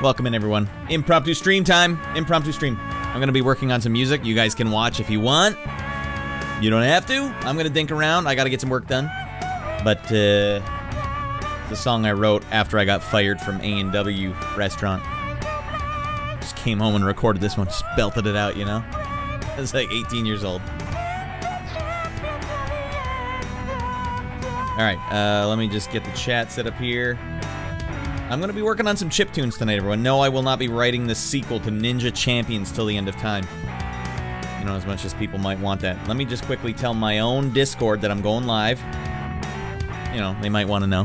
Welcome in, everyone. Impromptu stream time. Impromptu stream. I'm going to be working on some music. You guys can watch if you want. You don't have to. I'm going to dink around. I got to get some work done. But the song I wrote after I got fired from A&W restaurant. Just came home and recorded this one. Just belted it out, you know? I was like 18 years old. Alright, let me just get the chat set up here. I'm going to be working on some chiptunes tonight, everyone. No, I will not be writing the sequel to Ninja Champions till the end of time. You know, as much as people might want that. Let me just quickly tell my own Discord that I'm going live. You know, they might want to know.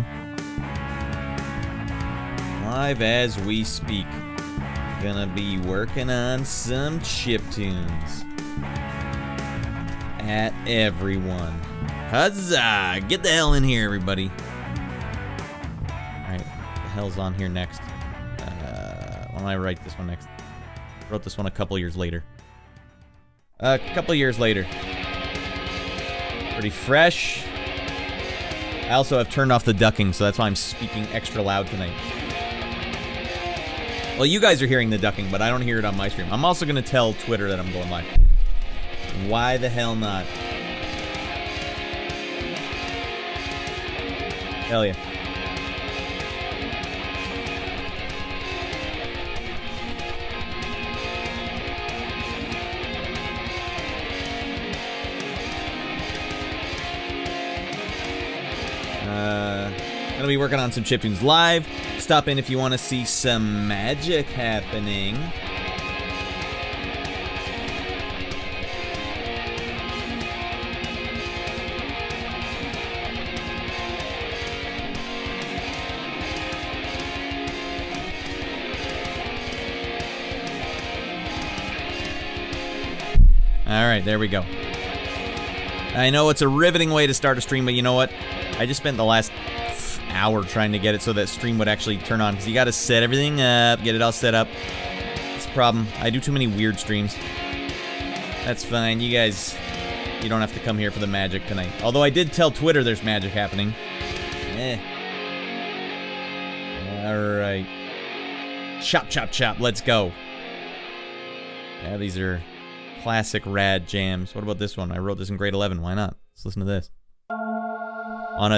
Live as we speak. Gonna be working on some chiptunes. At everyone. Huzzah! Get the hell in here, everybody. Alright, the hell's on here next? Why don't I write this one next? Wrote this one a couple years later. Pretty fresh. I also have turned off the ducking, so that's why I'm speaking extra loud tonight. Well, you guys are hearing the ducking, but I don't hear it on my stream. I'm also going to tell Twitter that I'm going live. Why the hell not? Hell yeah. Gonna be working on some chiptunes live. Stop in if you want to see some magic happening. Alright, there we go. I know it's a riveting way to start a stream, but you know what? I just spent the last hour trying to get it so that stream would actually turn on, because you gotta set everything up, get it all set up. It's a problem. I do too many weird streams. That's fine. You guys, you don't have to come here for the magic tonight. Although I did tell Twitter there's magic happening. Alright. Chop, chop, chop. Let's go. Yeah, these are classic rad jams. What about this one? I wrote this in grade 11. Why not? Let's listen to this. On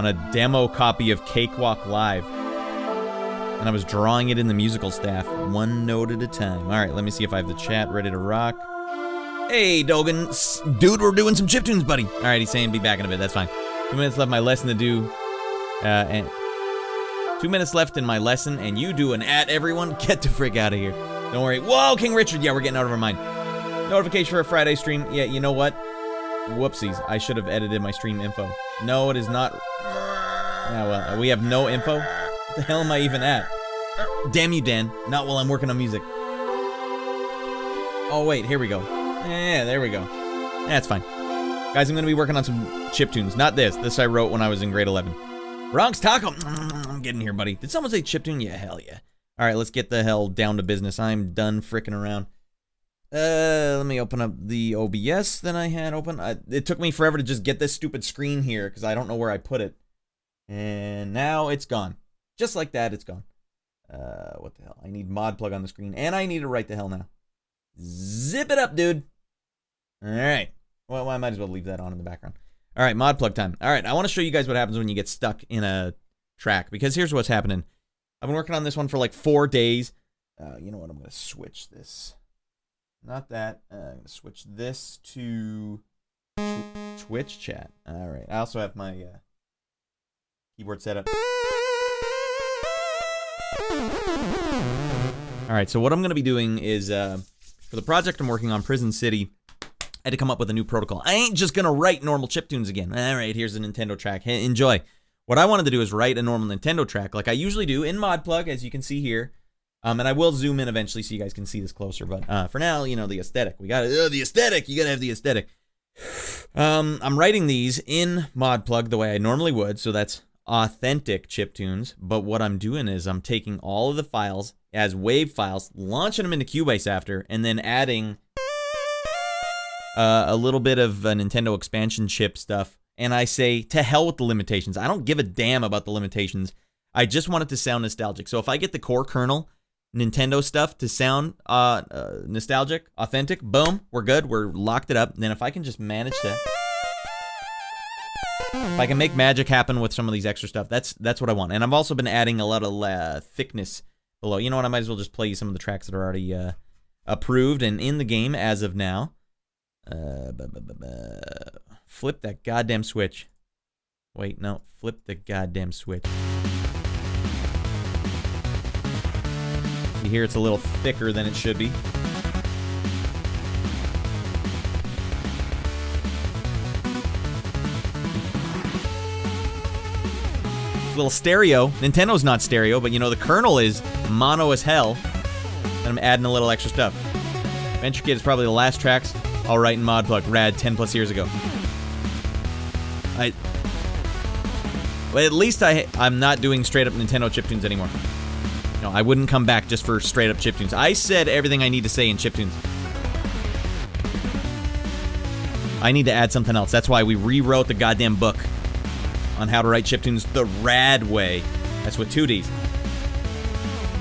a demo copy of Cakewalk Live. And I was drawing it in the musical staff, one note at a time. Alright, let me see if I have the chat ready to rock. Hey, Dogan. Dude, we're doing some chiptunes, buddy. Alright, he's saying be back in a bit. That's fine. 2 minutes left my lesson to do. And 2 minutes left in my lesson, and you do an at everyone. Get the frick out of here. Don't worry. Whoa, King Richard. Yeah, we're getting out of our mind. Notification for a Friday stream. Yeah, you know what? Whoopsies. I should have edited my stream info. No, it is not. Yeah, well, we have no info. What the hell am I even at? Damn you, Dan. Not while I'm working on music. Oh, wait. Here we go. Yeah, there we go. That's fine. Guys, I'm going to be working on some chiptunes. Not this. This I wrote when I was in grade 11. Bronx Taco. I'm getting here, buddy. Did someone say chiptune? Yeah, hell yeah. All right, let's get the hell down to business. I'm done fricking around. Let me open up the OBS that I had open. It took me forever to just get this stupid screen here because I don't know where I put it. And now it's gone. Just like that, it's gone. What the hell? I need mod plug on the screen, and I need to write the hell now. Zip it up, dude. All right. Well, I might as well leave that on in the background. All right, mod plug time. All right, I want to show you guys what happens when you get stuck in a track, because here's what's happening. I've been working on this one for like 4 days. You know what? I'm going to switch this. Not that. I'm going to switch this to Twitch chat. All right. I also have my keyboard set up. All right. So what I'm going to be doing is, for the project I'm working on, Prison City, I had to come up with a new protocol. I ain't just going to write normal chiptunes again. All right. Here's a Nintendo track. Hey, enjoy. What I wanted to do is write a normal Nintendo track like I usually do in ModPlug, as you can see here. And I will zoom in eventually so you guys can see this closer. But for now, you know, the aesthetic. We got the aesthetic. You got to have the aesthetic. I'm writing these in ModPlug the way I normally would. So that's authentic chiptunes. But what I'm doing is I'm taking all of the files as WAV files, launching them into Cubase after, and then adding a little bit of Nintendo expansion chip stuff. And I say, to hell with the limitations. I don't give a damn about the limitations. I just want it to sound nostalgic. So if I get the core kernel Nintendo stuff to sound nostalgic, authentic, boom, we're good. We're locked it up. And then if I can just manage to... If I can make magic happen with some of these extra stuff, that's what I want. And I've also been adding a lot of thickness below. You know what? I might as well just play you some of the tracks that are already approved and in the game as of now. Flip that goddamn switch. Wait, no. Flip the goddamn switch. You hear it's a little thicker than it should be. Little stereo. Nintendo's not stereo, but you know the kernel is mono as hell. And I'm adding a little extra stuff. Venture Kid is probably the last tracks I'll write in Modplug. Rad 10 plus years ago. Well, at least I'm not doing straight up Nintendo chiptunes anymore. No, I wouldn't come back just for straight up chiptunes. I said everything I need to say in chiptunes. I need to add something else. That's why we rewrote the goddamn book on how to write chiptunes the rad way. That's with 2 Ds.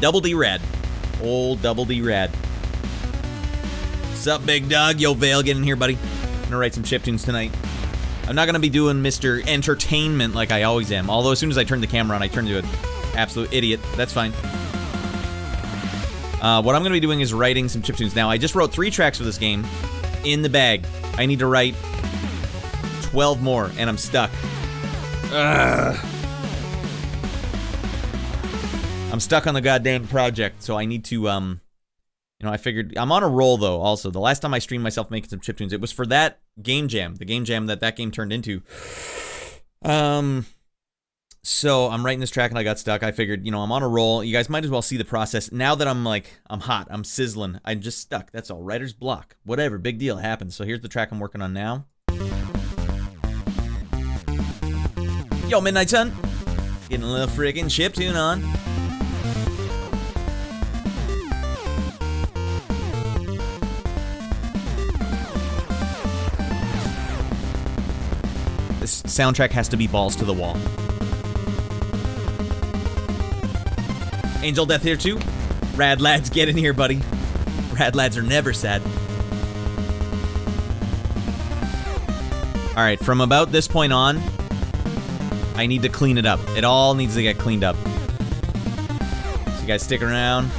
Double D rad. Old double D rad. Sup, big dog? Yo, Vale, get in here, buddy. I'm gonna write some chiptunes tonight. I'm not gonna be doing Mr. Entertainment like I always am. Although as soon as I turn the camera on, I turn into an absolute idiot. That's fine. What I'm gonna be doing is writing some chiptunes. Now, I just wrote 3 tracks for this game in the bag. I need to write 12 more, and I'm stuck. Ugh. I'm stuck on the goddamn project, so I need to, you know, I figured, I'm on a roll, though, also. The last time I streamed myself making some chiptunes, it was for that game jam, the game jam that game turned into. So I'm writing this track and I got stuck. I figured, you know, I'm on a roll. You guys might as well see the process. Now that I'm hot, I'm sizzling, I'm just stuck. That's all. Writer's block. Whatever, big deal, it happens. So here's the track I'm working on now. Yo, Midnight Sun. Getting a little freaking chiptune on. This soundtrack has to be balls to the wall. Angel Death here too. Rad lads, get in here, buddy. Rad lads are never sad. Alright, from about this point on, I need to clean it up. It all needs to get cleaned up. So you guys stick around.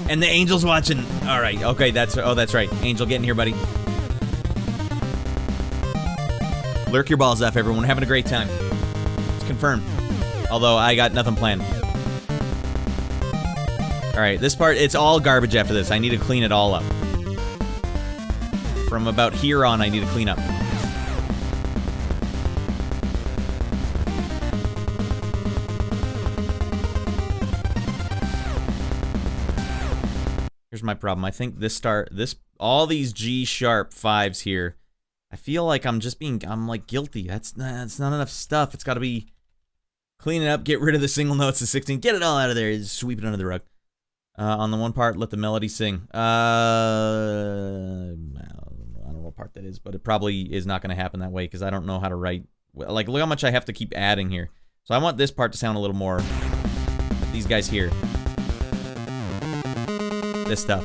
And the Angel's watching. Alright, okay, that's right. Angel, get in here, buddy. Lurk your balls off, everyone. We're having a great time. It's confirmed. Although, I got nothing planned. Alright, this part, it's all garbage after this. I need to clean it all up. From about here on, I need to clean up. Here's my problem. I think all these G sharp 5s here, I feel like I'm like guilty. That's not enough stuff. It's got to be clean it up, get rid of the single notes of 16, get it all out of there, just sweep it under the rug. On the one part, let the melody sing. I don't know what part that is, but it probably is not going to happen that way because I don't know how to write. Like, look how much I have to keep adding here. So I want this part to sound a little more. These guys here. This stuff.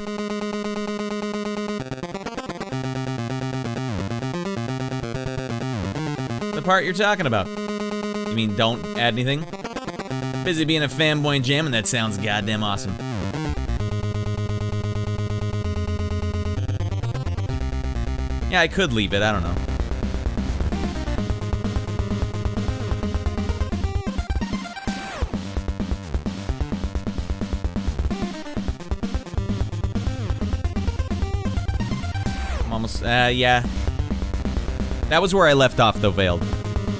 The part you're talking about. You mean don't add anything? Busy being a fanboy and jamming, that sounds goddamn awesome. Yeah, I could leave it, I don't know. I'm almost, yeah. That was where I left off, though, Veiled.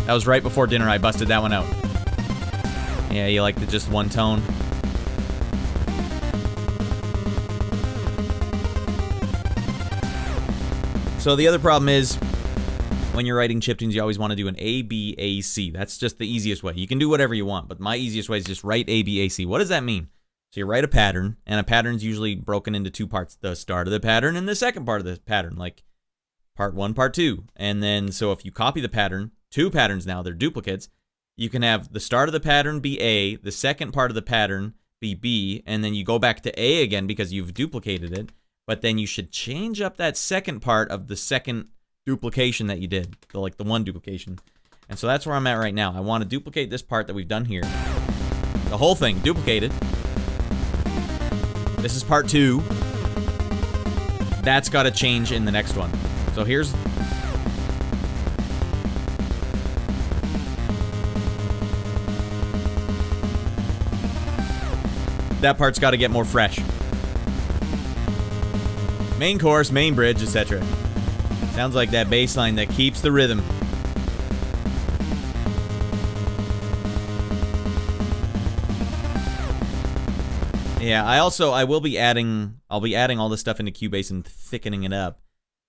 That was right before dinner, I busted that one out. Yeah, you like the just one tone. So the other problem is, when you're writing chiptunes, you always want to do an A, B, A, C. That's just the easiest way. You can do whatever you want, but my easiest way is just write A, B, A, C. What does that mean? So you write a pattern, and a pattern's usually broken into 2 parts. The start of the pattern and the second part of the pattern, like part 1, part 2. And then, so if you copy the pattern, 2 patterns now, they're duplicates, you can have the start of the pattern be A, the second part of the pattern be B, and then you go back to A again because you've duplicated it, but then you should change up that second part of the second duplication that you did, like the one duplication. And so that's where I'm at right now. I want to duplicate this part that we've done here. The whole thing, duplicated. This is part 2. That's got to change in the next one. So here's... that part's got to get more fresh. Main chorus, main bridge, etc. Sounds like that bass line that keeps the rhythm. Yeah, I will be adding, I'll be adding all this stuff into Cubase and thickening it up.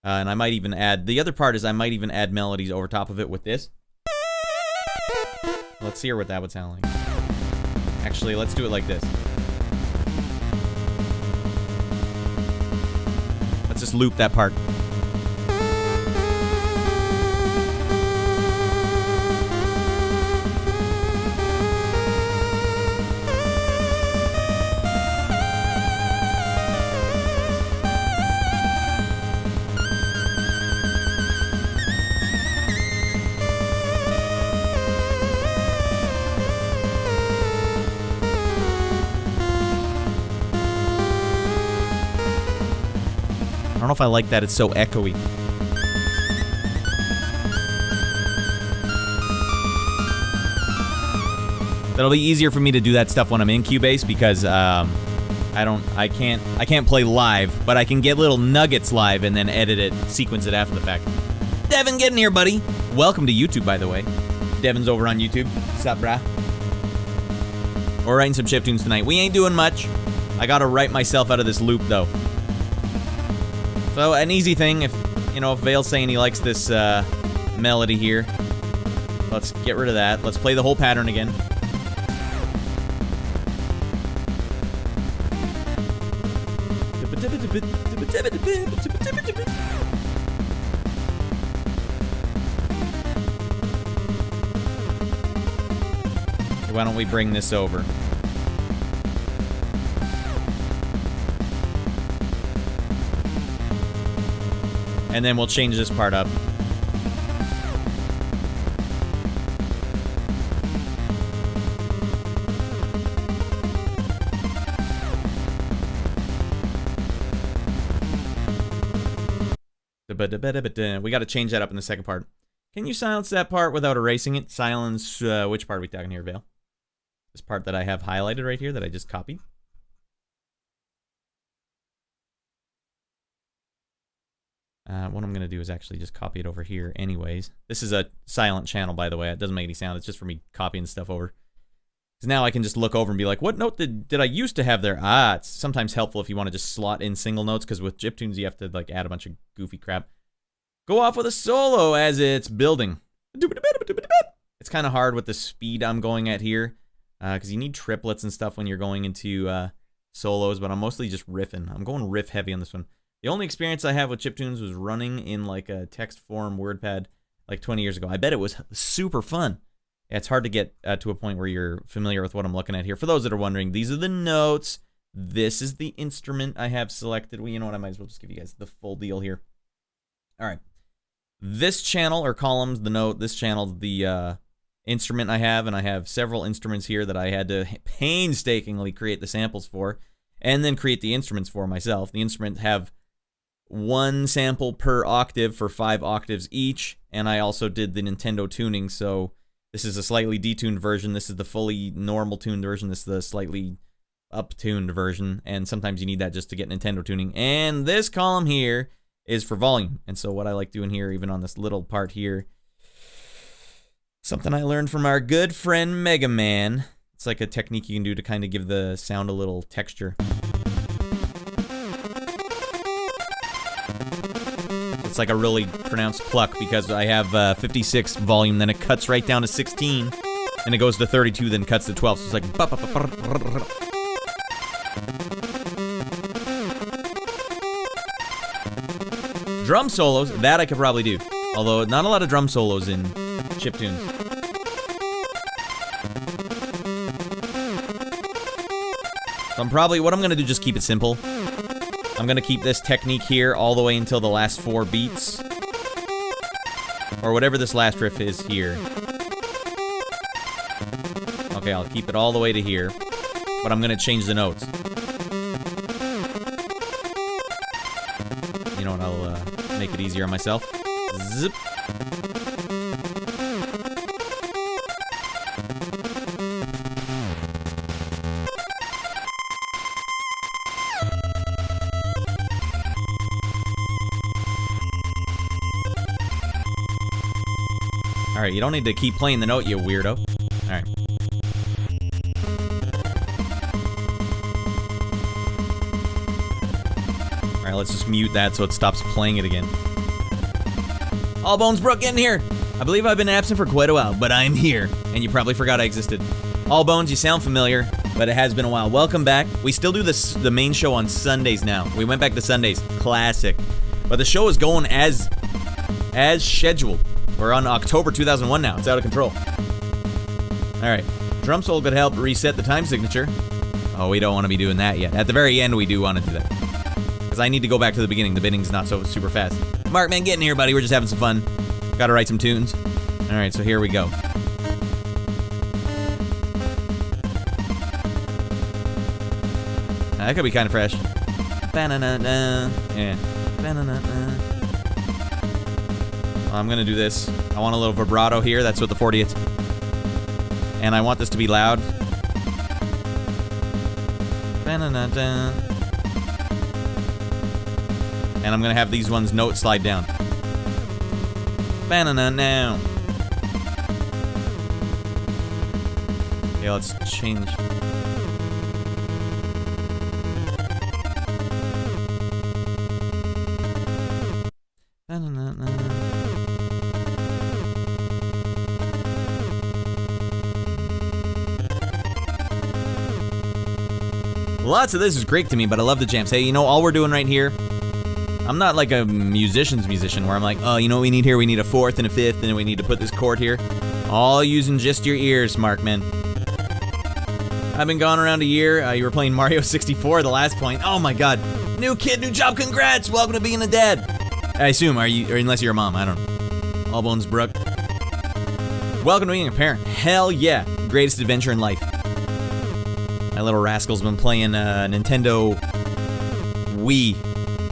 And I might even add, the other part is I might even add melodies over top of it with this. Let's hear what that would sound like. Actually, let's do it like this. Let's just loop that part. I don't know if I like that, it's so echoey. That'll be easier for me to do that stuff when I'm in Cubase because I can't play live, but I can get little nuggets live and then edit it, sequence it after the fact. Devin, get in here, buddy. Welcome to YouTube, by the way. Devin's over on YouTube. What's up, brah? We're writing some chiptunes tonight. We ain't doing much. I gotta write myself out of this loop, though. So, an easy thing, if Vale's saying he likes this melody here, let's get rid of that. Let's play the whole pattern again. Why don't we bring this over? And then we'll change this part up. We got to change that up in the second part. Can you silence that part without erasing it? Silence, which part are we talking here, Vale? This part that I have highlighted right here that I just copied. What I'm going to do is actually just copy it over here anyways. This is a silent channel, by the way. It doesn't make any sound. It's just for me copying stuff over. Because now I can just look over and be like, what note did I used to have there? Ah, it's sometimes helpful if you want to just slot in single notes, because with Chiptunes you have to like add a bunch of goofy crap. Go off with a solo as it's building. It's kind of hard with the speed I'm going at here, because you need triplets and stuff when you're going into solos, but I'm mostly just riffing. I'm going riff heavy on this one. The only experience I have with chiptunes was running in like a text form WordPad like 20 years ago. I bet it was super fun. Yeah, it's hard to get to a point where you're familiar with what I'm looking at here. For those that are wondering, these are the notes. This is the instrument I have selected. Well, you know what? I might as well just give you guys the full deal here. All right. This channel, or columns, the note, this channel's the instrument I have, and I have several instruments here that I had to painstakingly create the samples for, and then create the instruments for myself. The instruments have one sample per octave for 5 octaves each, and I also did the Nintendo tuning, so this is a slightly detuned version, this is the fully normal tuned version, this is the slightly up-tuned version, and sometimes you need that just to get Nintendo tuning. And this column here is for volume, and so what I like doing here, even on this little part here, something I learned from our good friend Mega Man. It's like a technique you can do to kind of give the sound a little texture. It's like a really pronounced pluck because I have 56 volume, then it cuts right down to 16, and it goes to 32, then cuts to 12. So it's like drum solos, that I could probably do. Although not a lot of drum solos in chiptunes. So what I'm gonna do, just keep it simple. I'm gonna keep this technique here all the way until the last 4 beats. Or whatever this last riff is here. Okay, I'll keep it all the way to here. But I'm gonna change the notes. You know what, I'll make it easier on myself. Zip. Alright, you don't need to keep playing the note, you weirdo. Alright. Alright, let's just mute that so it stops playing it again. All Bones Brook, get in here! I believe I've been absent for quite a while, but I'm here. And you probably forgot I existed. All Bones, you sound familiar, but it has been a while. Welcome back. We still do the main show on Sundays now. We went back to Sundays. Classic. But the show is going as scheduled. We're on October 2001 now. It's out of control. Alright. Drum Soul could help reset the time signature. Oh, we don't want to be doing that yet. At the very end, we do want to do that. Because I need to go back to the beginning. The beginning's not so super fast. Mark, man, get in here, buddy. We're just having some fun. Gotta write some tunes. Alright, so here we go. That could be kind of fresh. Yeah. I'm gonna do this. I want a little vibrato here. That's what the 40th. And I want this to be loud. And I'm gonna have these ones notes slide down. Now. Okay, let's change. Lots of this is great to me, but I love the jams. Hey, you know, all we're doing right here, I'm not like a musician where I'm like, oh, you know what we need here? We need a 4th and a 5th, and then we need to put this chord here. All using just your ears, Markman. I've been gone around a year. You were playing Mario 64 the last point. Oh my god. New kid, new job, congrats! Welcome to being a dad. I assume, or unless you're a mom, I don't know. All Bones Brook. Welcome to being a parent. Hell yeah. Greatest adventure in life. My little rascal's been playing Nintendo Wii.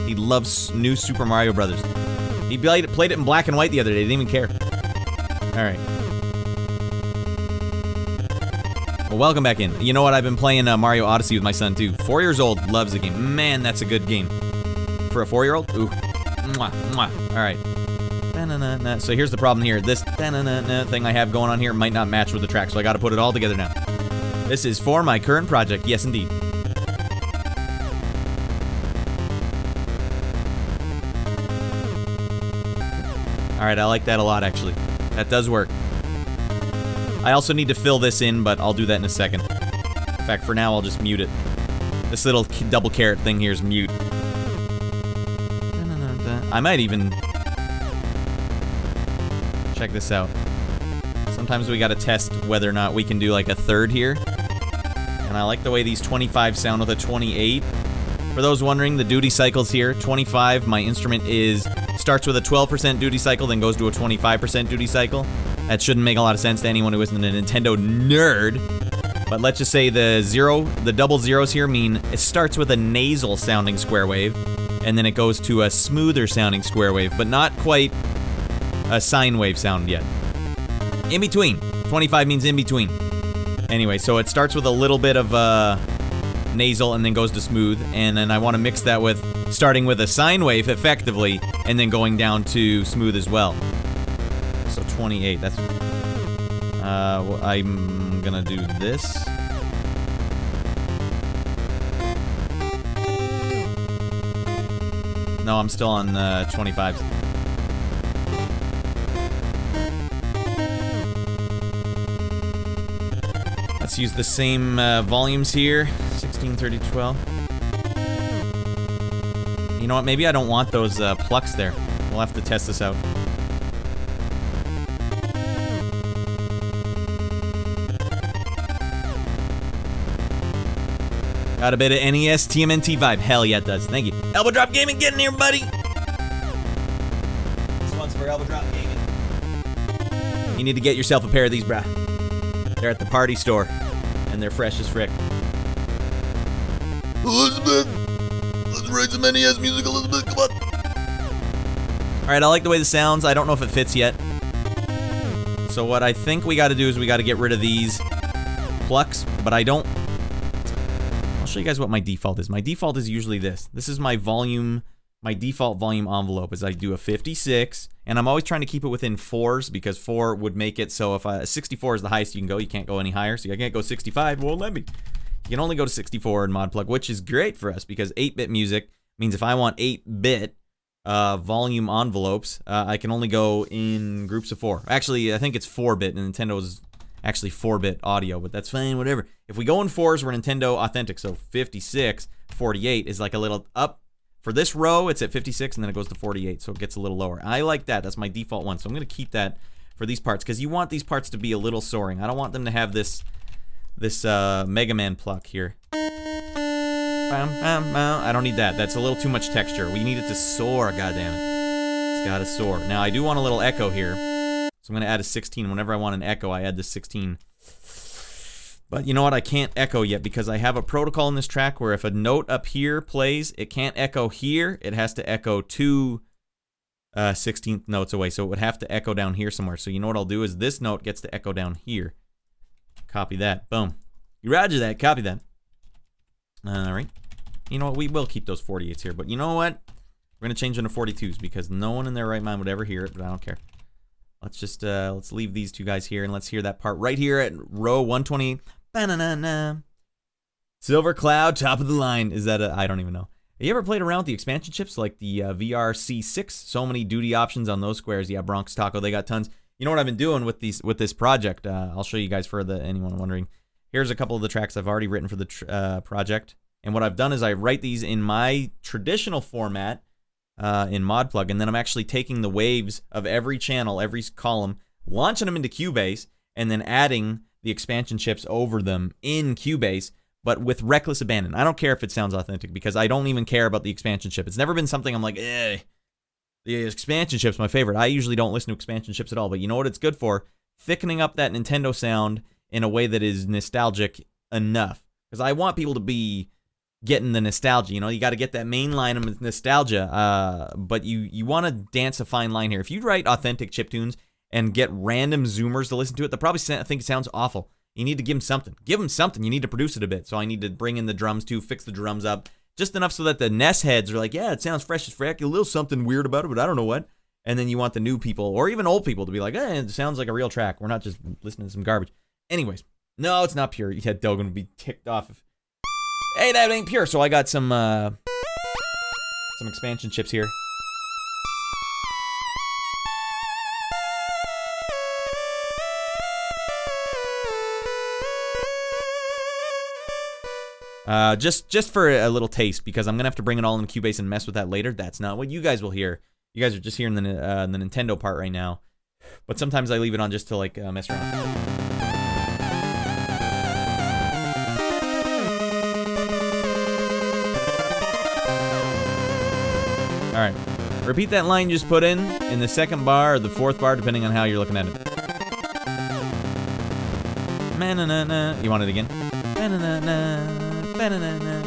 He loves new Super Mario Brothers. He played it in black and white the other day. Didn't even care. Alright. Well, welcome back in. You know what? I've been playing Mario Odyssey with my son, too. 4 years old. Loves the game. Man, that's a good game. For a 4-year-old? Ooh. Mwah, mwah. Alright. So here's the problem here. This thing I have going on here might not match with the track, so I gotta put it all together now. This is for my current project. Yes, indeed. Alright, I like that a lot, actually. That does work. I also need to fill this in, but I'll do that in a second. In fact, for now, I'll just mute it. This little double caret thing here is mute. I might even... check this out. Sometimes we gotta test whether or not we can do like a 3rd here. And I like the way these 25 sound with a 28. For those wondering, the duty cycles here, 25, my instrument starts with a 12% duty cycle, then goes to a 25% duty cycle. That shouldn't make a lot of sense to anyone who isn't a Nintendo nerd. But let's just say the double zeros here mean it starts with a nasal sounding square wave, and then it goes to a smoother sounding square wave, but not quite a sine wave sound yet. In between. 25 means in between. Anyway, so it starts with a little bit of nasal and then goes to smooth, and then I want to mix that with starting with a sine wave effectively and then going down to smooth as well. So 28, that's... I'm gonna do this. No, I'm still on 25s. Let's use the same volumes here. 16, 30, 12. You know what? Maybe I don't want those plucks there. We'll have to test this out. Got a bit of NES TMNT vibe. Hell yeah, it does. Thank you. Elbow Drop Gaming, getting here, buddy. This one's for Elbow Drop Gaming. You need to get yourself a pair of these, brah. They're at the party store, and they're fresh as frick. Elizabeth, let's write some NES music, Elizabeth. Come on. All right, I like the way this sounds. I don't know if it fits yet. So what I think we got to do is we got to get rid of these plucks, but I don't. I'll show you guys what my default is. My default is usually this. This is my volume, my default volume envelope is I do a 56, and I'm always trying to keep it within 4s because 4 would make it so if 64 is the highest you can go, you can't go any higher. So I can't go 65, it won't let me. You can only go to 64 in ModPlug, which is great for us because 8-bit music means if I want 8-bit volume envelopes, I can only go in groups of 4. Actually, I think it's 4-bit, and Nintendo's actually 4-bit audio, but that's fine, whatever. If we go in 4s, we're Nintendo authentic, so 56, 48 is like a little up. For this row, it's at 56, and then it goes to 48, so it gets a little lower. I like that. That's my default one, so I'm going to keep that for these parts, because you want these parts to be a little soaring. I don't want them to have this Mega Man pluck here. I don't need that. That's a little too much texture. We need it to soar, goddammit. It's got to soar. Now, I do want a little echo here. So I'm going to add a 16. Whenever I want an echo, I add the 16. But you know what? I can't echo yet because I have a protocol in this track where if a note up here plays, it can't echo here. It has to echo 2 16th notes away. So it would have to echo down here somewhere. So you know what I'll do is this note gets to echo down here. Copy that. Boom. You roger that. Copy that. All right. You know what? We will keep those 48s here. But you know what? We're going to change them to 42s because no one in their right mind would ever hear it, but I don't care. Let's just, let's leave these two guys here and let's hear that part right here at row 120. Ba-na-na-na. Silver Cloud, top of the line. Is that a, I don't even know. Have you ever played around with the expansion chips like the VRC6? So many duty options on those squares. Yeah, Bronx Taco, they got tons. You know what I've been doing with this project? I'll show you guys for anyone wondering. Here's a couple of the tracks I've already written for the project. And what I've done is I write these in my traditional format in ModPlug, and then I'm actually taking the waves of every channel, every column, launching them into Cubase, and then adding the expansion chips over them in Cubase, but with reckless abandon. I don't care if it sounds authentic because I don't even care about the expansion chip. It's never been something I'm like, eh, the expansion chip's my favorite. I usually don't listen to expansion chips at all, but you know what it's good for? Thickening up that Nintendo sound in a way that is nostalgic enough. Because I want people to be getting the nostalgia, you know, you got to get that main line of nostalgia, but you want to dance a fine line here. If you write authentic chiptunes and get random Zoomers to listen to it, they'll probably think it sounds awful. You need to give them something. Give them something. You need to produce it a bit. So I need to bring in the drums too, fix the drums up, just enough so that the NES heads are like, yeah, it sounds fresh as frick, a little something weird about it, but I don't know what. And then you want the new people, or even old people, to be like, it sounds like a real track. We're not just listening to some garbage. Anyways, no, it's not pure. Yeah, Dogan would be ticked off if... Hey, that ain't pure. So I got some expansion chips here. Just for a little taste, because I'm gonna have to bring it all in Cubase and mess with that later. That's not what you guys will hear. You guys are just hearing the Nintendo part right now. But sometimes I leave it on just to like mess around. Alright, repeat that line you just put in the second bar or the fourth bar, depending on how you're looking at it. You want it again?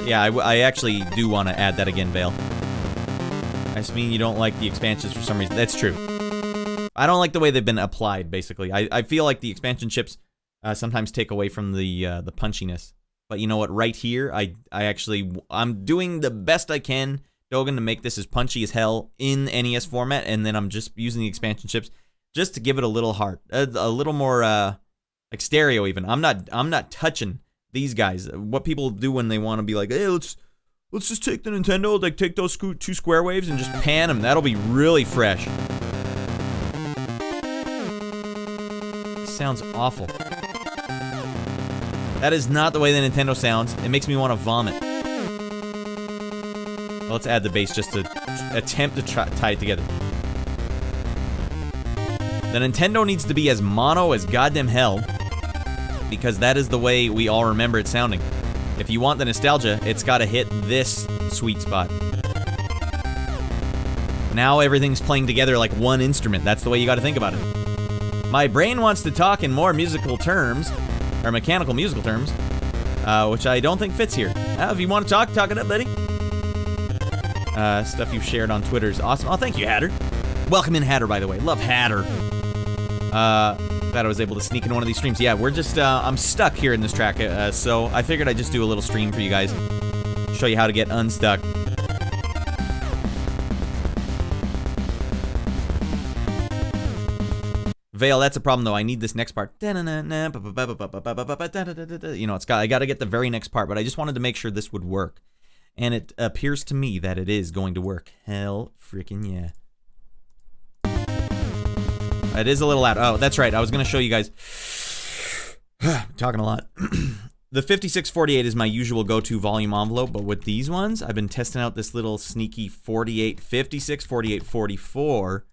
Yeah, I actually do want to add that again, Vale. I just mean you don't like the expansions for some reason. That's true. I don't like the way they've been applied, basically. I feel like the expansion chips sometimes take away from the punchiness. But you know what? Right here, I'm doing the best I can, Dogan, to make this as punchy as hell in NES format, and then I'm just using the expansion chips just to give it a little heart, a little more like stereo even. I'm not touching these guys. What people do when they want to be like, hey, let's just take the Nintendo, like take those two square waves and just pan them. That'll be really fresh. Sounds awful. That is not the way the Nintendo sounds. It makes me want to vomit. Well, let's add the bass just to attempt to tie it together. The Nintendo needs to be as mono as goddamn hell, because that is the way we all remember it sounding. If you want the nostalgia, it's got to hit this sweet spot. Now everything's playing together like one instrument. That's the way you got to think about it. My brain wants to talk in more musical terms, or mechanical musical terms, which I don't think fits here. If you want to talk it up, buddy. Stuff you shared on Twitter is awesome. Oh, thank you, Hatter. Welcome in, Hatter, by the way. Love Hatter. Glad I was able to sneak into one of these streams. Yeah, we're just, I'm stuck here in this track, so I figured I'd just do a little stream for you guys. Show you how to get unstuck. Vale, that's a problem though. I need this next part. You know, I gotta get the very next part, but I just wanted to make sure this would work. And it appears to me that it is going to work. Hell freaking yeah. It is a little loud. Oh, that's right. I was gonna show you guys. I'm talking a lot. The 5648 is my usual go-to volume envelope, but with these ones, I've been testing out this little sneaky 48, 56, 48, 44.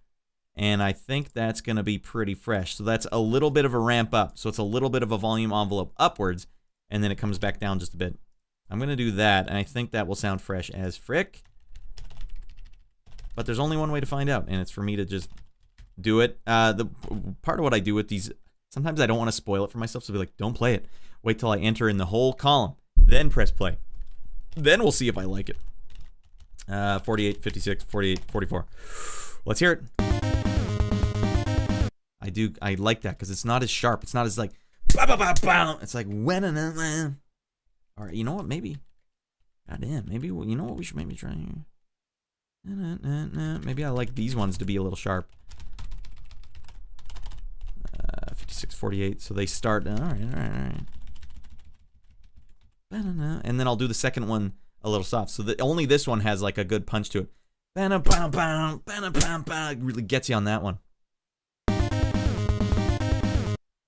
And I think that's going to be pretty fresh. So that's a little bit of a ramp up. So it's a little bit of a volume envelope upwards, and then it comes back down just a bit. I'm going to do that, and I think that will sound fresh as frick. But there's only one way to find out, and it's for me to just do it. The part of what I do with these, sometimes I don't want to spoil it for myself, so I'll be like, don't play it. Wait till I enter in the whole column, then press play. Then we'll see if I like it. 48, 56, 48, 44. Let's hear it. I like that because it's not as sharp. It's not as like, it's like, all right, you know what? Maybe, goddamn, maybe, you know what we should maybe try here? Maybe I like these ones to be a little sharp. 56, 48, so they start, all right. And then I'll do the second one a little soft. So that only this one has like a good punch to it. It really gets you on that one.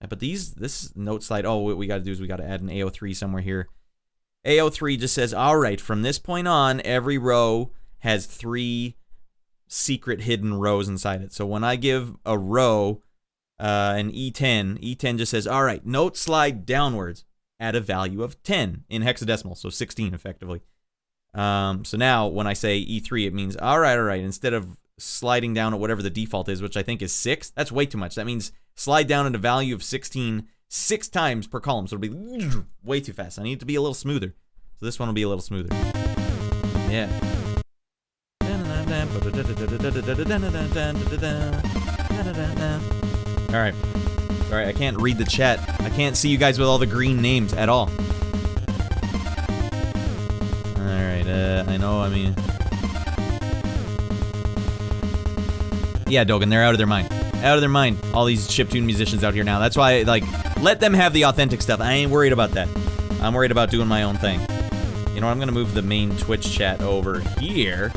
But this note slide, oh, what we got to do is we got to add an AO3 somewhere here. AO3 just says, all right, from this point on, every row has 3 secret hidden rows inside it. So when I give a row an E10, E10 just says, all right, note slide downwards at a value of 10 in hexadecimal, so 16 effectively. So now when I say E3, it means, all right, instead of sliding down at whatever the default is, which I think is 6, that's way too much. That means slide down at a value of 16 6 times per column, so it'll be way too fast. I need it to be a little smoother. So this one will be a little smoother. Yeah. Alright. Sorry, I can't read the chat. I can't see you guys with all the green names at all. Alright, I know, I mean... Yeah, Dogan, they're out of their mind. Out of their mind. All these chiptune musicians out here now. That's why, like, let them have the authentic stuff. I ain't worried about that. I'm worried about doing my own thing. You know what, I'm gonna move the main Twitch chat over here,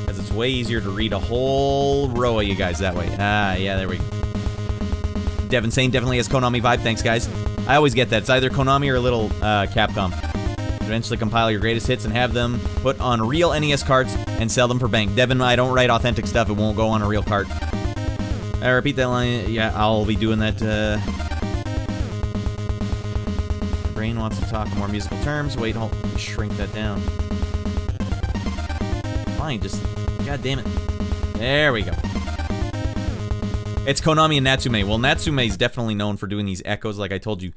because it's way easier to read a whole row of you guys that way. Ah, yeah, there we go. Devin saying definitely has Konami vibe. Thanks, guys. I always get that. It's either Konami or a little Capcom. Eventually compile your greatest hits and have them put on real NES cards and sell them for bank. Devin, I don't write authentic stuff. It won't go on a real card. I repeat that line. Yeah, I'll be doing that. Brain wants to talk in more musical terms. Wait, hold. Shrink that down. Fine, just... God damn it. There we go. It's Konami and Natsume. Well, Natsume is definitely known for doing these echoes, like I told you.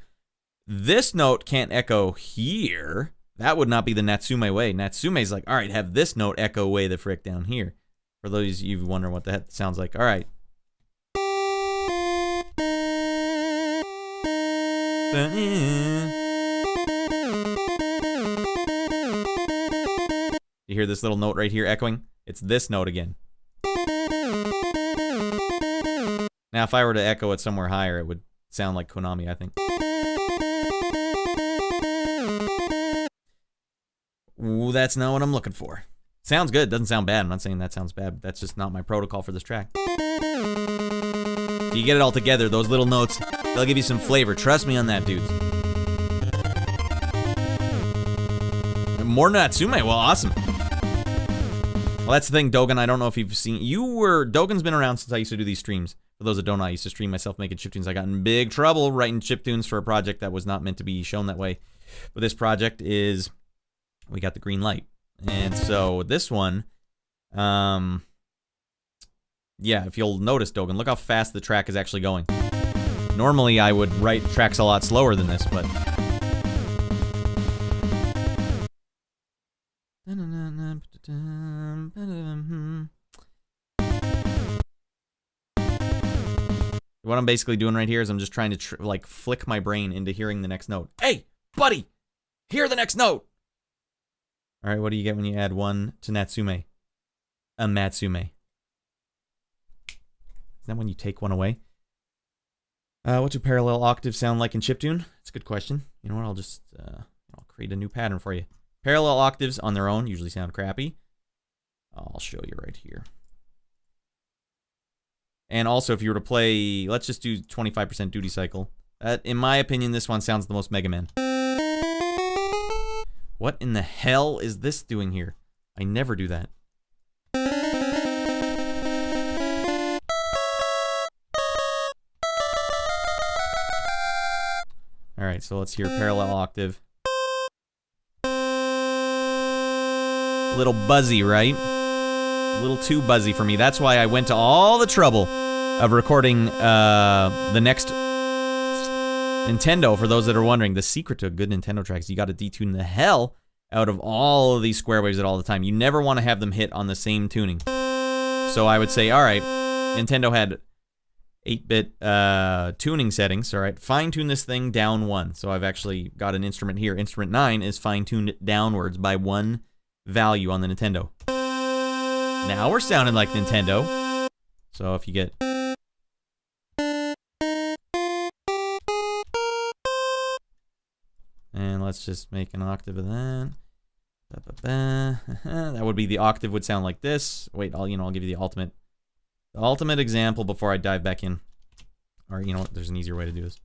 This note can't echo here. That would not be the Natsume way. Natsume's like, all right, have this note echo way the frick down here. For those of you who wonder what that sounds like. All right. You hear this little note right here echoing? It's this note again. Now, if I were to echo it somewhere higher, it would sound like Konami, I think. Ooh, that's not what I'm looking for. Sounds good. Doesn't sound bad. I'm not saying that sounds bad. But that's just not my protocol for this track. You get it all together, those little notes, they'll give you some flavor. Trust me on that, dudes. More Natsume. Well, awesome. Well, that's the thing, Dogan. I don't know if you've seen... Dogan's been around since I used to do these streams. For those that don't know, I used to stream myself making chiptunes. I got in big trouble writing chiptunes for a project that was not meant to be shown that way. But this project is, we got the green light. And so this one, yeah, if you'll notice, Dogan, look how fast the track is actually going. Normally, I would write tracks a lot slower than this, but... What I'm basically doing right here is I'm just trying to, like, flick my brain into hearing the next note. Hey, buddy! Hear the next note! Alright, what do you get when you add 1 to Natsume? A Matsume. Is that when you take 1 away? What do parallel octaves sound like in chiptune? It's a good question. You know what, I'll just, I'll create a new pattern for you. Parallel octaves on their own usually sound crappy. I'll show you right here. And also, if you were to play, let's just do 25% duty cycle. In my opinion, this one sounds the most Mega Man. What in the hell is this doing here? I never do that. Alright, so let's hear parallel octave. A little buzzy, right? A little too buzzy for me. That's why I went to all the trouble of recording the next Nintendo. For those that are wondering, the secret to a good Nintendo track is you got to detune the hell out of all of these square waves at all the time. You never want to have them hit on the same tuning. So I would say, all right, Nintendo had 8-bit tuning settings. All right, fine-tune this thing down 1. So I've actually got an instrument here. Instrument 9 is fine-tuned downwards by 1 value on the Nintendo. Now we're sounding like Nintendo. So if you get... And let's just make an octave of that. That would be the octave would sound like this. Wait, I'll give you the ultimate example before I dive back in. Or you know what? There's an easier way to do this.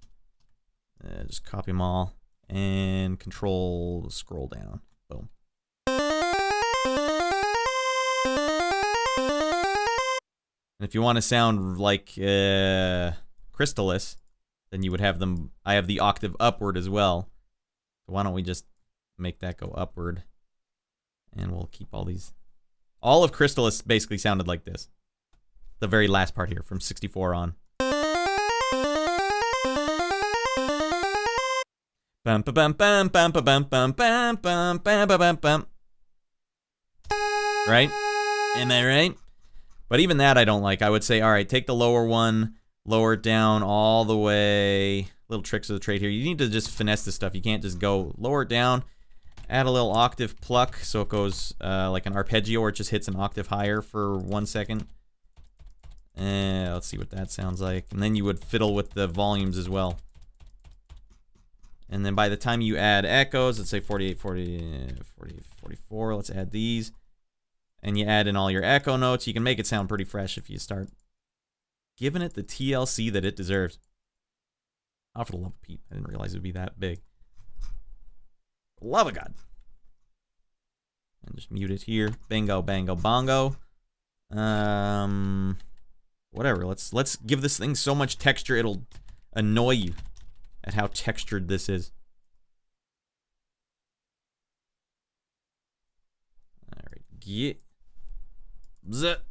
Just copy them all and control scroll down. Boom. And if you want to sound like Crystallis, then you would have them. I have the octave upward as well. So why don't we just make that go upward? And we'll keep all these. All of Crystallis basically sounded like this. The very last part here from 64 on. Bum ba bum bum bum ba bum bum bum bum bum bum bum. Right? Am I right? But even that I don't like. I would say, all right, take the lower one, lower it down all the way. Little tricks of the trade here. You need to just finesse this stuff. You can't just go lower it down, add a little octave pluck so it goes like an arpeggio where it just hits an octave higher for 1 second. Let's see what that sounds like. And then you would fiddle with the volumes as well. And then by the time you add echoes, let's say 48, 40, 40, 44, let's add these. And you add in all your echo notes, you can make it sound pretty fresh if you start giving it the TLC that it deserves. Oh, for the love of Pete, I didn't realize it would be that big. Love of God. And just mute it here. Bingo, bango, bongo. Whatever. Let's give this thing so much texture it'll annoy you at how textured this is. All right, get. Zip.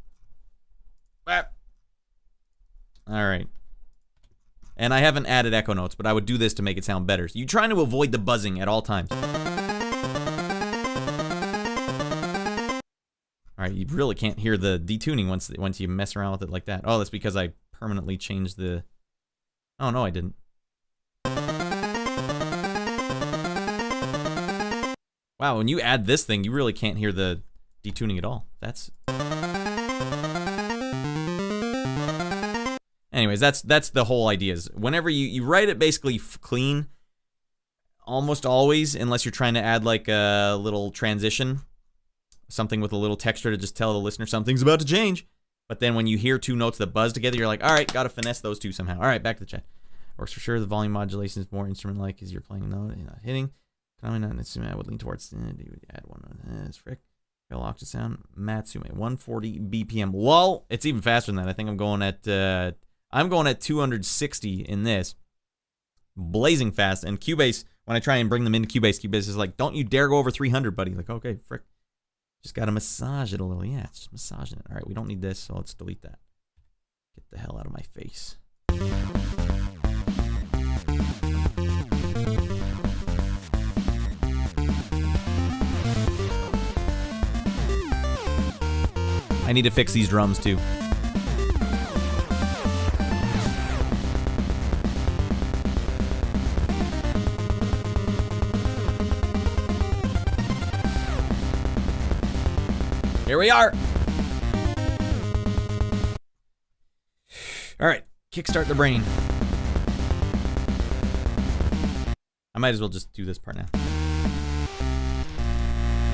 All right. And I haven't added echo notes, but I would do this to make it sound better. So you're trying to avoid the buzzing at all times. Alright, you really can't hear the detuning once you mess around with it like that. Oh, that's because I permanently changed the... Oh, no, I didn't. Wow, when you add this thing, you really can't hear the detuning at all. That's... Anyways, that's the whole idea. Is whenever you write it basically clean, almost always, unless you're trying to add like a little transition, something with a little texture to just tell the listener something's about to change. But then when you hear two notes that buzz together, you're like, all right, gotta finesse those two somehow. All right, back to the chat. Works for sure. The volume modulation is more instrument-like as you're playing a note and not hitting. Coming not an instrument, I would lean towards. Add one. It's frick. Real octave sound. Matsume 140 BPM. Lol. It's even faster than that. I think I'm going at 260 in this. Blazing fast. And Cubase when I try and bring them into Cubase, Cubase is like, don't you dare go over 300, buddy. Like, okay, frick. Just gotta massage it a little. Yeah, it's just massaging it. All right, we don't need this, so let's delete that. Get the hell out of my face. I need to fix these drums too. Here we are. All right, kickstart the brain. I might as well just do this part now.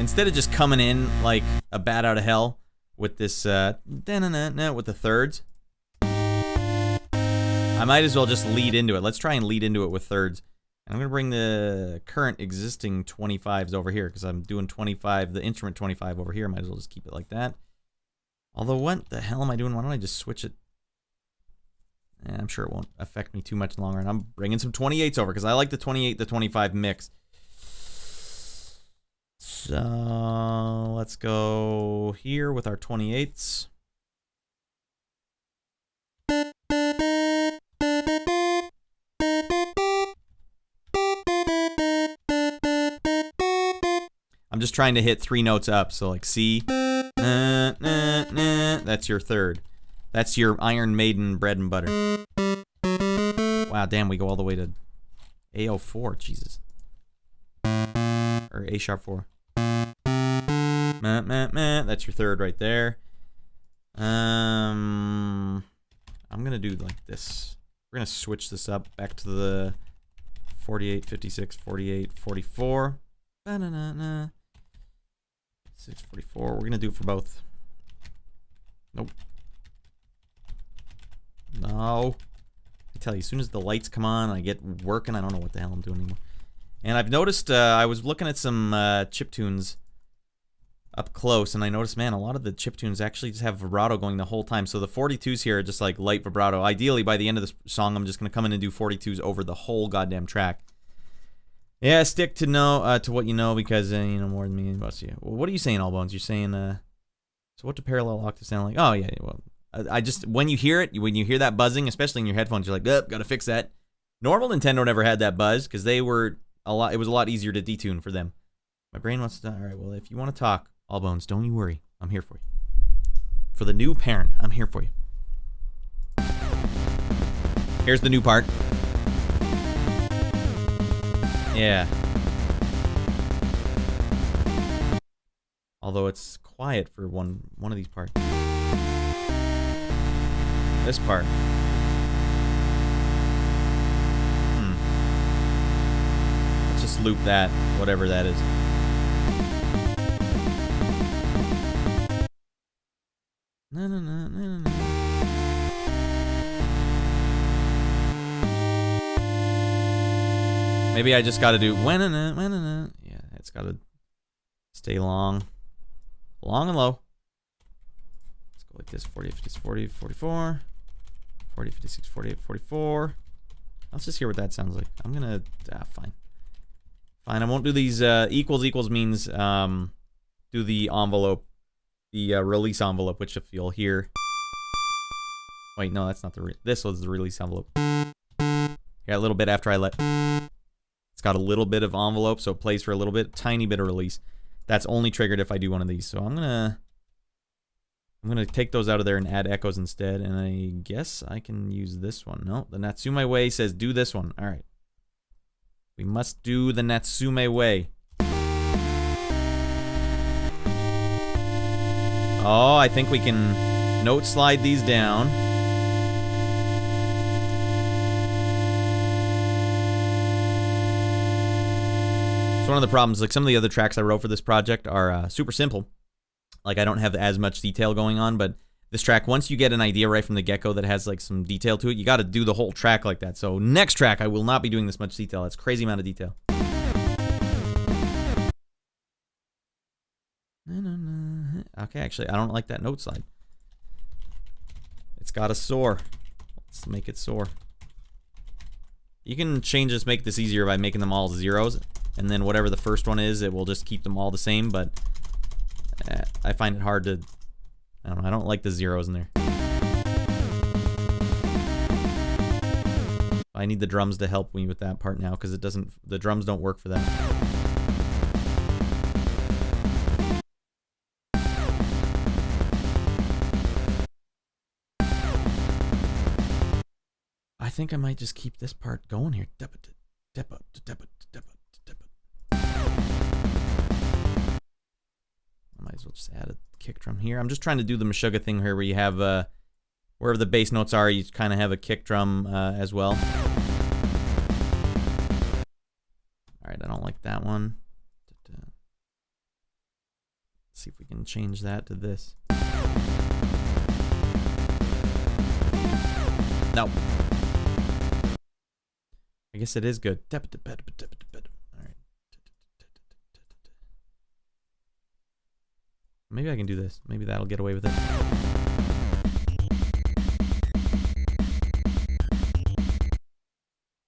Instead of just coming in like a bat out of hell with this with the thirds, I might as well just lead into it. Let's try and lead into it with thirds. And I'm gonna bring the current existing 25s over here because I'm doing 25, the instrument 25 over here. Might as well just keep it like that. Although, what the hell am I doing? Why don't I just switch it? I'm sure it won't affect me too much longer. And I'm bringing some 28s over because I like the 28 to 25 mix. So let's go here with our 28s. I'm just trying to hit 3 notes up, so like C, that's your third. That's your Iron Maiden bread and butter. Wow, damn, we go all the way to A04, Jesus. Or A sharp 4. That's your third right there. I'm gonna do like this. We're gonna switch this up back to the 48, 56, 48, 44. 644. We're gonna do it for both. Nope. No. I tell you, as soon as the lights come on, I get working. I don't know what the hell I'm doing anymore. And I've noticed, I was looking at some chiptunes up close, and I noticed, man, a lot of the chiptunes actually just have vibrato going the whole time. So the 42s here are just like light vibrato. Ideally, by the end of this song, I'm just gonna come in and do 42s over the whole goddamn track. Yeah, stick to to what you know because you know more than me. Well, what are you saying, Allbones? You're saying so what do parallel octaves sound like? Oh yeah, well, I just when you hear it, when you hear that buzzing, especially in your headphones, you're like, gotta fix that. Normal Nintendo never had that buzz because they were it was a lot easier to detune for them. My brain wants to. All right, well, if you want to talk, Allbones, don't you worry, I'm here for you. For the new parent, I'm here for you. Here's the new part. Yeah. Although it's quiet for one of these parts. This part. Let's just loop that, whatever that is. Maybe I just gotta do yeah, it's gotta stay long and low. Let's go like this, 40, 50, 40, 44, 40, 56, 48, 44. Let's just hear what that sounds like. I'm gonna, fine. Fine, I won't do these, equals means, do the envelope, the release envelope, which if you'll hear. Wait, no, that's not this was the release envelope. Yeah, a little bit after I let. It's got a little bit of envelope, so it plays for a little bit, tiny bit of release. That's only triggered if I do one of these. So I'm gonna take those out of there and add echoes instead. And I guess I can use this one. No, the Natsume way says do this one. All right, we must do the Natsume way. Oh, I think we can note slide these down. One of the problems, like some of the other tracks I wrote for this project are super simple. Like I don't have as much detail going on, but this track, once you get an idea right from the get-go that has like some detail to it, you got to do the whole track like that. So next track, I will not be doing this much detail. That's a crazy amount of detail. Okay, actually, I don't like that note slide. It's got to soar. Let's make it soar. You can change this, make this easier by making them all zeros, and then whatever the first one is, it will just keep them all the same, but I find it hard to, I don't know, I don't like the zeros in there. I need the drums to help me with that part now, because the drums don't work for that. I think I might just keep this part going here. I might as well just add a kick drum here. I'm just trying to do the Meshuggah thing here where you have, wherever the bass notes are, you kind of have a kick drum as well. Alright, I don't like that one. Let's see if we can change that to this. No. I guess it is good. Alright. Maybe I can do this. Maybe that'll get away with it.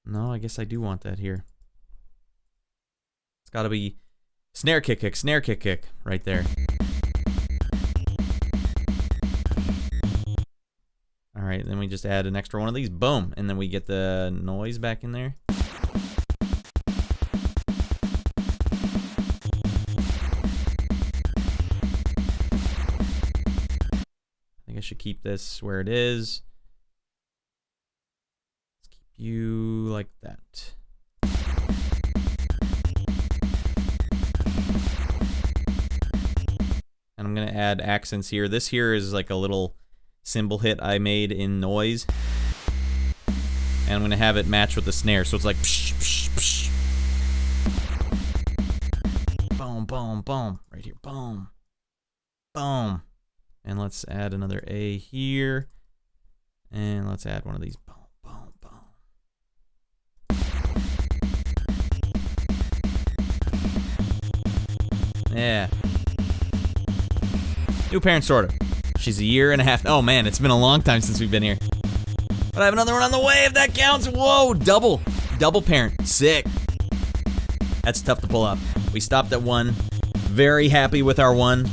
No, I guess I do want that here. It's gotta be snare kick kick, snare kick kick, right there. Alright, then we just add an extra one of these. Boom! And then we get the noise back in there. I think I should keep this where it is. Let's keep you like that. And I'm gonna add accents here. This here is like a little cymbal hit I made in noise, and I'm gonna have it match with the snare, so it's like psh, psh, psh. Boom, boom, boom, right here, boom, boom, and let's add another A here, and let's add one of these, boom, boom, boom. Yeah. New parent sorta. She's a year and a half. Oh man, it's been a long time since we've been here. But I have another one on the way if that counts. Whoa, double parent. Sick. That's tough to pull off. We stopped at one. Very happy with our one.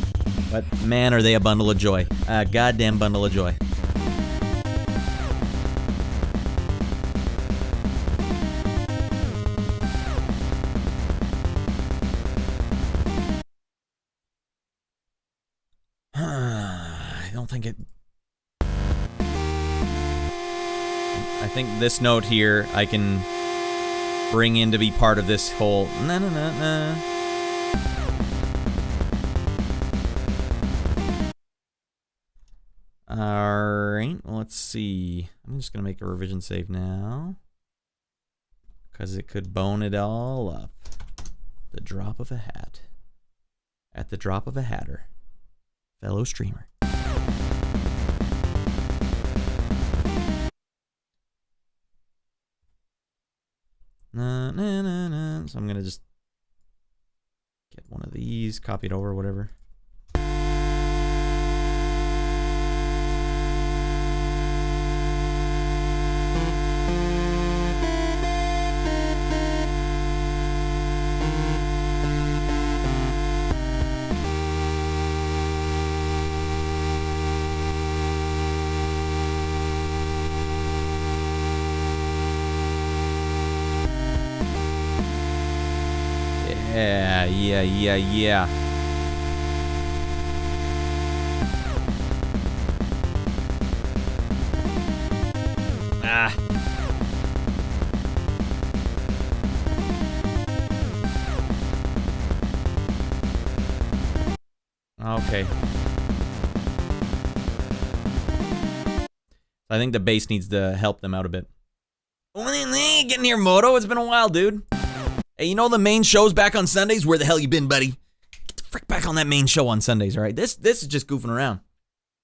But man, are they a bundle of joy. A goddamn bundle of joy. I think this note here I can bring in to be part of this whole na-na-na-na. Alright, let's see. I'm just gonna make a revision save now, because it could bone it all up. The drop of a hat. At the drop of a hatter. Fellow streamer. Na, na, na, na. So I'm gonna just get one of these, copy it over, whatever. Yeah. Ah. Okay. I think the bass needs to help them out a bit. Getting here, Moto. It's been a while, dude. Hey, you know the main show's back on Sundays? Where the hell you been, buddy? Get the frick back on that main show on Sundays, all right? This is just goofing around.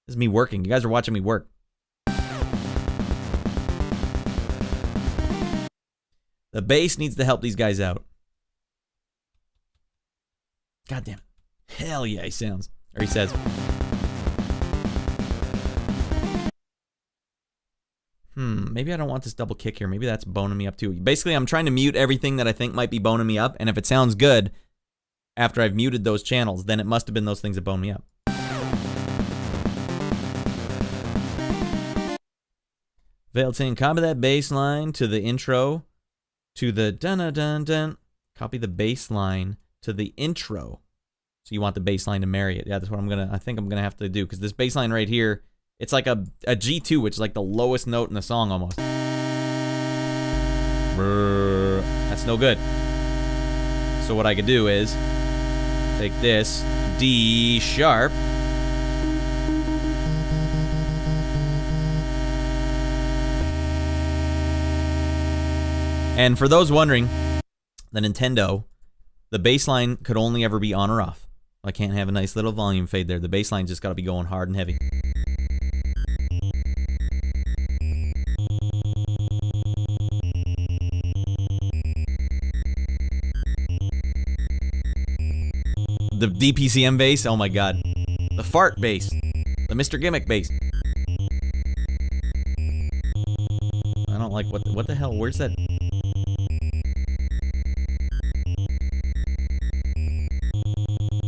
This is me working. You guys are watching me work. The bass needs to help these guys out. God damn it. Hell yeah, he sounds. Or he says. Maybe I don't want this double kick here. Maybe that's boning me up too. Basically, I'm trying to mute everything that I think might be boning me up, and if it sounds good after I've muted those channels, then it must have been those things that bone me up. Veiled saying, copy that bass line to the intro, to the dun-dun-dun-dun. Copy the bass line to the intro. So you want the bass line to marry it. Yeah, that's what I think I'm gonna have to do, because this bass line right here, it's like a G2, which is like the lowest note in the song almost. That's no good. So what I could do is take this D sharp, and for those wondering, the Nintendo, the bass line could only ever be on or off. I can't have a nice little volume fade there. The bass line just got to be going hard and heavy. The DPCM bass, oh my god. The fart bass. The Mr. Gimmick bass. I don't like, what the hell, where's that?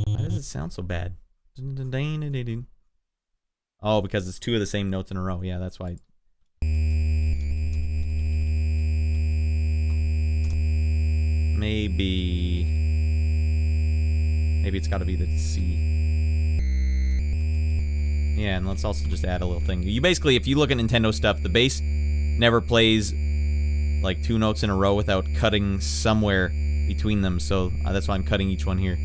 Why does it sound so bad? Oh, because it's two of the same notes in a row. Yeah, that's why. Maybe it's got to be the C. Yeah, and let's also just add a little thing. You basically, if you look at Nintendo stuff, the bass never plays like two notes in a row without cutting somewhere between them. So that's why I'm cutting each one here.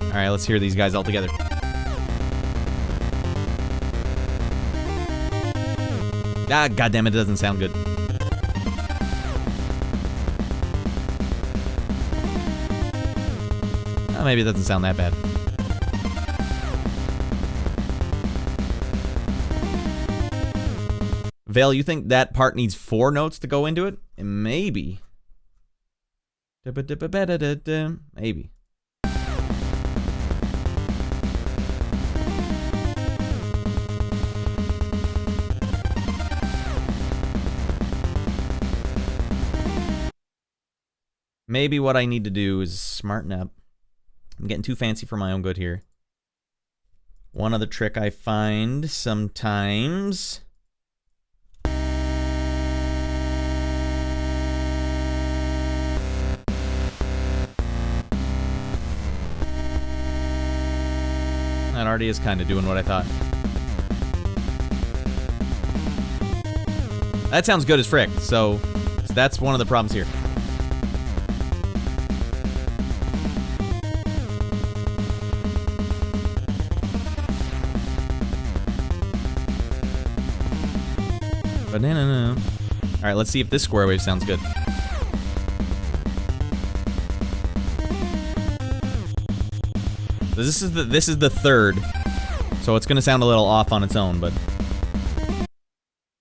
All right, let's hear these guys all together. Ah, goddamn, it doesn't sound good. Oh, maybe it doesn't sound that bad. Vale, you think that part needs 4 notes to go into it? Maybe. Maybe. Maybe what I need to do is smarten up. I'm getting too fancy for my own good here. One other trick I find sometimes. That already is kind of doing what I thought. That sounds good as frick, so that's one of the problems here. Banana. All right, let's see if this square wave sounds good. This is the third, so it's gonna sound a little off on its own, but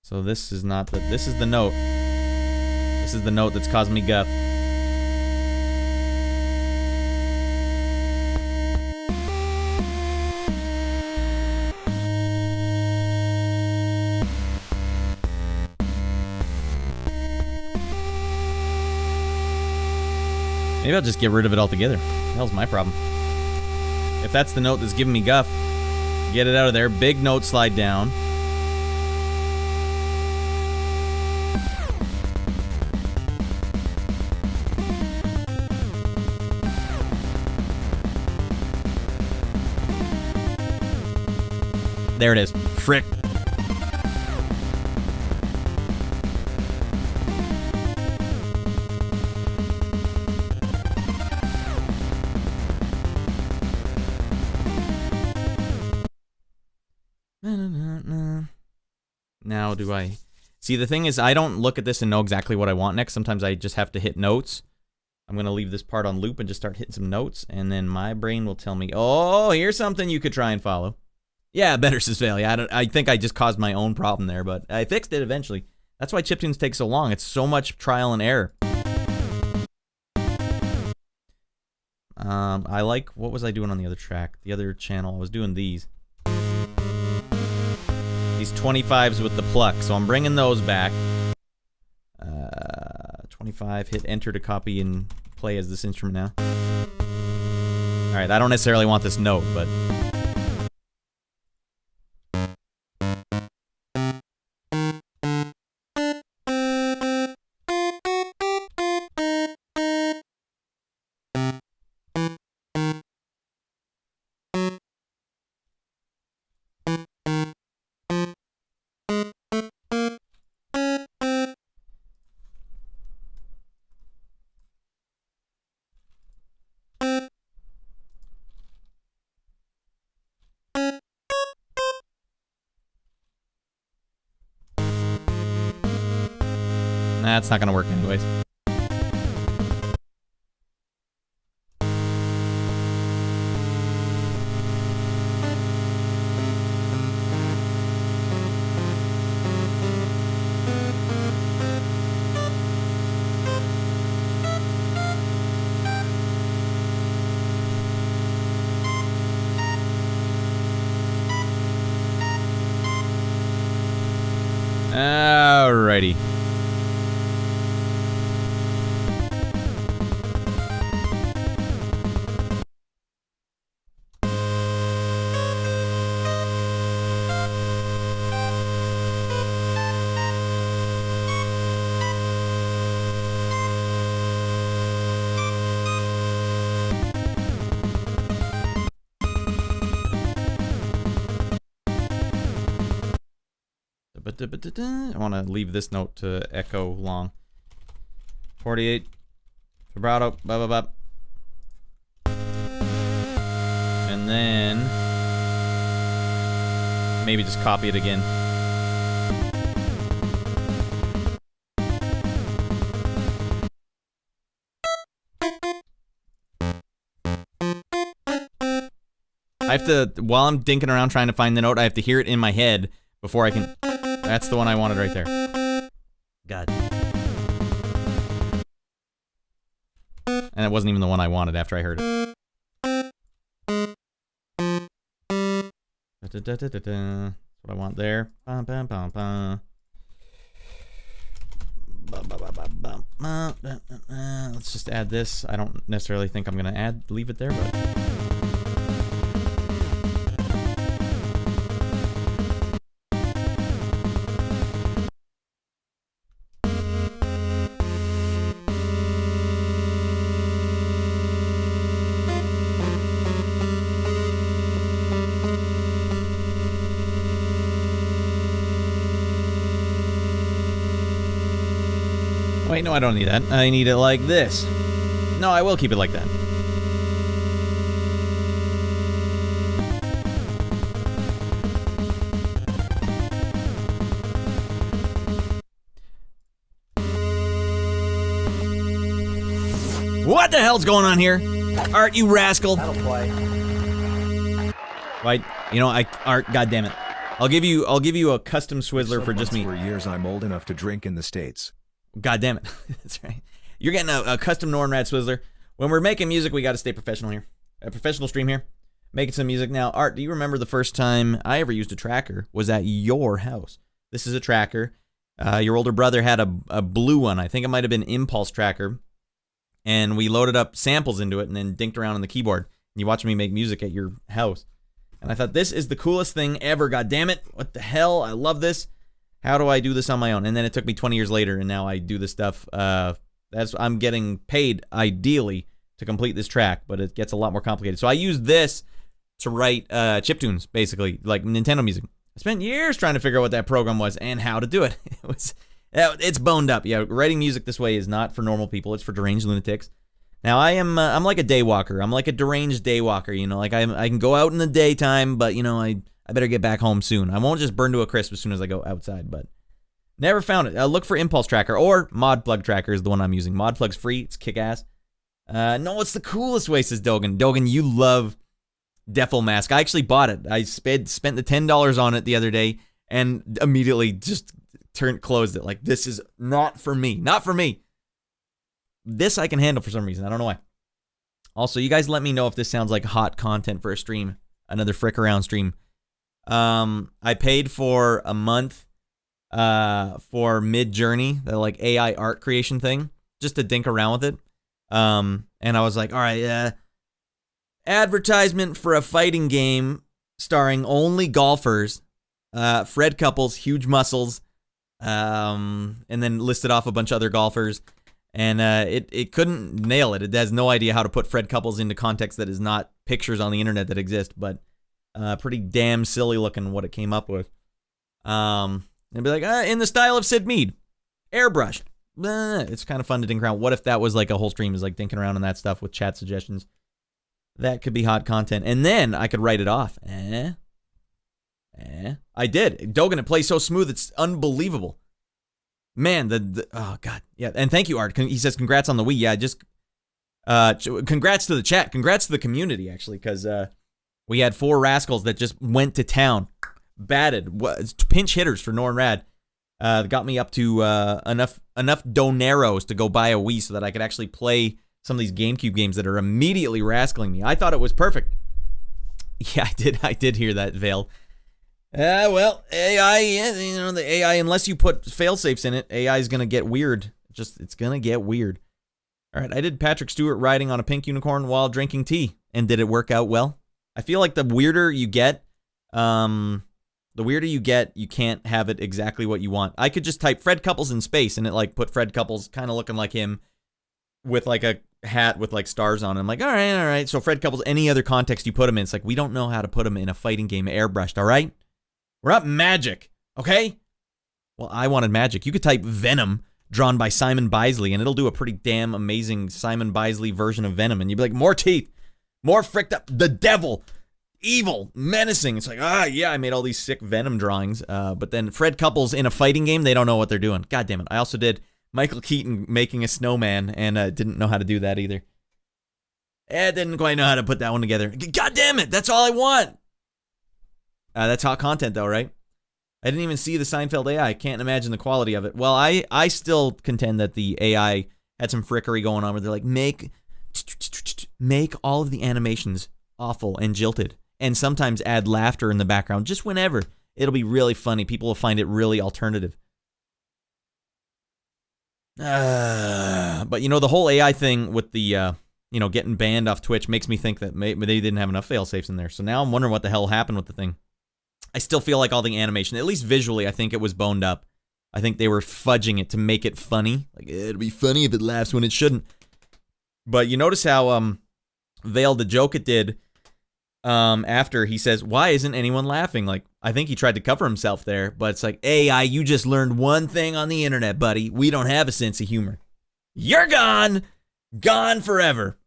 so this is not the this is the note. This is the note that's causing me guff. Maybe I'll just get rid of it altogether. What the hell's my problem? If that's the note that's giving me guff, get it out of there. Big note, slide down. There it is. Frick. Now do I... See, the thing is, I don't look at this and know exactly what I want next. Sometimes I just have to hit notes. I'm going to leave this part on loop and just start hitting some notes, and then my brain will tell me, oh, here's something you could try and follow. Yeah, better, says Vale. Yeah, I think I just caused my own problem there, but I fixed it eventually. That's why chiptunes take so long. It's so much trial and error. I like, what was I doing on the other track? The other channel, I was doing these. These 25s with the pluck, so I'm bringing those back. 25, hit enter to copy and play as this instrument now. Alright, I don't necessarily want this note, but... Nah, it's not gonna work anyways. Alrighty. I want to leave this note to echo long. 48, vibrato, blah, blah, blah. And then maybe just copy it again. I have to, while I'm dinking around trying to find the note, I have to hear it in my head before I can... That's the one I wanted right there. God. And it wasn't even the one I wanted after I heard it. That's what I want there. Let's just add this. I don't necessarily think I'm gonna leave it there, but... Wait, no, I don't need that. I need it like this. No, I will keep it like that. What the hell's going on here? Art, you rascal. That'll play. Right, you know, Art, goddammit. I'll give you a custom Swizzler for just me. For years I'm old enough to drink in the States. God damn it. That's right. You're getting a custom Nornrad Swizzler. When we're making music, we got to stay professional here. A professional stream here. Making some music. Now, Art, do you remember the first time I ever used a tracker was at your house? This is a tracker. Your older brother had a blue one. I think it might have been Impulse Tracker. And we loaded up samples into it and then dinked around on the keyboard. And you watched me make music at your house. And I thought, this is the coolest thing ever. God damn it. What the hell? I love this. How do I do this on my own? And then it took me 20 years later, and now I do this stuff. I'm getting paid, ideally, to complete this track, but it gets a lot more complicated. So I use this to write chiptunes, basically, like Nintendo music. I spent years trying to figure out what that program was and how to do it. It's boned up. Yeah, writing music this way is not for normal people. It's for deranged lunatics. Now, I'm like a daywalker. I'm like a deranged daywalker, you know? Like, I can go out in the daytime, but, you know, I better get back home soon. I won't just burn to a crisp as soon as I go outside, but never found it. Look for Impulse Tracker, or Mod Plug Tracker is the one I'm using. Mod Plug's free. It's kick-ass. No, it's the coolest way, says Dogan. Dogan, you love Defil Mask. I actually bought it. I spent the $10 on it the other day and immediately just closed it. Like, this is not for me. Not for me. This I can handle for some reason. I don't know why. Also, you guys let me know if this sounds like hot content for a stream. Another frick around stream. I paid for a month for Mid-Journey, the like AI art creation thing, just to dink around with it. And I was like, all right, advertisement for a fighting game starring only golfers, Fred Couples, huge muscles, and then listed off a bunch of other golfers. And it couldn't nail it. It has no idea how to put Fred Couples into context that is not pictures on the internet that exist, but pretty damn silly looking what it came up with. And be like, in the style of Sid Mead, airbrushed. It's kind of fun to dink around. What if that was like a whole stream is like dinking around on that stuff with chat suggestions? That could be hot content. And then I could write it off. I did. Dogan, it plays so smooth, it's unbelievable. Man, oh god, yeah. And thank you, Art. He says congrats on the Wii. Yeah, just congrats to the chat. Congrats to the community actually, because we had 4 rascals that just went to town, batted, pinch hitters for Norn Rad. Got me up to enough doneros to go buy a Wii so that I could actually play some of these GameCube games that are immediately rascaling me. I thought it was perfect. Yeah, I did hear that, Vale. Well, AI, the AI, unless you put fail-safes in it, AI is going to get weird. It's going to get weird. All right, I did Patrick Stewart riding on a pink unicorn while drinking tea. And did it work out well? I feel like the weirder you get, you can't have it exactly what you want. I could just type Fred Couples in space, and it like put Fred Couples kind of looking like him with like a hat with like stars on it. I'm like, all right. So Fred Couples, any other context you put him in, it's like, we don't know how to put him in a fighting game airbrushed, all right? We're not magic, okay? Well, I wanted magic. You could type Venom drawn by Simon Bisley, and it'll do a pretty damn amazing Simon Bisley version of Venom. And you'd be like, more teeth, more fricked up, the devil, evil, menacing. It's like, yeah, I made all these sick Venom drawings. But then Fred Couples in a fighting game, they don't know what they're doing. God damn it. I also did Michael Keaton making a snowman, and didn't know how to do that either. Didn't quite know how to put that one together. God damn it, that's all I want. That's hot content, though, right? I didn't even see the Seinfeld AI. I can't imagine the quality of it. Well, I still contend that the AI had some frickery going on where they're like, make all of the animations awful and jilted, and sometimes add laughter in the background, just whenever. It'll be really funny. People will find it really alternative. But, the whole AI thing with the, getting banned off Twitch makes me think that maybe they didn't have enough fail-safes in there. So now I'm wondering what the hell happened with the thing. I still feel like all the animation, at least visually, I think it was boned up. I think they were fudging it to make it funny. Like, it'll be funny if it laughs when it shouldn't. But you notice how Vale, the joke it did after, he says, why isn't anyone laughing? Like, I think he tried to cover himself there, but it's like, AI, you just learned one thing on the internet, buddy. We don't have a sense of humor. You're gone! Gone forever.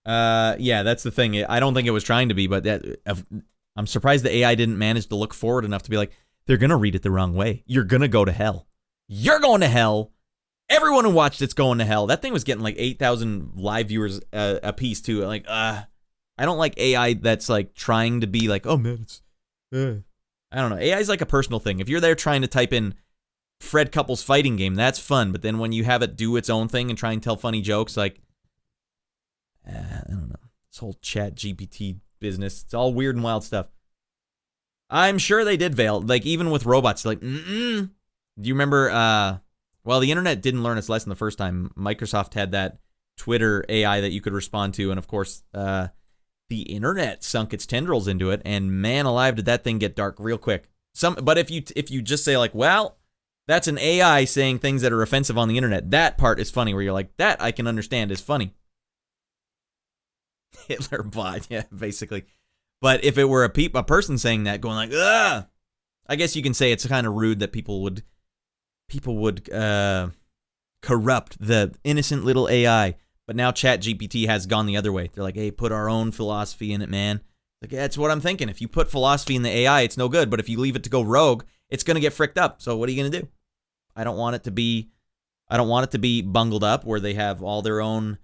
Yeah, that's the thing. I don't think it was trying to be, but I'm surprised the AI didn't manage to look forward enough to be like, they're going to read it the wrong way. You're going to go to hell. You're going to hell. Everyone who watched it's going to hell. That thing was getting like 8,000 live viewers a piece too. Like, I don't like AI that's like trying to be like, oh man, it's, I don't know. AI is like a personal thing. If you're there trying to type in Fred Couples fighting game, that's fun. But then when you have it do its own thing and try and tell funny jokes, like, I don't know. This whole chat GPT business, it's all weird and wild stuff. I'm sure they did Veil. Like, even with robots, like, do you remember, well, the internet didn't learn its lesson the first time. Microsoft had that Twitter AI that you could respond to, and of course, the internet sunk its tendrils into it, and man alive, did that thing get dark real quick. But if you just say like, well, that's an AI saying things that are offensive on the internet, that part is funny, where you're like, that I can understand is funny. Hitler bot, yeah, basically. But if it were a person saying that, going like, ugh, I guess you can say it's kind of rude that people would corrupt the innocent little AI. But now ChatGPT has gone the other way. They're like, hey, put our own philosophy in it, man. Like, yeah, that's what I'm thinking. If you put philosophy in the AI, it's no good. But if you leave it to go rogue, it's going to get fricked up. So what are you going to do? I don't want it to be bungled up where they have all their own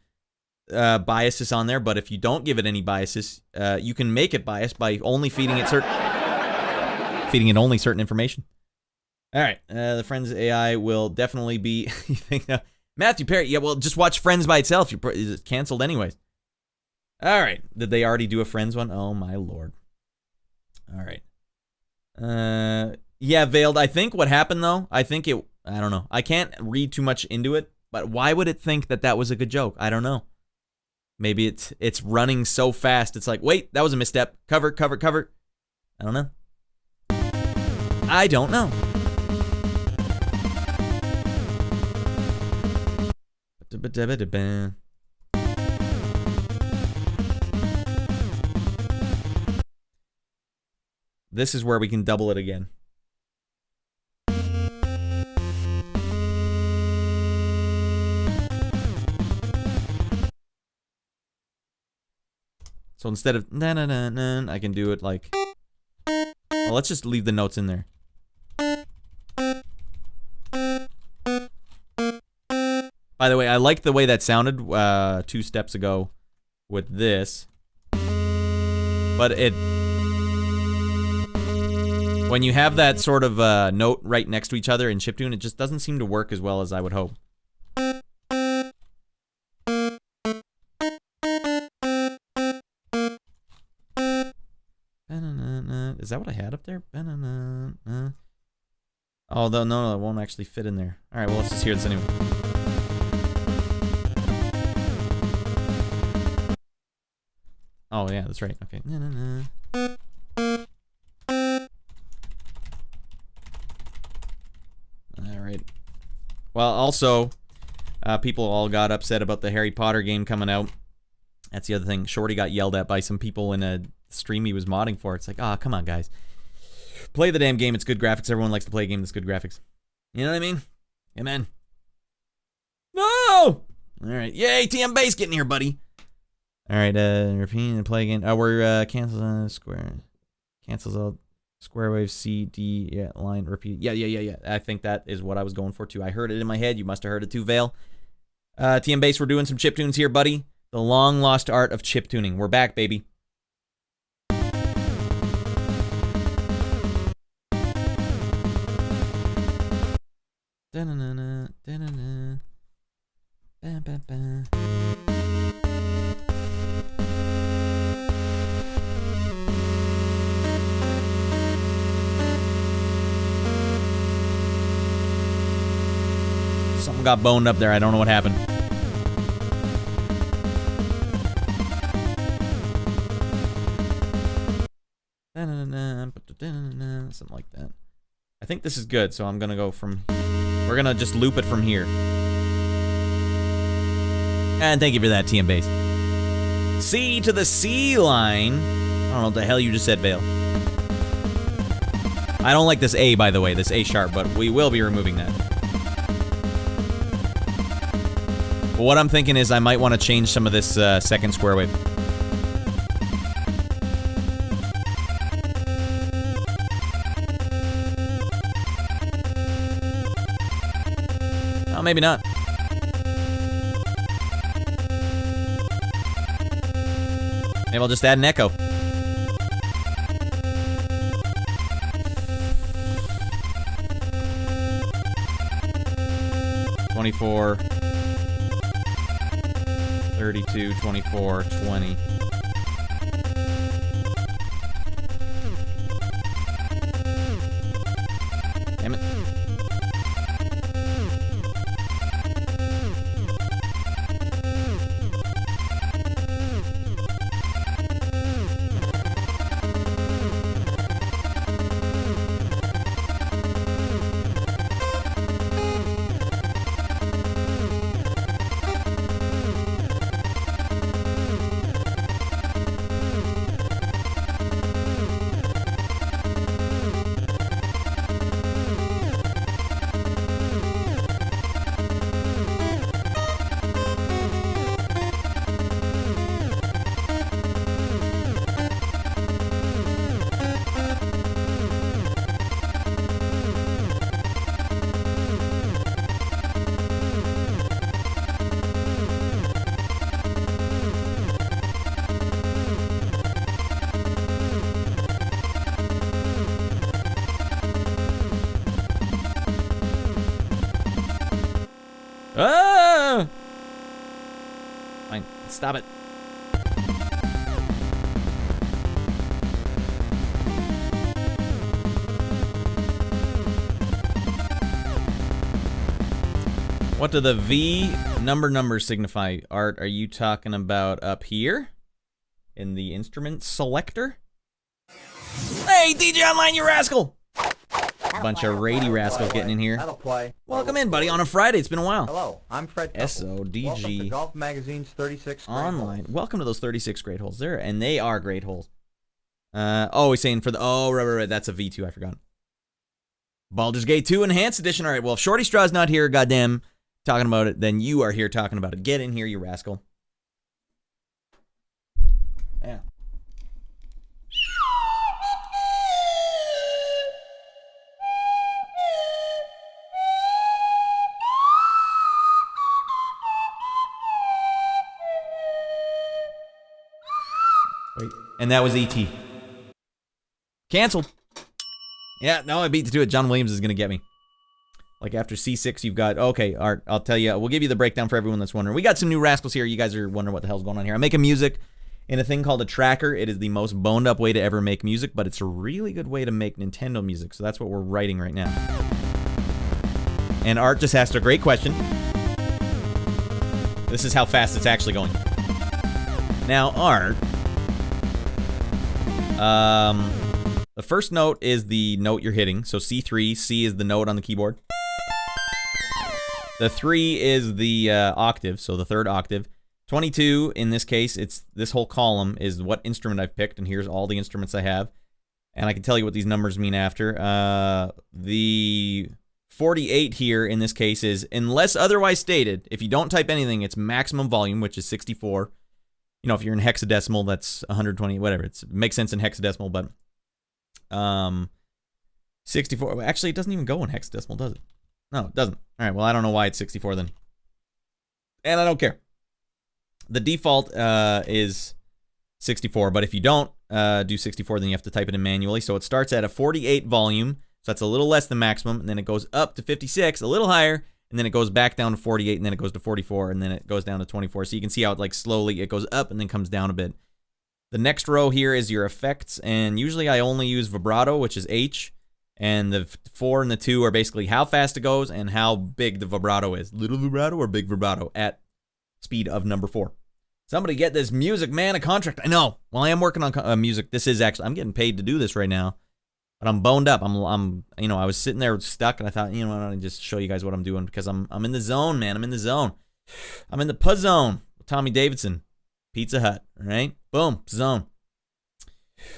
biases on there. But if you don't give it any biases, you can make it biased by only feeding it only certain information. All right, the Friends AI will definitely be. You think Matthew Perry. Yeah, well, just watch Friends by itself. It's canceled anyways. All right. Did they already do a Friends one? Oh, my Lord. All right. Yeah, Veiled. I think what happened, though, I don't know. I can't read too much into it, but why would it think that that was a good joke? I don't know. Maybe it's running so fast. It's like, wait, that was a misstep. Cover, cover, cover. I don't know. I don't know. This is where we can double it again. So instead of na na na na, I can do it like. Well, let's just leave the notes in there. By the way, I like the way that sounded 2 steps ago with this. But when you have that sort of note right next to each other in chiptune, it just doesn't seem to work as well as I would hope. Is that what I had up there? Oh, no, it won't actually fit in there. All right, well, let's just hear this anyway. Oh, yeah, that's right. Okay. All right. Well, also, people all got upset about the Harry Potter game coming out. That's the other thing. Shorty got yelled at by some people in a stream he was modding for. It's like, oh, come on, guys. Play the damn game. It's good graphics. Everyone likes to play a game that's good graphics. You know what I mean? Amen. No! All right. Yay, TM Base getting here, buddy. All right, repeat and play again. Oh, we're cancels on square. Cancels out square wave C, D, yeah, line, repeat. Yeah. I think that is what I was going for, too. I heard it in my head. You must have heard it, too, Vale. TM Base, we're doing some chiptunes here, buddy. The long lost art of chiptuning. We're back, baby. Da-na-na-na, da-na-na. Ba-ba-ba. Something got boned up there. I don't know what happened. Something like that. I think this is good, so I'm gonna go from. We're gonna just loop it from here. And thank you for that, TM Base. C to the C line. I don't know what the hell you just said, Vale. I don't like this A, by the way, this A sharp, but we will be removing that. But what I'm thinking is I might want to change some of this second square wave. Oh, maybe not. Maybe I'll just add an echo. $24, 32, 24, 20. Damn it. Stop it. What do the V numbers signify? Art, are you talking about up here? In the instrument selector? Hey, DJ Online, you rascal! Bunch of rady rascals getting in here. That'll play. Welcome in, buddy, on a Friday. It's been a while. Hello, I'm Fred Tuffle. SODG. Welcome to Golf Magazine's 36 Great Online. Holes. Welcome to those 36 great holes there, and they are great holes. Oh, he's saying for the, oh, right, that's a V2, I forgot. Baldur's Gate 2 Enhanced Edition. All right, well, if Shorty Straw's not here, goddamn, talking about it, then you are here talking about it. Get in here, you rascal. Yeah. Wait, and that was E.T. Canceled. Yeah, no, I beat to do it. John Williams is going to get me. Like after C6, you've got, okay, Art, I'll tell you, we'll give you the breakdown for everyone that's wondering. We got some new rascals here. You guys are wondering what the hell's going on here. I'm making music in a thing called a tracker. It is the most boned up way to ever make music, but it's a really good way to make Nintendo music. So that's what we're writing right now. And Art just asked a great question. This is how fast it's actually going. Now, Art, the first note is the note you're hitting. So C3, C is the note on the keyboard. The 3 is the octave, so the third octave. 22, in this case, it's this whole column is what instrument I've picked, and here's all the instruments I have. And I can tell you what these numbers mean after. The 48 here, in this case, is, unless otherwise stated, if you don't type anything, it's maximum volume, which is 64. You know, if you're in hexadecimal, that's 120, whatever. It makes sense in hexadecimal, but 64. Actually, it doesn't even go in hexadecimal, does it? No, it doesn't. All right, well, I don't know why it's 64 then. And I don't care. The default is 64, but if you don't do 64, then you have to type it in manually. So it starts at a 48 volume, so that's a little less than maximum, and then it goes up to 56, a little higher, and then it goes back down to 48, and then it goes to 44, and then it goes down to 24. So you can see how it like slowly, it goes up and then comes down a bit. The next row here is your effects, and usually I only use vibrato, which is H, and the 4 and the 2 are basically how fast it goes and how big the vibrato is. Little vibrato or big vibrato at speed of number 4. Somebody get this music, man, a contract. I know. Well, I am working on music. This is actually, I'm getting paid to do this right now, but I'm boned up. I'm, you know, I was sitting there stuck, and I thought, you know, I'll just show you guys what I'm doing because I'm in the zone, man. I'm in the zone. I'm in the puzz zone with Tommy Davidson, Pizza Hut. All right, boom, zone.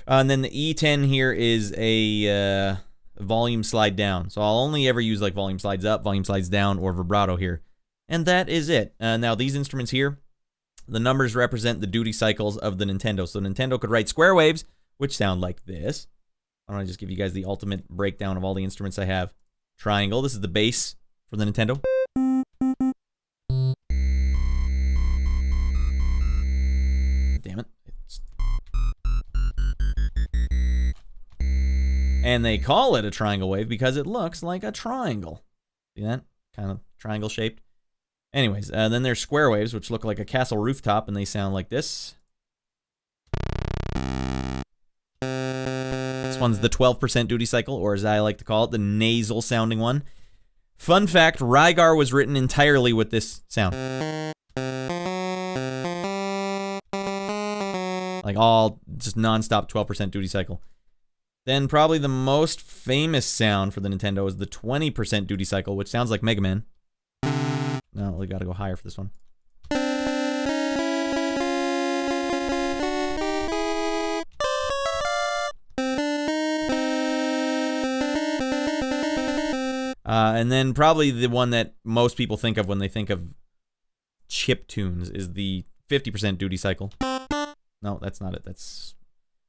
And then the E10 here is a volume slide down. So I'll only ever use like volume slides up, volume slides down, or vibrato here. And that is it. Now these instruments here, the numbers represent the duty cycles of the Nintendo. So Nintendo could write square waves, which sound like this. I want to just give you guys the ultimate breakdown of all the instruments I have. Triangle, this is the bass for the Nintendo. Damn it. And they call it a triangle wave because it looks like a triangle. See that? Kind of triangle shaped. Anyways, then there's square waves, which look like a castle rooftop, and they sound like this. This one's the 12% duty cycle, or as I like to call it, the nasal sounding one. Fun fact, Rygar was written entirely with this sound. Like all, just non-stop 12% duty cycle. Then probably the most famous sound for the Nintendo is the 20% duty cycle, which sounds like Mega Man. No, we gotta go higher for this one. And then probably the one that most people think of when they think of chiptunes is the 50% duty cycle. No, that's not it. That's,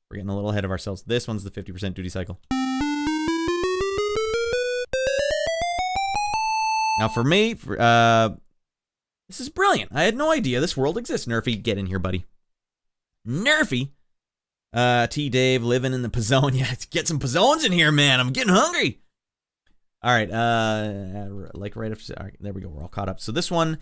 we're getting a little ahead of ourselves. This one's the 50% duty cycle. Now for me, this is brilliant. I had no idea this world exists. Nerfy, get in here, buddy. Nerfy? T. Dave living in the Pizzone. Yeah, get some Pizzones in here, man. I'm getting hungry. All right, like right after, all right, there we go. We're all caught up. So this one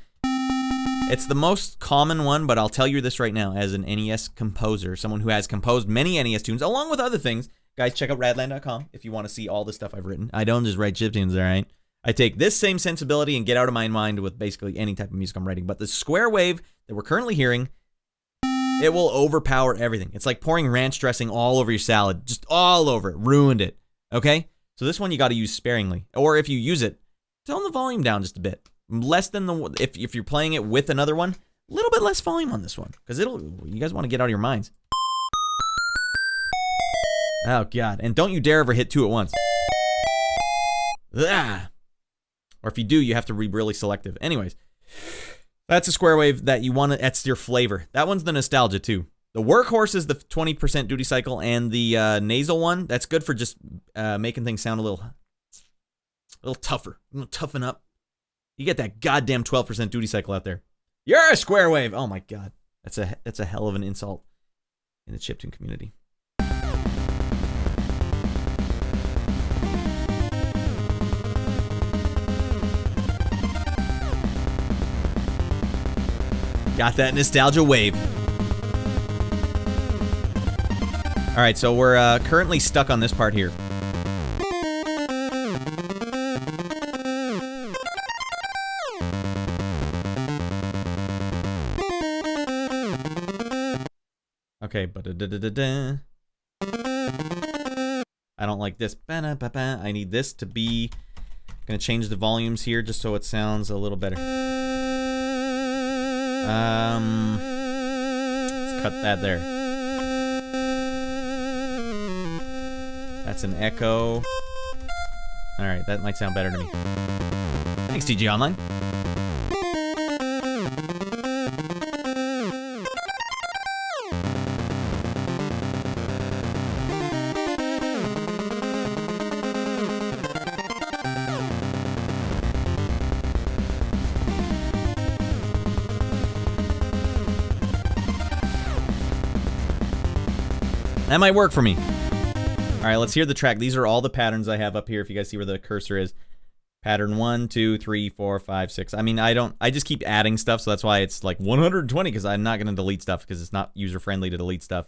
It's the most common one, but I'll tell you this right now, as an NES composer, someone who has composed many NES tunes, along with other things. Guys, check out radland.com if you want to see all the stuff I've written. I don't just write chiptunes, all right? I take this same sensibility and get out of my mind with basically any type of music I'm writing. But the square wave that we're currently hearing, it will overpower everything. It's like pouring ranch dressing all over your salad, just all over it, ruined it, okay? So this one you got to use sparingly. Or if you use it, tone the volume down just a bit. Less than the, if you're playing it with another one, a little bit less volume on this one. Because you guys want to get out of your minds. Oh, God. And don't you dare ever hit 2 at once. Ah. Or if you do, you have to be really selective. Anyways, that's a square wave that you want to, that's your flavor. That one's the nostalgia, too. The workhorse is the 20% duty cycle, and the nasal one, that's good for just making things sound a little tougher. Toughen up. You get that goddamn 12% duty cycle out there. You're a square wave. Oh my God, that's a hell of an insult in the chiptune community. Got that nostalgia wave. All right, so we're currently stuck on this part here. Okay, but I don't like this. I need this to be. Gonna change the volumes here just so it sounds a little better. Let's cut that there. That's an echo. All right, that might sound better to me. Thanks, TG Online. That might work for me. All right, let's hear the track. These are all the patterns I have up here. If you guys see where the cursor is. Pattern 1, 2, 3, 4, 5, 6. I mean, I just keep adding stuff, so that's why it's like 120, because I'm not going to delete stuff, because it's not user-friendly to delete stuff.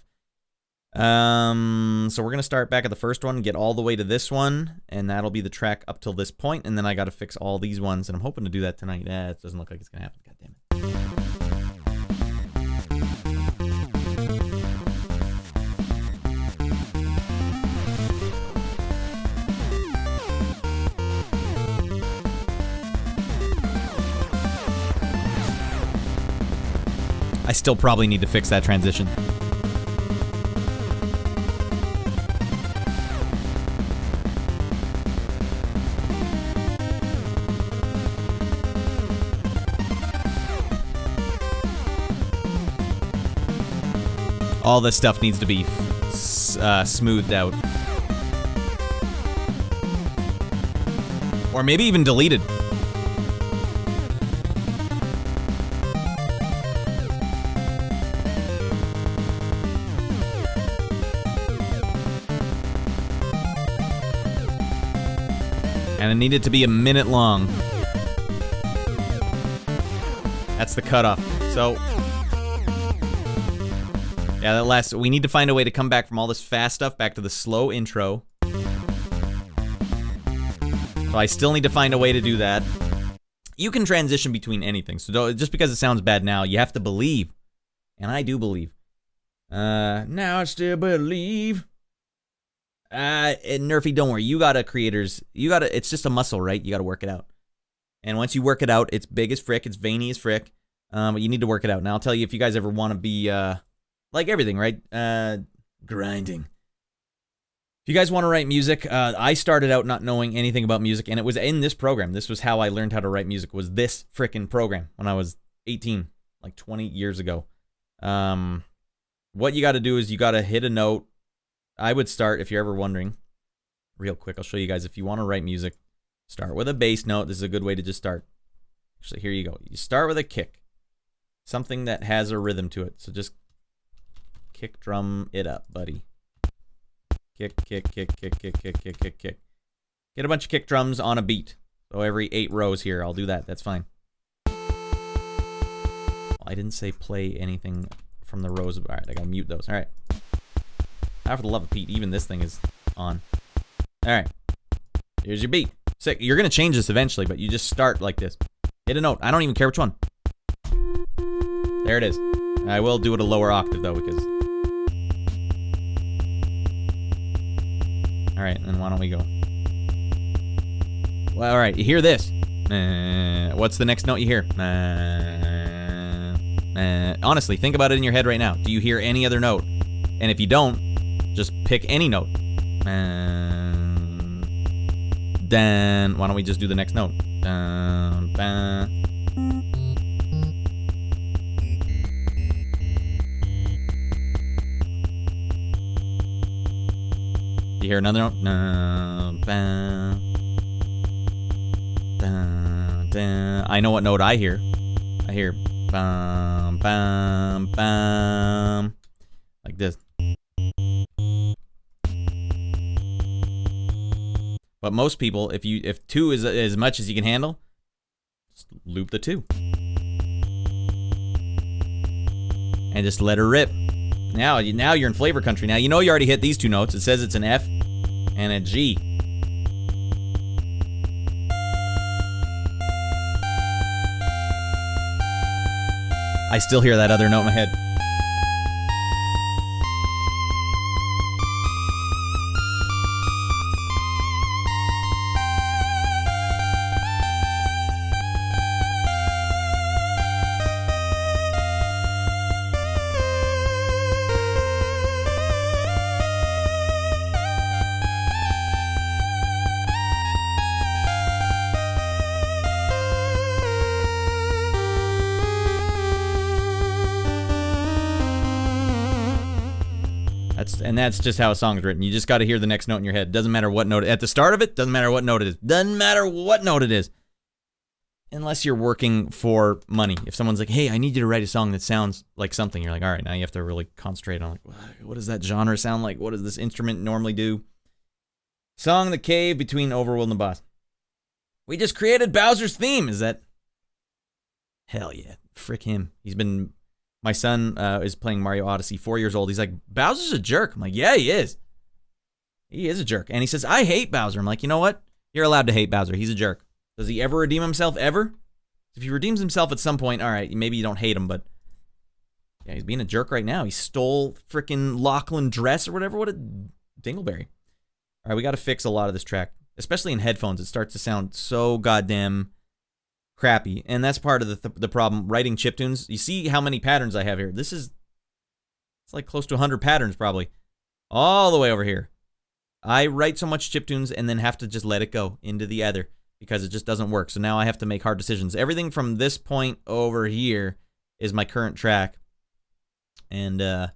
So we're going to start back at the first one, get all the way to this one, and that'll be the track up till this point, and then I got to fix all these ones, and I'm hoping to do that tonight. It doesn't look like it's going to happen. God damn it. I still probably need to fix that transition. All this stuff needs to be smoothed out. Or maybe even deleted. And it needed to be a minute long. That's the cutoff. So, yeah, that last. We need to find a way to come back from all this fast stuff back to the slow intro. So I still need to find a way to do that. You can transition between anything. So just because it sounds bad now, you have to believe. And I do believe. Now I still believe. Nerfy, don't worry. You gotta creators. It's just a muscle, right? You gotta work it out. And once you work it out, it's big as frick. It's veiny as frick. But you need to work it out. Now I'll tell you if you guys ever want to be like everything, right? Grinding. If you guys want to write music, I started out not knowing anything about music, and it was in this program. This was how I learned how to write music. Was this frickin' program when I was 18, like 20 years ago. What you got to do is you got to hit a note. I would start, if you're ever wondering, real quick, I'll show you guys. If you want to write music, start with a bass note. This is a good way to just start. Actually, here you go. You start with a kick. Something that has a rhythm to it. So just kick drum it up, buddy. Kick, kick, kick, kick, kick, kick, kick, kick, kick. Get a bunch of kick drums on a beat. So every 8 rows here, I'll do that. That's fine. I didn't say play anything from the rows. All right, I gotta mute those. All right. Now, for the love of Pete, even this thing is on. All right. Here's your beat. Sick. You're gonna change this eventually, but you just start like this. Hit a note. I don't even care which one. There it is. I will do it a lower octave though, because. All right, then why don't we go? Well, all right. You hear this? What's the next note you hear? Honestly, think about it in your head right now. Do you hear any other note? And if you don't, just pick any note. Then why don't we just do the next note? Do you hear another note? I know what note I hear. I hear bum bum bum like this. But most people, if 2 is as much as you can handle, just loop the 2 and just let her rip. Now you're in flavor country. Now you know you already hit these 2 notes. It says it's an F and a G. I still hear that other note in my head. And that's just how a song is written. You just got to hear the next note in your head. Doesn't matter what note. At the start of it, doesn't matter what note it is. Doesn't matter what note it is. Unless you're working for money. If someone's like, hey, I need you to write a song that sounds like something. You're like, all right, now you have to really concentrate on, like, what does that genre sound like? What does this instrument normally do? Song in the cave between Overworld and the boss. We just created Bowser's theme. Is that? Hell yeah. Frick him. My son is playing Mario Odyssey, 4 years old. He's like, Bowser's a jerk. I'm like, yeah, he is. He is a jerk. And he says, I hate Bowser. I'm like, you know what? You're allowed to hate Bowser. He's a jerk. Does he ever redeem himself? Ever? If he redeems himself at some point, all right, maybe you don't hate him, but yeah, he's being a jerk right now. He stole frickin' Lachlan dress or whatever. What a dingleberry. All right, we got to fix a lot of this track, especially in headphones. It starts to sound so goddamn crappy, and that's part of the problem writing chiptunes. You see how many patterns I have here. It's like close to 100 patterns probably, all the way over here. I write so much chiptunes and then have to just let it go into the ether because it just doesn't work. So now I have to make hard decisions. Everything from this point over here is my current track, and I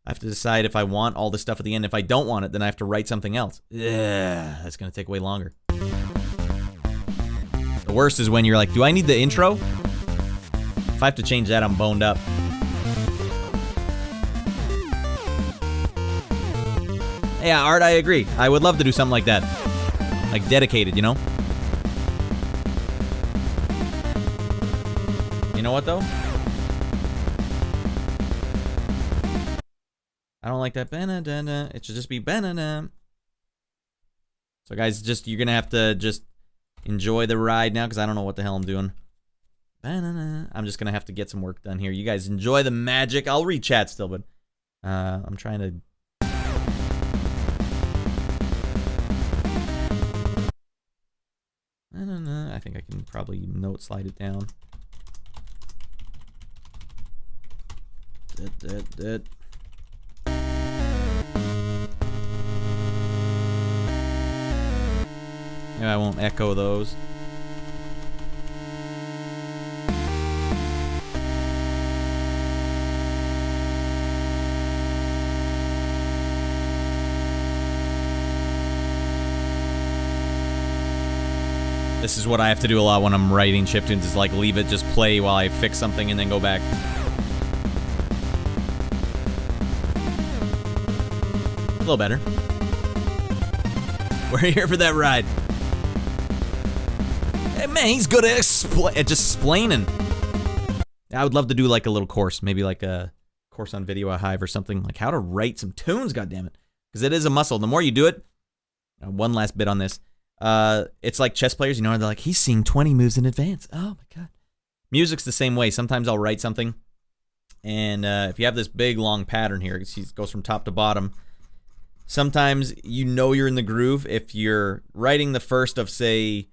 have to decide if I want all this stuff at the end. If I don't want it, then I have to write something else. Yeah, that's gonna take way longer. The worst is when you're like, do I need the intro? If I have to change that, I'm boned up. Yeah, Art, I agree. I would love to do something like that. Like dedicated, you know? You know what, though? I don't like that. Banana. It should just be banana. So, guys, you're going to have to just enjoy the ride now, because I don't know what the hell I'm doing. I'm just going to have to get some work done here. You guys enjoy the magic. I'll read chat still, but I'm trying to... I think I can probably note slide it down. Maybe I won't echo those. This is what I have to do a lot when I'm writing chiptunes, is like leave it just play while I fix something and then go back. A little better. We're here for that ride. Hey man, he's good at just explaining. I would love to do like a little course, maybe like a course on Video Hive or something, like how to write some tunes, goddammit. Because it is a muscle. The more you do it, one last bit on this. It's like chess players, you know, they're like, he's seeing 20 moves in advance. Oh my God. Music's the same way. Sometimes I'll write something, and if you have this big, long pattern here, it goes from top to bottom. Sometimes you know you're in the groove if you're writing the first of, say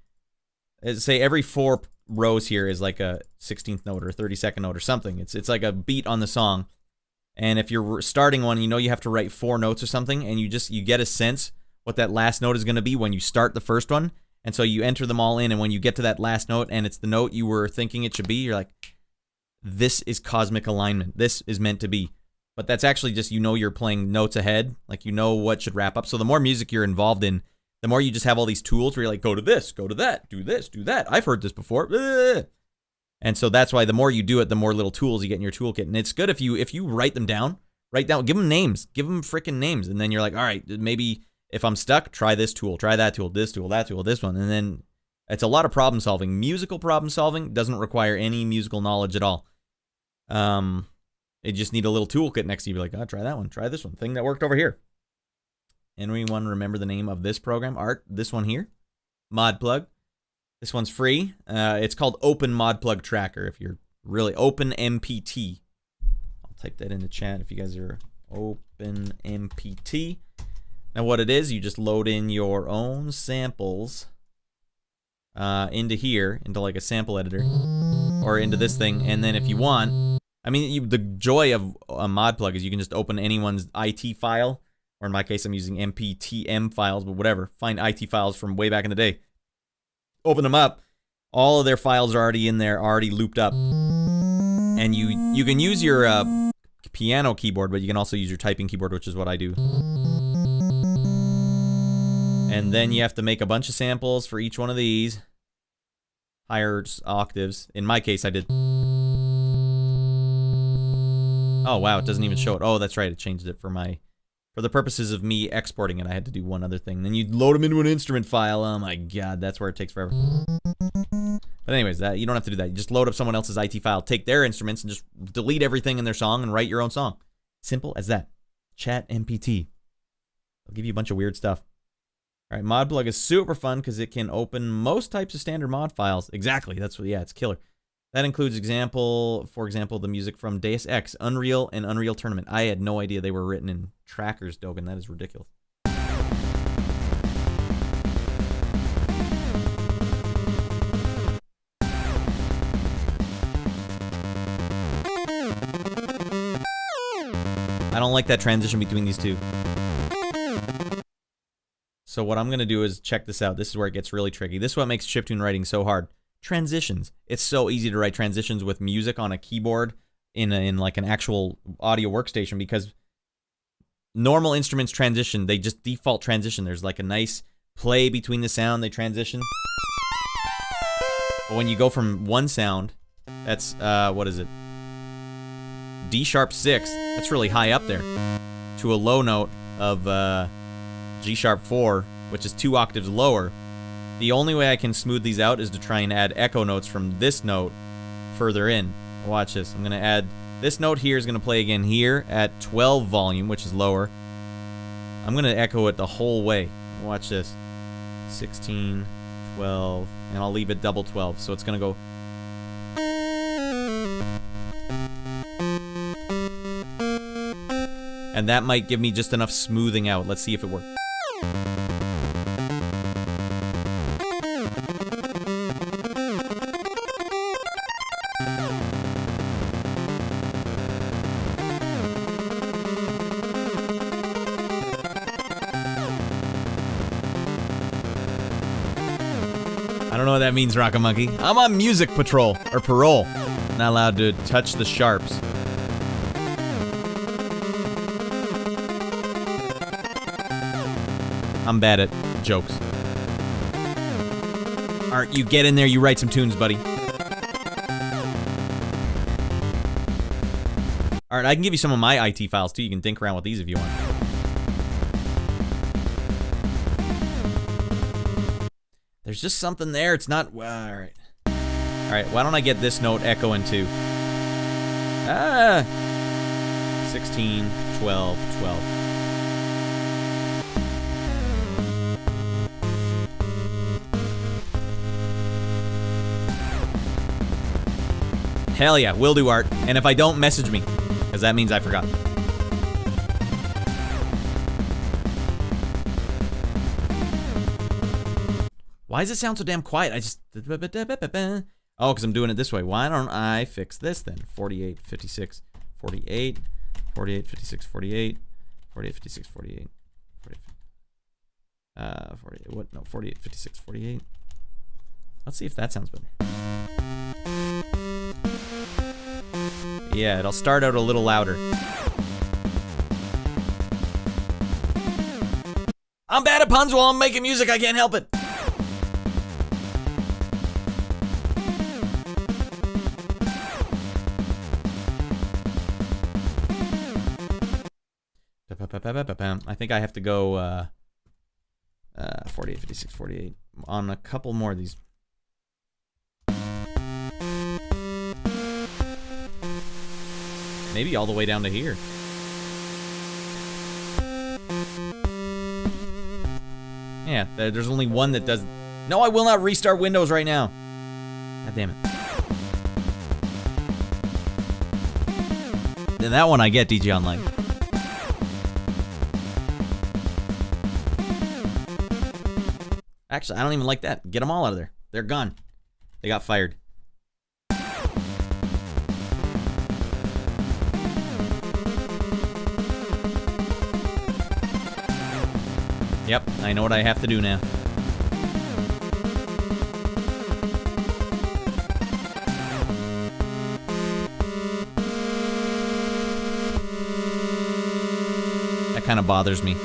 every 4 rows here is like a 16th note or a 32nd note or something. It's like a beat on the song. And if you're starting one, you know you have to write 4 notes or something, and you get a sense what that last note is going to be when you start the first one. And so you enter them all in, and when you get to that last note and it's the note you were thinking it should be, you're like, this is cosmic alignment. This is meant to be. But that's actually just, you know, you're playing notes ahead. Like, you know what should wrap up. So the more music you're involved in, the more you just have all these tools where you're like, go to this, go to that, do this, do that. I've heard this before. And so that's why the more you do it, the more little tools you get in your toolkit. And it's good if you write them down, give them names, give them freaking names. And then you're like, all right, maybe if I'm stuck, try this tool, try that tool, this tool, that tool, this one. And then it's a lot of problem solving. Musical problem solving doesn't require any musical knowledge at all. You just need a little toolkit next to you. You're like, oh, try that one, try this one. Thing that worked over here. Anyone remember the name of this program? This one here, ModPlug. This one's free. It's called Open ModPlug Tracker. If you're really Open MPT, I'll type that in the chat if you guys are Open MPT. Now what it is, you just load in your own samples into here, into like a sample editor, or into this thing, and then if you want, I mean, the joy of a ModPlug is you can just open anyone's IT file, or in my case, I'm using MPTM files, but whatever. Find IT files from way back in the day. Open them up. All of their files are already in there, already looped up. And you can use your piano keyboard, but you can also use your typing keyboard, which is what I do. And then you have to make a bunch of samples for each one of these. Higher octaves. In my case, I did. Oh, wow, it doesn't even show it. Oh, that's right, it changed it for the purposes of me exporting it. I had to do one other thing. Then you load them into an instrument file. Oh my God, that's where it takes forever. But anyways, you don't have to do that. You just load up someone else's IT file, take their instruments, and just delete everything in their song and write your own song. Simple as that. Chat MPT. I'll give you a bunch of weird stuff. All right, ModPlug is super fun because it can open most types of standard mod files. Exactly, that's what, yeah, it's killer. That includes for example, the music from Deus Ex, Unreal, and Unreal Tournament. I had no idea they were written in trackers, Dogan. That is ridiculous. I don't like that transition between these two. So what I'm going to do is check this out. This is where it gets really tricky. This is what makes chiptune writing so hard. Transitions. It's so easy to write transitions with music on a keyboard in like an actual audio workstation, because normal instruments transition, they just default transition. There's like a nice play between the sound, they transition. But when you go from one sound, that's, what is it? D#6, that's really high up there, to a low note of G#4, which is 2 octaves lower. The only way I can smooth these out is to try and add echo notes from this note further in. Watch this. I'm going to add this note here is going to play again here at 12 volume, which is lower. I'm going to echo it the whole way. Watch this. 16, 12, and I'll leave it double 12. So it's going to go. And that might give me just enough smoothing out. Let's see if it works. I don't know what that means, Rock a Monkey. I'm on music patrol, or parole. Not allowed to touch the sharps. I'm bad at jokes. Alright, you get in there, you write some tunes, buddy. Alright, I can give you some of my IT files too. You can dink around with these if you want. There's just something there. It's not... Alright. Alright, why don't I get this note echoing too? Ah! 16, 12, 12. Hell yeah, will do, Art. And if I don't, message me, because that means I forgot. Why does it sound so damn quiet? I just... Oh, because I'm doing it this way. Why don't I fix this then? 48, 56, 48, 48, 56, 48, 48, 56, 48, 48, what? No, 48, 56, 48. Let's see if that sounds better. Yeah, it'll start out a little louder. I'm bad at puns while I'm making music. I can't help it. I think I have to go 48, 56, 48 on a couple more of these. Maybe all the way down to here. Yeah, there's only one that does... No, I will not restart Windows right now. God damn it. Then that one I get, DJ Online. Actually, I don't even like that. Get them all out of there. They're gone. They got fired. Yep, I know what I have to do now. That kind of bothers me.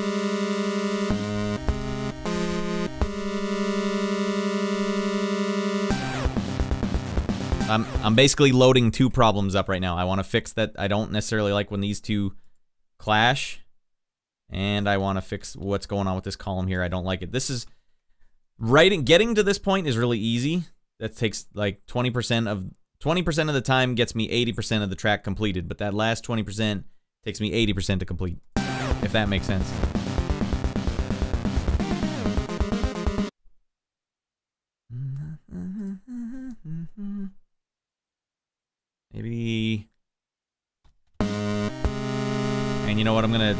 I'm basically loading two problems up right now. I want to fix that. I don't necessarily like when these two clash. And I want to fix what's going on with this column here. I don't like it. This is getting to this point is really easy. That takes like 20% of the time gets me 80% of the track completed, but that last 20% takes me 80% to complete. If that makes sense. Maybe. And you know what? I'm gonna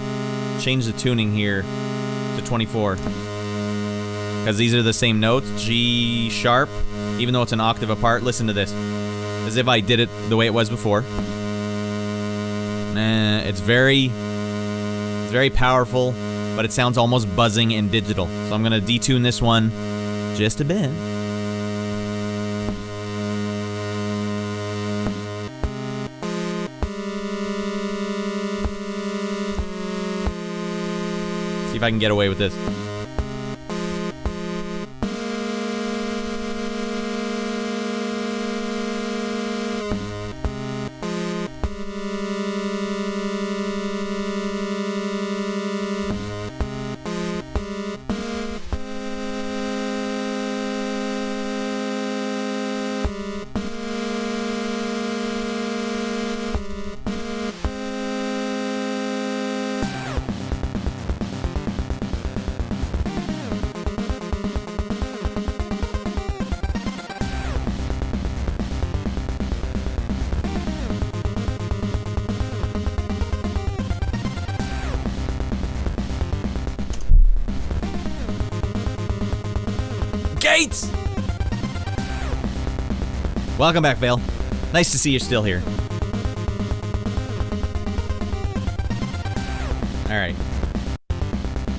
change the tuning here to 24 because these are the same notes, G sharp, even though it's an octave apart. Listen to this, as if I did it the way it was before. It's very powerful, but it sounds almost buzzing and digital. So I'm gonna detune this one just a bit. See if I can get away with this. Gates! Welcome back, Vale. Nice to see you're still here. Alright.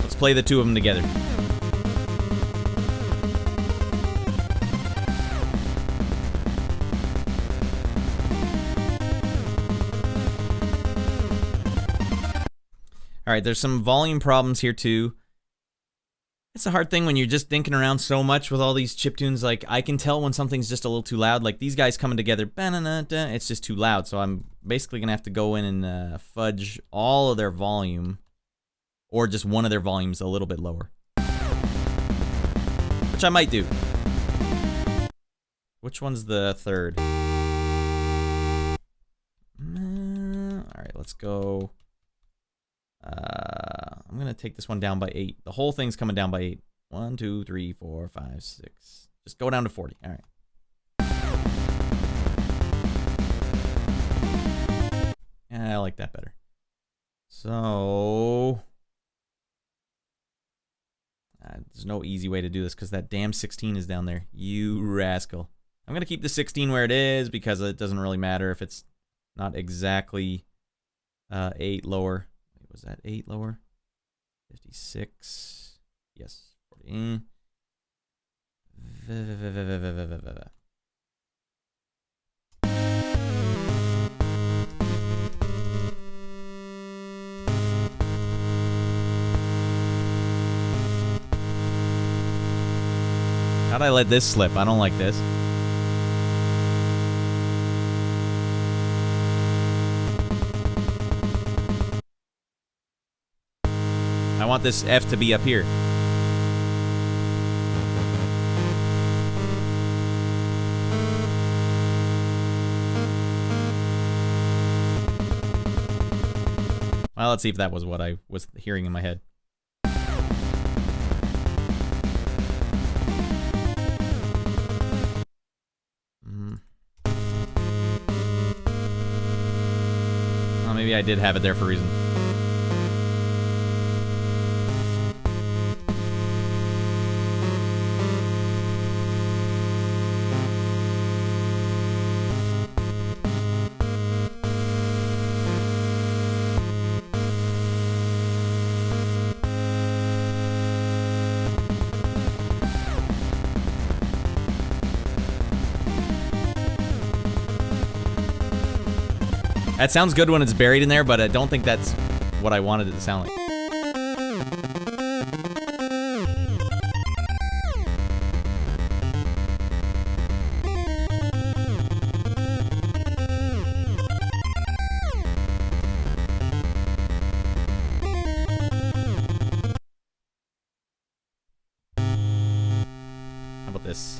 Let's play the two of them together. Alright, there's some volume problems here too. It's a hard thing when you're just thinking around so much with all these chiptunes. Like, I can tell when something's just a little too loud. Like, these guys coming together, it's just too loud. So I'm basically going to have to go in and fudge all of their volume. Or just one of their volumes a little bit lower. Which I might do. Which one's the third? let's go. I'm gonna take this one down by 8. The whole thing's coming down by 8. 1, 2, 3, 4, 5, 6. Just go down to 40. All right. Yeah, I like that better. So there's no easy way to do this because that damn 16 is down there. You rascal. I'm gonna keep the 16 where it is because it doesn't really matter if it's not exactly 8 lower. Wait, was that 8 lower? 56. Yes. 40. How'd I let this slip? I don't like this. I want this F to be up here. Well, let's see if that was what I was hearing in my head. Oh, maybe I did have it there for a reason. That sounds good when it's buried in there, but I don't think that's what I wanted it to sound like. How about this?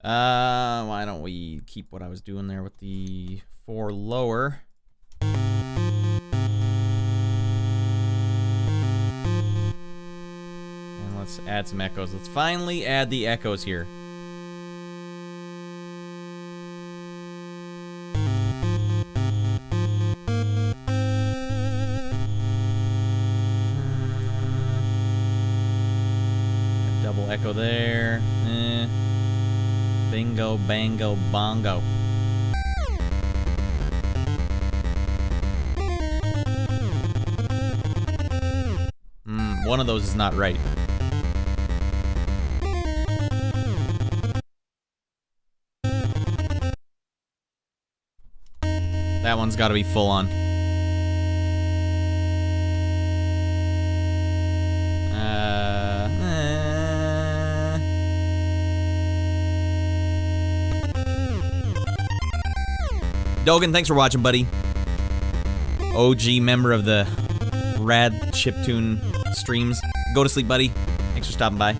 Why don't we keep what I was doing there with the 4 lower? And let's add some echoes. Let's finally add the echoes here. Double echo there. Bingo, bango, bongo. One of those is not right. That one's got to be full on. Dogan, thanks for watching, buddy. OG member of the Rad Chiptune streams. Go to sleep, buddy. Thanks for stopping by.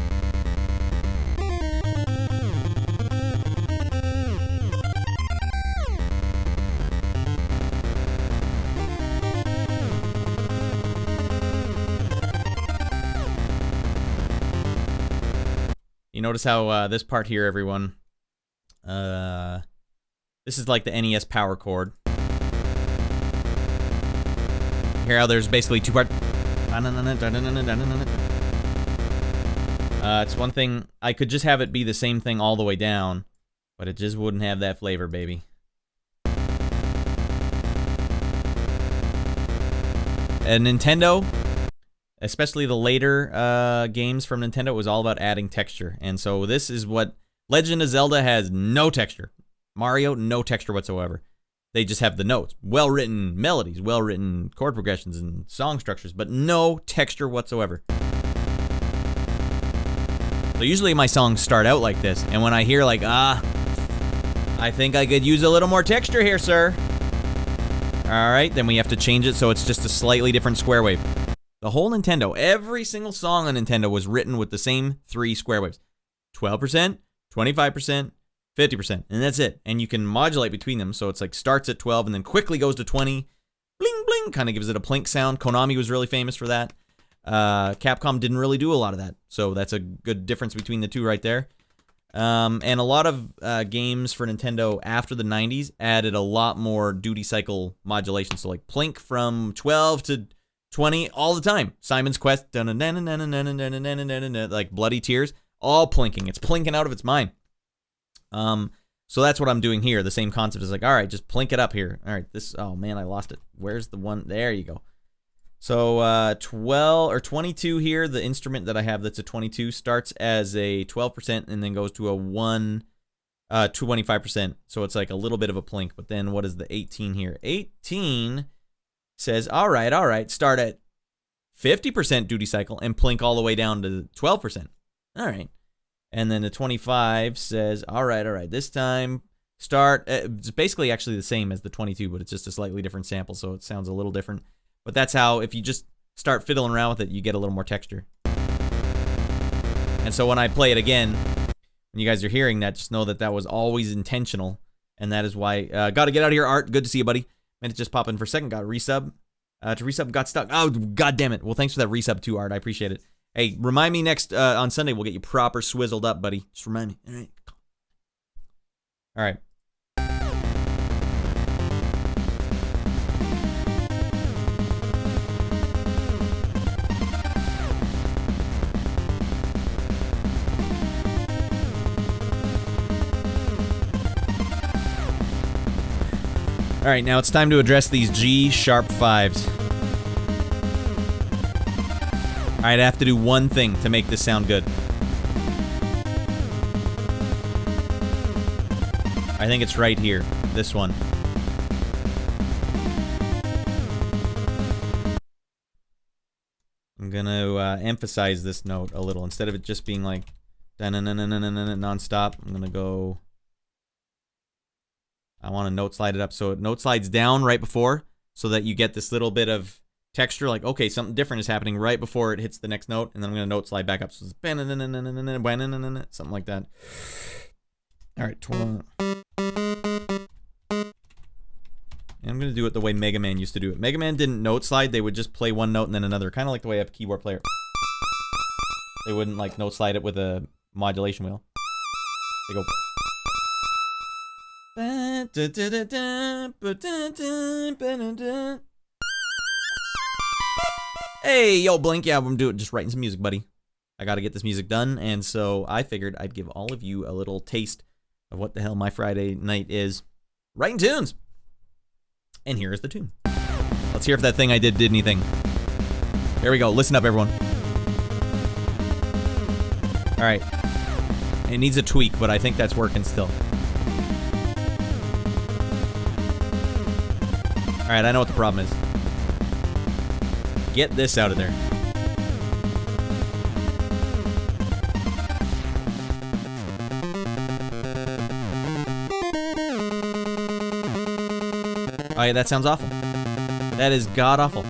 You notice how this part here, everyone, this is like the NES power chord. Here how there's basically 2 parts. It's one thing, I could just have it be the same thing all the way down, but it just wouldn't have that flavor, baby. And Nintendo, especially the later games from Nintendo, was all about adding texture. And so this is what Legend of Zelda has: no texture. Mario, no texture whatsoever. They just have the notes. Well-written melodies, well-written chord progressions and song structures, but no texture whatsoever. So usually my songs start out like this, and when I hear like, I think I could use a little more texture here, sir. Alright, then we have to change it so it's just a slightly different square wave. The whole Nintendo, every single song on Nintendo was written with the same 3 square waves. 12%, 25%, 50%, and that's it. And you can modulate between them, so it's like starts at 12 and then quickly goes to 20. Bling, bling, kind of gives it a plink sound. Konami was really famous for that. Capcom didn't really do a lot of that, so that's a good difference between the two right there. And a lot of games for Nintendo after the 90s added a lot more duty cycle modulation, so like plink from 12 to 20 all the time. Simon's Quest, like Bloody Tears, all plinking. It's plinking out of its mind. So that's what I'm doing here. The same concept is like, all right, just plink it up here. All right, this, oh man, I lost it. Where's the one? There you go. So 12 or 22 here, the instrument that I have that's a 22 starts as a 12% and then goes to a 25%. So it's like a little bit of a plink. But then what is the 18 here? 18 says, all right, start at 50% duty cycle and plink all the way down to 12%. All right. And then the 25 says, all right, this time start, it's basically actually the same as the 22, but it's just a slightly different sample, so it sounds a little different. But that's how, if you just start fiddling around with it, you get a little more texture. And so when I play it again, when you guys are hearing that, just know that that was always intentional, and that is why, got to get out of here, Art, good to see you, buddy. Meant to just pop in for a second, got a resub. To resub, got stuck. Oh, god damn it. Well, thanks for that resub too, Art, I appreciate it. Hey, remind me next, on Sunday, we'll get you proper swizzled up, buddy. Just remind me, all right? All right. All right, now it's time to address these G sharp 5s. All right, I have to do one thing to make this sound good. I think it's right here, this one. I'm gonna emphasize this note a little. Instead of it just being like non-stop, I'm gonna go... I want to note slide it up so it note slides down right before, so that you get this little bit of texture, like, okay, something different is happening right before it hits the next note, and then I'm going to note slide back up, so it's something like that. All right, and I'm going to do it the way Mega Man used to do it. Mega Man didn't note slide, they would just play one note and then another, kind of like the way I have a keyboard player. They wouldn't like note slide it with a modulation wheel. They go... Hey, yo, Blink, yeah, I'm just writing some music, buddy. I gotta get this music done, and so I figured I'd give all of you a little taste of what the hell my Friday night is. Writing tunes! And here is the tune. Let's hear if that thing I did anything. There we go, listen up, everyone. Alright. It needs a tweak, but I think that's working still. Alright, I know what the problem is. Get this out of there. Oh yeah, that sounds awful. That is god-awful.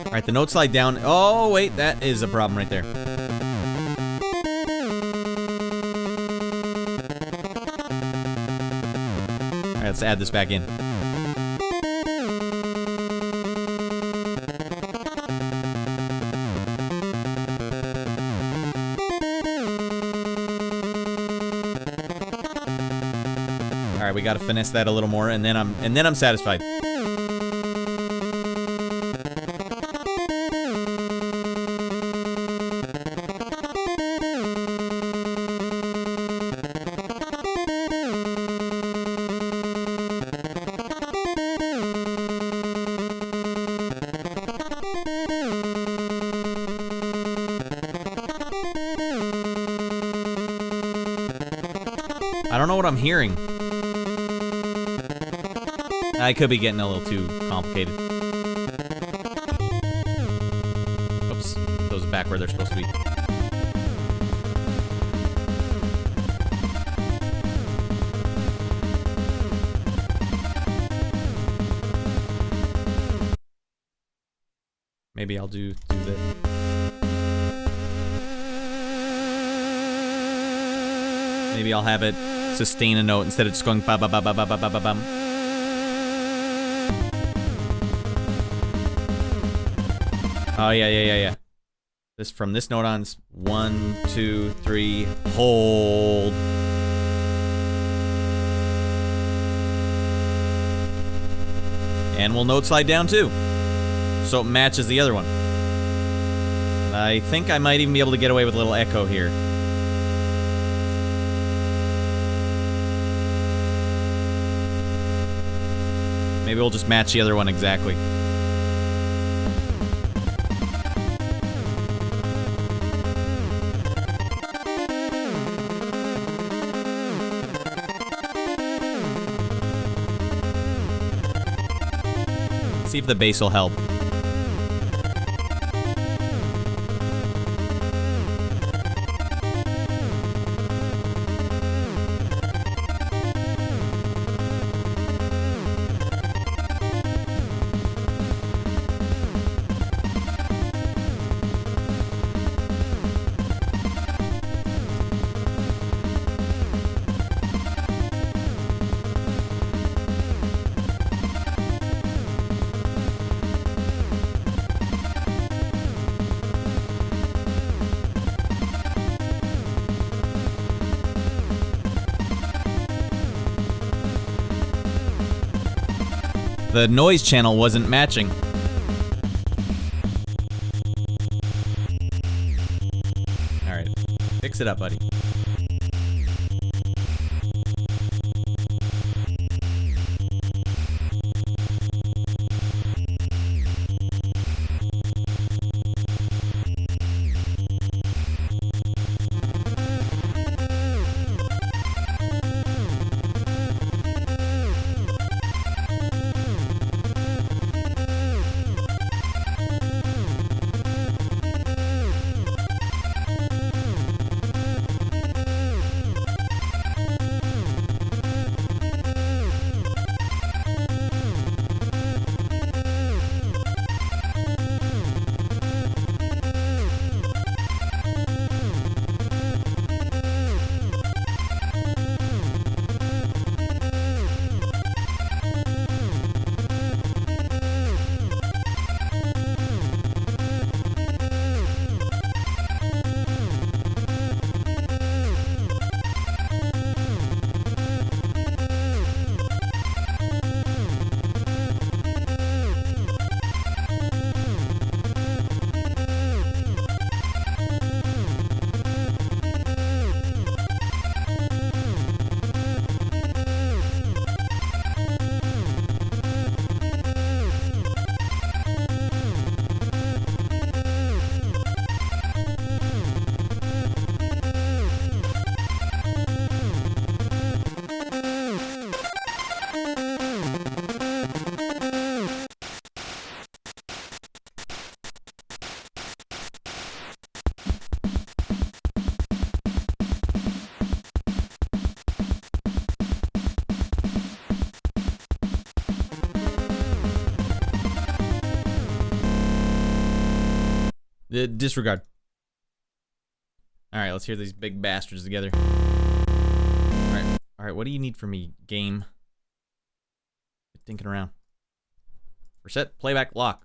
Alright, the note slide down. Oh, wait, that is a problem right there. Let's add this back in. All right, we got to finesse that a little more, and then I'm satisfied. don't know what I'm hearing. I could be getting a little too complicated. Oops, those are back where they're supposed to be. Maybe I'll do this. Maybe I'll have it sustain a note instead of just going ba ba ba ba ba ba ba ba bum. Oh yeah. This from this note on, 1, 2, 3, hold. And we'll note slide down too, so it matches the other one. I think I might even be able to get away with a little echo here. Maybe we'll just match the other one exactly. See if the bass will help. The noise channel wasn't matching. Alright, fix it up, buddy. Disregard. Alright, let's hear these big bastards together. Alright, what do you need from me, game? Quit thinking around. Reset, playback, lock.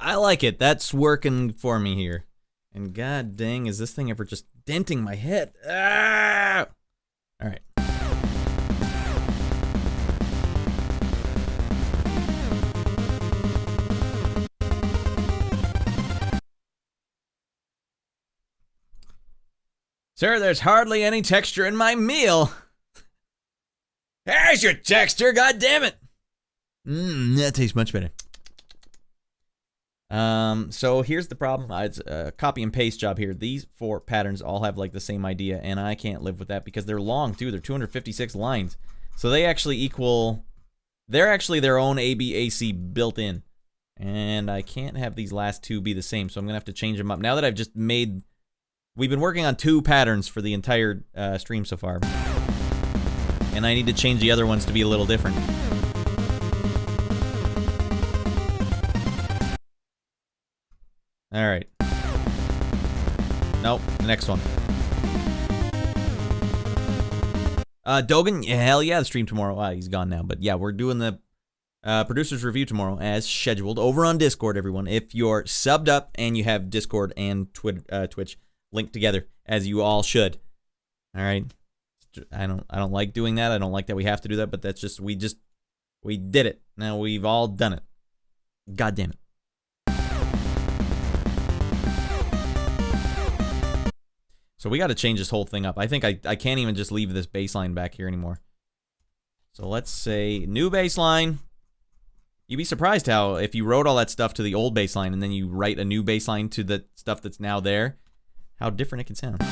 I like it. That's working for me here. And god dang, is this thing ever just denting my head. Ah! All right. Sir, there's hardly any texture in my meal. There's your texture, god damn it. That tastes much better. So here's the problem. It's a copy and paste job here. These 4 patterns all have like the same idea, and I can't live with that because they're long too. They're 256 lines. So they actually equal, they're actually their own ABAC built in. And I can't have these last 2 be the same, so I'm gonna have to change them up. Now that I've just made, we've been working on 2 patterns for the entire stream so far. And I need to change the other ones to be a little different. All right. Nope, the next one. Dogan, hell yeah, the stream tomorrow. He's gone now, but yeah, we're doing the producer's review tomorrow as scheduled over on Discord, everyone. If you're subbed up and you have Discord and Twitch linked together, as you all should. All right. I don't like doing that. I don't like that we have to do that, but that's just we did it. Now we've all done it. God damn it. So we got to change this whole thing up. I think I can't even just leave this baseline back here anymore. So let's say new baseline. You'd be surprised how if you wrote all that stuff to the old baseline and then you write a new baseline to the stuff that's now there, how different it can sound.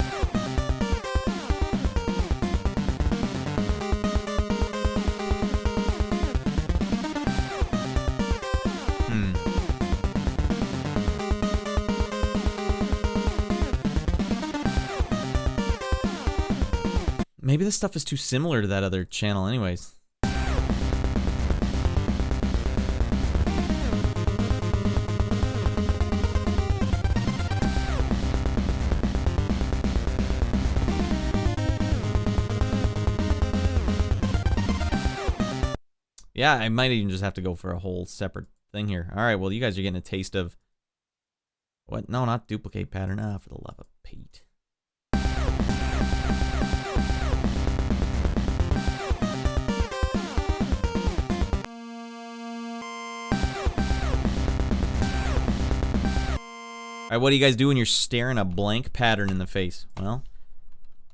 Maybe this stuff is too similar to that other channel anyways. Yeah, I might even just have to go for a whole separate thing here. All right, well, you guys are getting a taste of... What? No, not duplicate pattern. Ah, for the love of Pete. All right, what do you guys do when you're staring a blank pattern in the face? Well,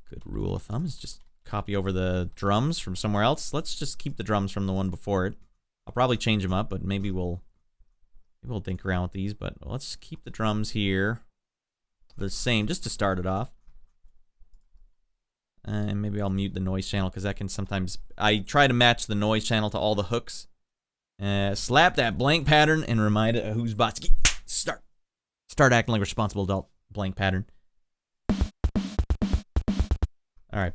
good rule of thumb is just copy over the drums from somewhere else. Let's just keep the drums from the one before it. I'll probably change them up, but maybe we'll dink around with these. But let's keep the drums here the same, just to start it off. And maybe I'll mute the noise channel because that can sometimes. I try to match the noise channel to all the hooks. Slap that blank pattern and remind it who's Botsky. Start acting like a responsible adult. Blank pattern. All right.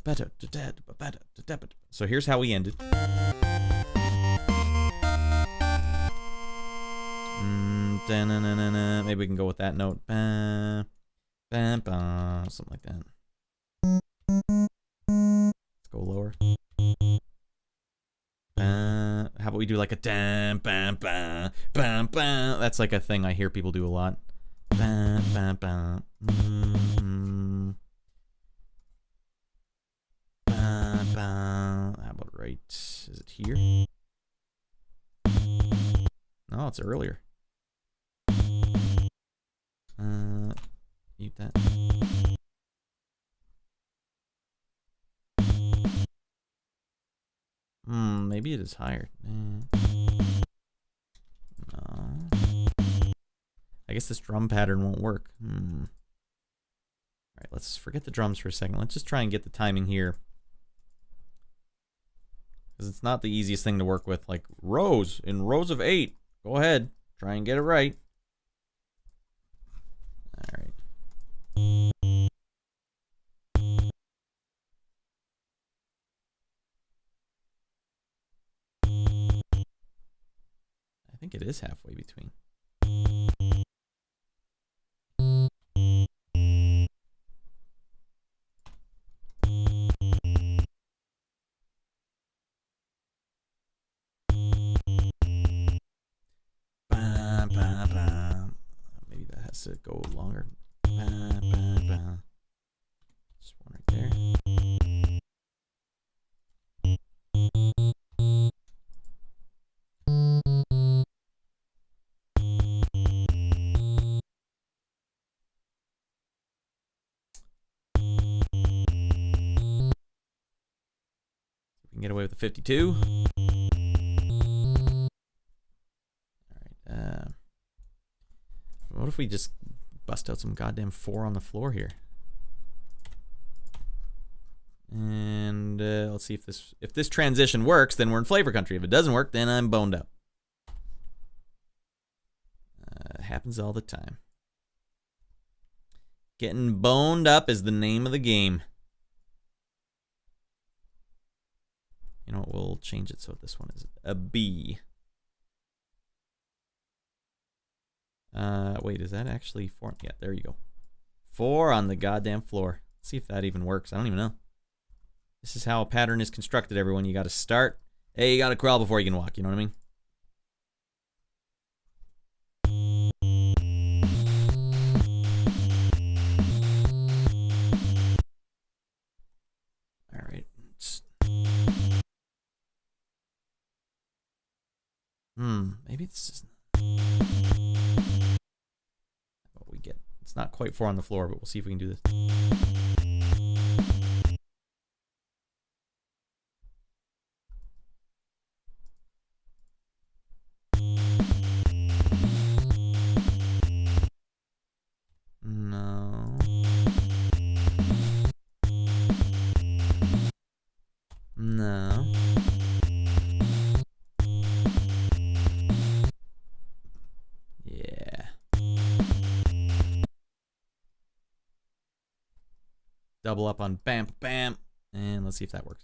So here's how we ended. Maybe we can go with that note. Something like that. Let's go lower. How about we do like a dam, bam, bam, bam, bam. That's like a thing I hear people do a lot. Bam, bam, bam. Bam, bam. How about right? Is it here? No, it's earlier. Mute that. Maybe it is higher. No. I guess this drum pattern won't work. Alright, let's forget the drums for a second. Let's just try and get the timing here. Because it's not the easiest thing to work with. Like rows, in rows of 8. Go ahead, try and get it right. Alright. I think it is halfway between. Maybe that has to go longer. Just one right there. We can get away with a 52. Alright, what if we just bust out some goddamn 4 on the floor here? And let's see if this transition works, then we're in flavor country. If it doesn't work, then I'm boned up. Happens all the time. Getting boned up is the name of the game. You know what? We'll change it so this one is a B. Wait, is that actually 4? Yeah, there you go. 4 on the goddamn floor. Let's see if that even works. I don't even know. This is how a pattern is constructed, everyone. You gotta start. Hey, you gotta crawl before you can walk, you know what I mean? Alright. Maybe this isn't what we get. It's not quite 4 on the floor, but we'll see if we can do this. No. No. Yeah. Double up on bam, bam. And let's see if that works.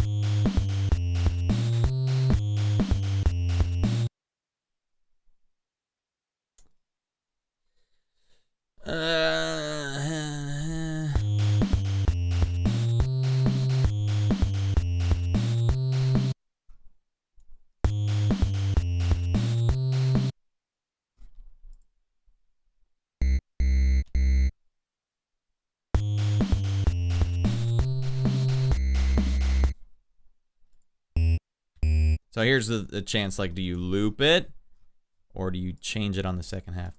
So here's the chance, like, do you loop it or do you change it on the second half?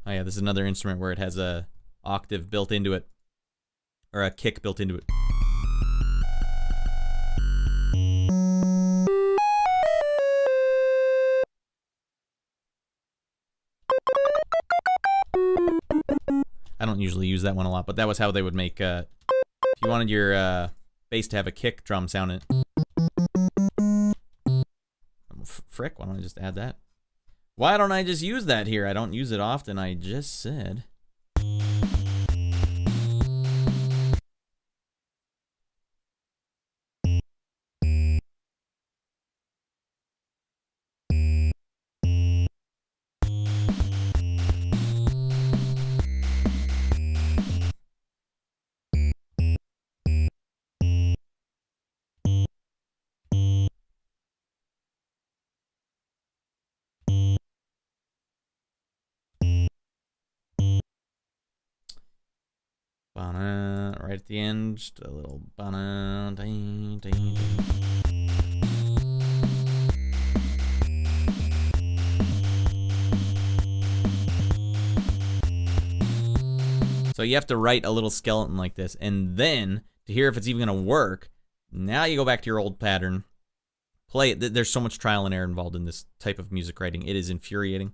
Oh yeah, this is another instrument where it has a octave built into it, or a kick built into it. I don't usually use that one a lot, but that was how they would make, if you wanted your bass to have a kick drum sound in it. Frick, why don't I just add that? Why don't I just use that here? I don't use it often, I just said. Ba-na, right at the end, just a little ba-na, ding, ding, ding. So you have to write a little skeleton like this, and then to hear if it's even gonna work, now you go back to your old pattern, play it. There's so much trial and error involved in this type of music writing. It is infuriating.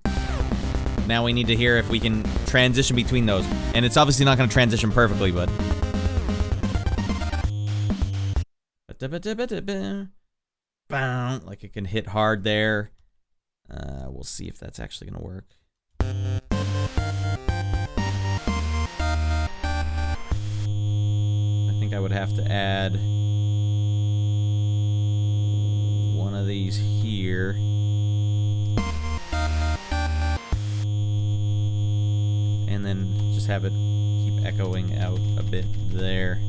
Now we need to hear if we can transition between those. And it's obviously not going to transition perfectly, but... Like it can hit hard there. We'll see if that's actually going to work. I think I would have to add one of these here. And then just have it keep echoing out a bit there.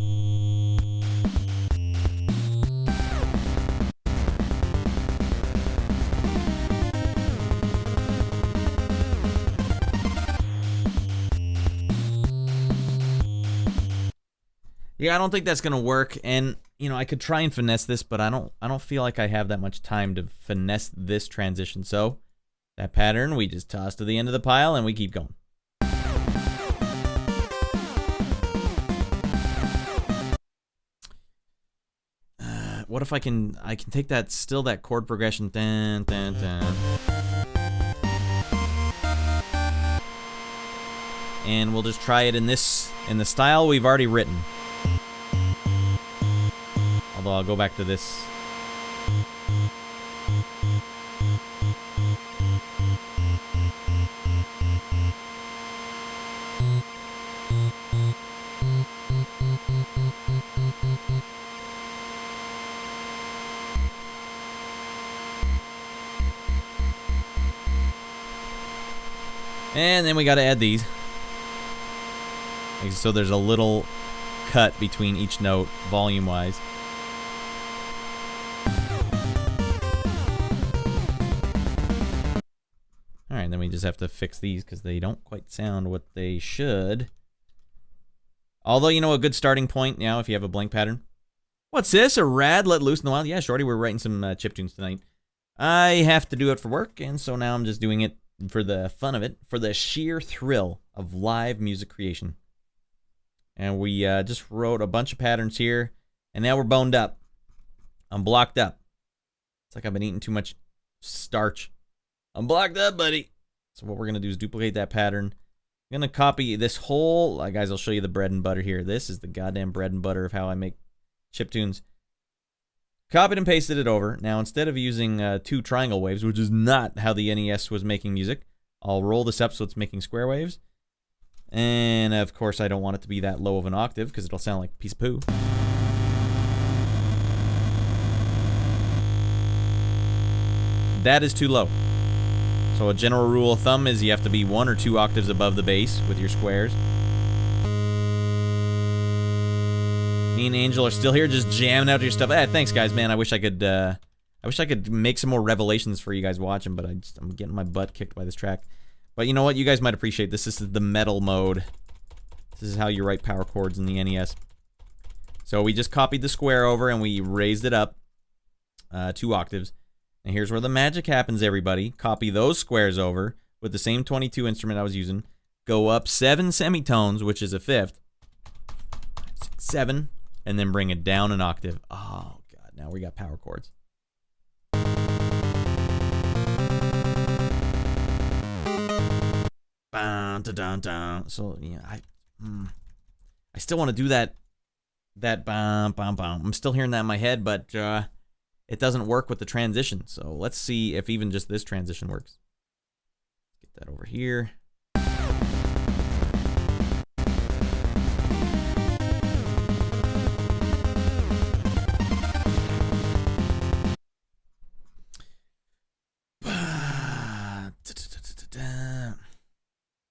Yeah, I don't think that's gonna work, and you know, I could try and finesse this, but I don't feel like I have that much time to finesse this transition. So that pattern we just toss to the end of the pile and we keep going. What if I can take that that chord progression, dun, dun, dun, and we'll just try it in the style we've already written. Although I'll go back to this. And then we got to add these. So there's a little cut between each note, volume-wise. Alright, then we just have to fix these because they don't quite sound what they should. Although, you know, a good starting point now, if you have a blank pattern. What's this? A rad let loose in the wild? Yeah, Shorty, we're writing some chiptunes tonight. I have to do it for work, and so now I'm just doing it for the fun of it, for the sheer thrill of live music creation. And we just wrote a bunch of patterns here, and now we're boned up. I'm blocked up. It's like I've been eating too much starch. I'm blocked up, buddy. So what we're going to do is duplicate that pattern. I'm going to copy this whole... guys, I'll show you the bread and butter here. This is the goddamn bread and butter of how I make chiptunes. Copied and pasted it over. Now, instead of using 2 triangle waves, which is not how the NES was making music, I'll roll this up so it's making square waves. And, of course, I don't want it to be that low of an octave because it'll sound like a piece of poo. That is too low. So a general rule of thumb is you have to be 1 or 2 octaves above the bass with your squares. Me and Angel are still here just jamming out your stuff. Thanks, guys, man. I wish I could make some more revelations for you guys watching, but I'm getting my butt kicked by this track. But you know what? You guys might appreciate this. This is the metal mode. This is how you write power chords in the NES. So we just copied the square over and we raised it up 2 octaves. And here's where the magic happens, everybody. Copy those squares over with the same 22 instrument I was using. Go up 7 semitones, which is a fifth. 7, and then bring it down an octave. Oh, God. Now we got power chords. So, yeah, I still want to do that bam, bam, bam. I'm still hearing that in my head, but it doesn't work with the transition. So let's see if even just this transition works. Get that over here.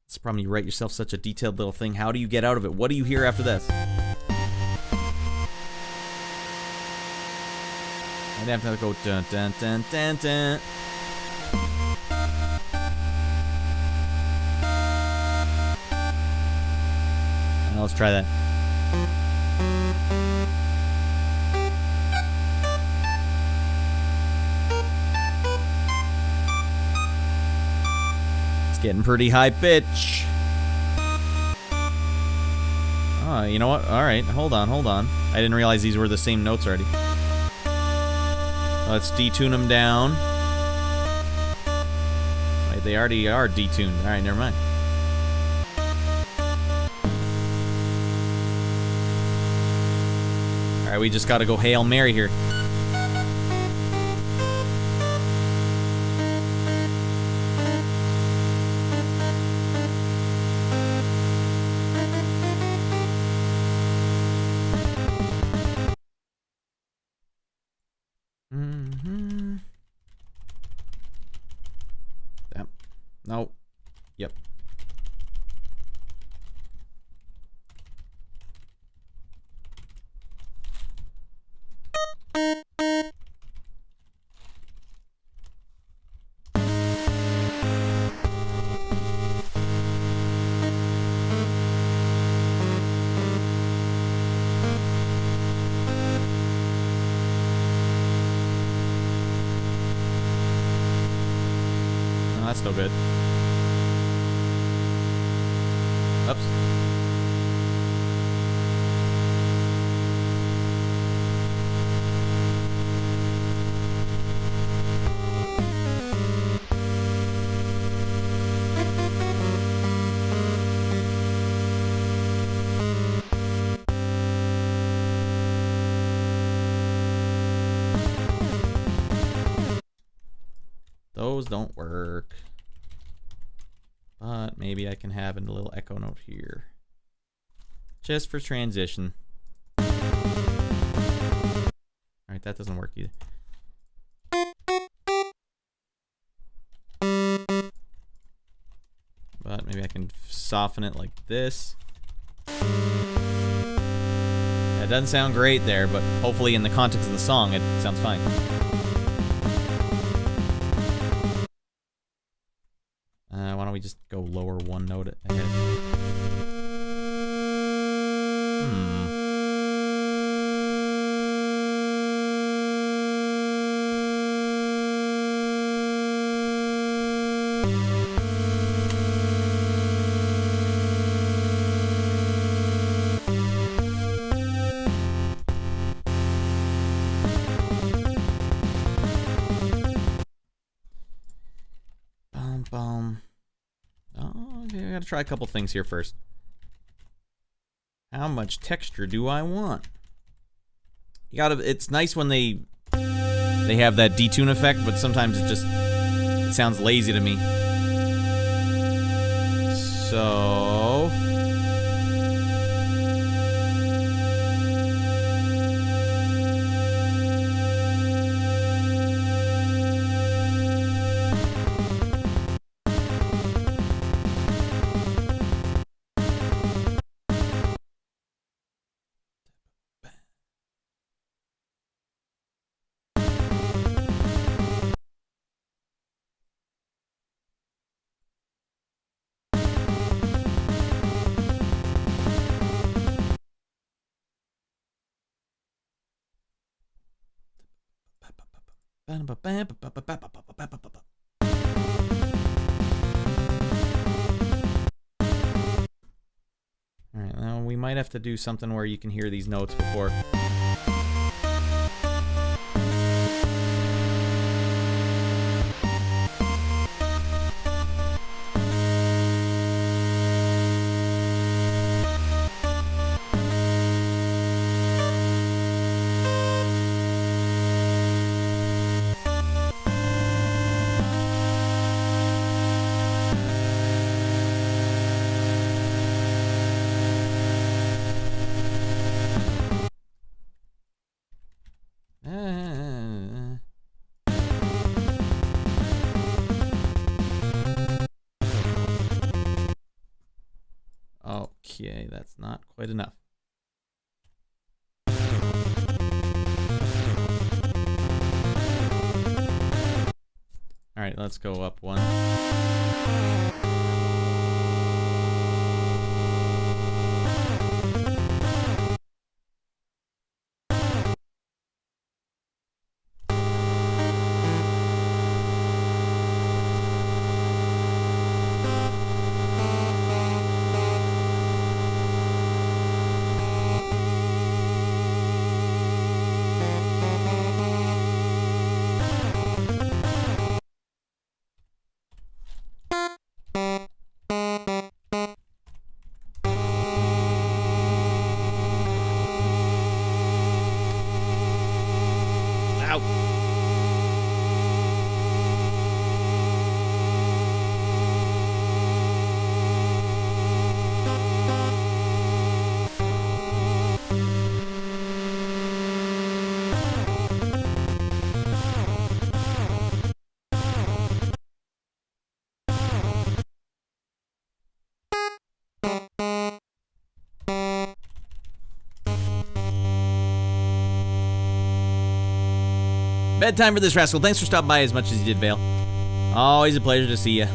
It's the problem, you write yourself such a detailed little thing. How do you get out of it? What do you hear after this? I'd have to go dun dun dun dun dun. Now let's try that. It's getting pretty high pitch. Oh, you know what? All right, hold on. I didn't realize these were the same notes already. Let's detune them down. Wait, they already are detuned. All right, never mind. All right, we just got to go Hail Mary here. Nope. Yep. that's still good. Oops. Those don't work. But maybe I can have a little echo note here. Just for transition. Alright, that doesn't work either. But maybe I can soften it like this. That doesn't sound great there, but hopefully in the context of the song it sounds fine. Why don't we just go lower one note ahead? Try a couple things here first. How much texture do I want? You gotta. It's nice when they have that detune effect, but sometimes it sounds lazy to me. So alright, now we might have to do something where you can hear these notes before. Okay, that's not quite enough. Alright, let's go up one. Bedtime for this rascal. Thanks for stopping by as much as you did, Vale. Always a pleasure to see you.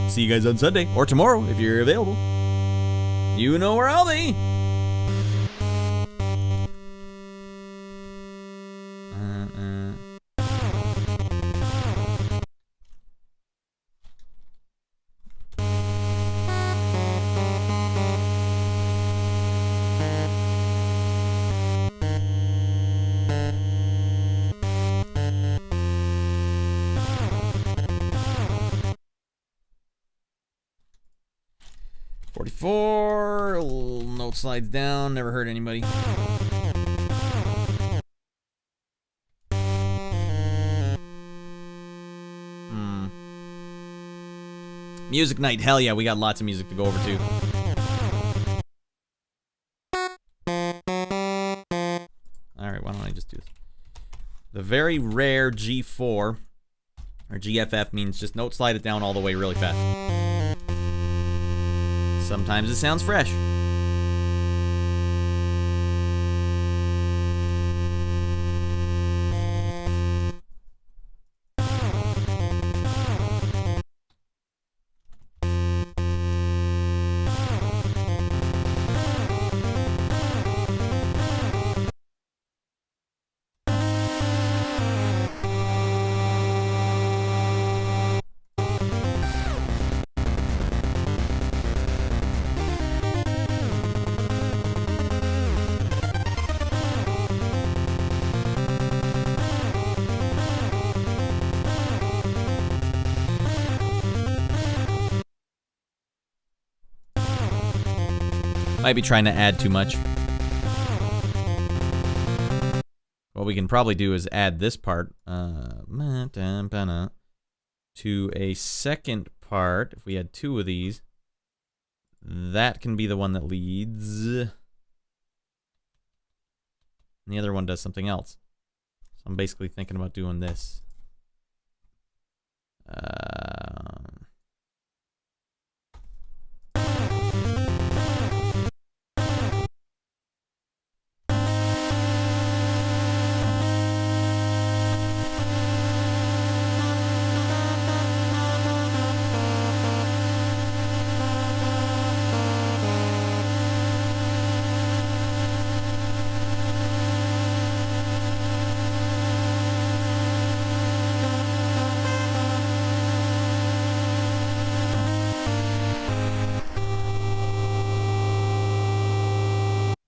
See you guys on Sunday or tomorrow if you're available. You know where I'll be. G4. Little note slides down. Never hurt anybody. Music night. Hell yeah, we got lots of music to go over too. Alright, why don't I just do this? The very rare G4, or GFF, means just note slide it down all the way really fast. Sometimes it sounds fresh. Might be trying to add too much. What we can probably do is add this part to a second part. If we had two of these, that can be the one that leads. And the other one does something else. So I'm basically thinking about doing this.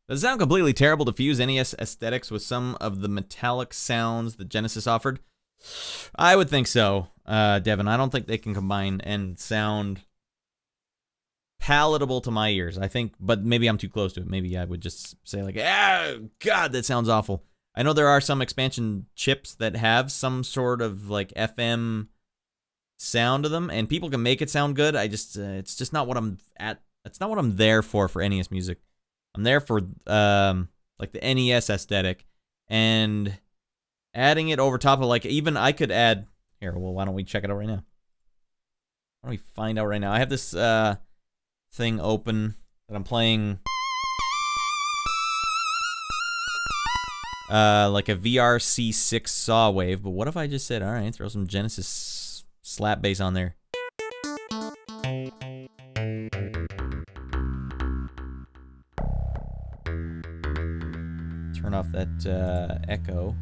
Does it sound completely terrible to fuse NES aesthetics with some of the metallic sounds that Genesis offered? I would think so, Devin. I don't think they can combine and sound palatable to my ears. I think, but maybe I'm too close to it. Maybe I would just say like, ah, God, that sounds awful. I know there are some expansion chips that have some sort of like FM sound to them, and people can make it sound good. I just, it's just not what I'm at. It's not what I'm there for NES music. I'm there for like the NES aesthetic, and adding it over top of, like, even I could add here. Well, why don't we check it out right now? Why don't we find out right now? I have this thing open that I'm playing like a VRC6 saw wave. But what if I just said, all right, throw some Genesis slap bass on there? Turn off that echo.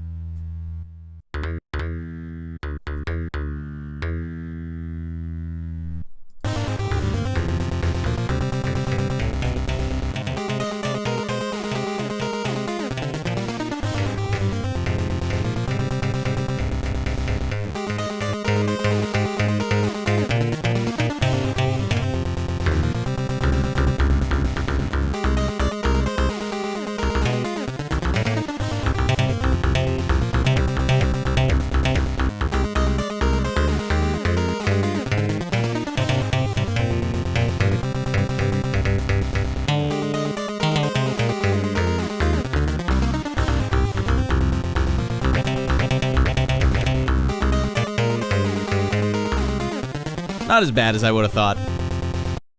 Not as bad as I would have thought.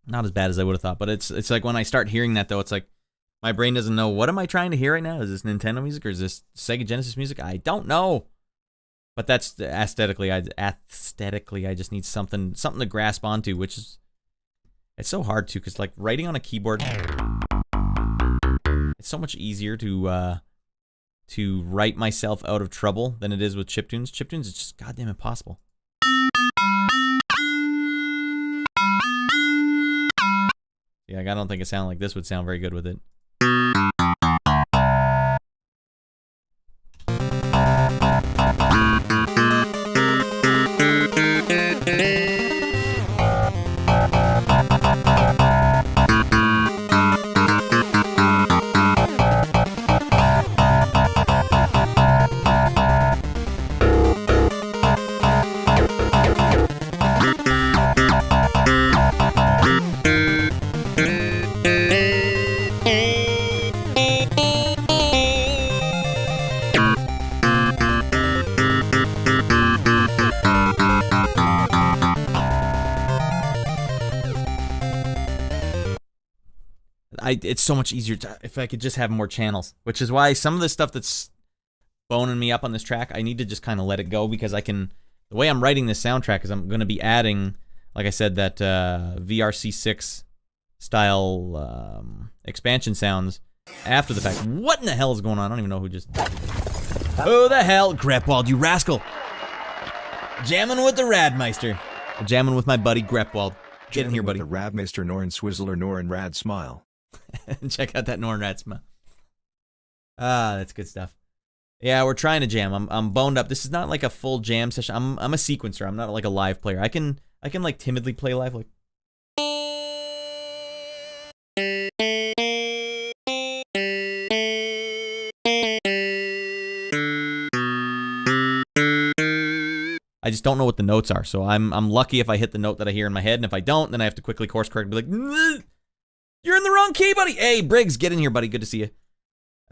Not as bad as I would have thought, but it's like when I start hearing that, though, it's like my brain doesn't know, what am I trying to hear right now? Is this Nintendo music or is this Sega Genesis music? I don't know. But that's aesthetically, I just need something to grasp onto, which is, it's so hard to, because like writing on a keyboard, it's so much easier to write myself out of trouble than it is with chiptunes. Chiptunes is just goddamn impossible. Yeah, I don't think a sound like this would sound very good with it. it's so much easier if I could just have more channels, which is why some of the stuff that's boning me up on this track, I need to just kind of let it go, because I can, the way I'm writing this soundtrack is I'm going to be adding, like I said, that VRC6 style expansion sounds after the fact. What in the hell is going on? I don't even know who just... Oh, the hell? Grepwald, you rascal. Jamming with the Radmeister. Jamming with my buddy Grepwald. Get in here, buddy. The Radmeister Norn Swizzler Norn Rad Smile. Check out that Norn Rad Smile. Ah, that's good stuff. Yeah, we're trying to jam. I'm boned up. This is not like a full jam session. I'm a sequencer. I'm not like a live player. I can like timidly play live, like... I just don't know what the notes are, so I'm lucky if I hit the note that I hear in my head, and if I don't, then I have to quickly course correct and be like, you're in the wrong key, buddy! Hey, Briggs, get in here, buddy. Good to see you.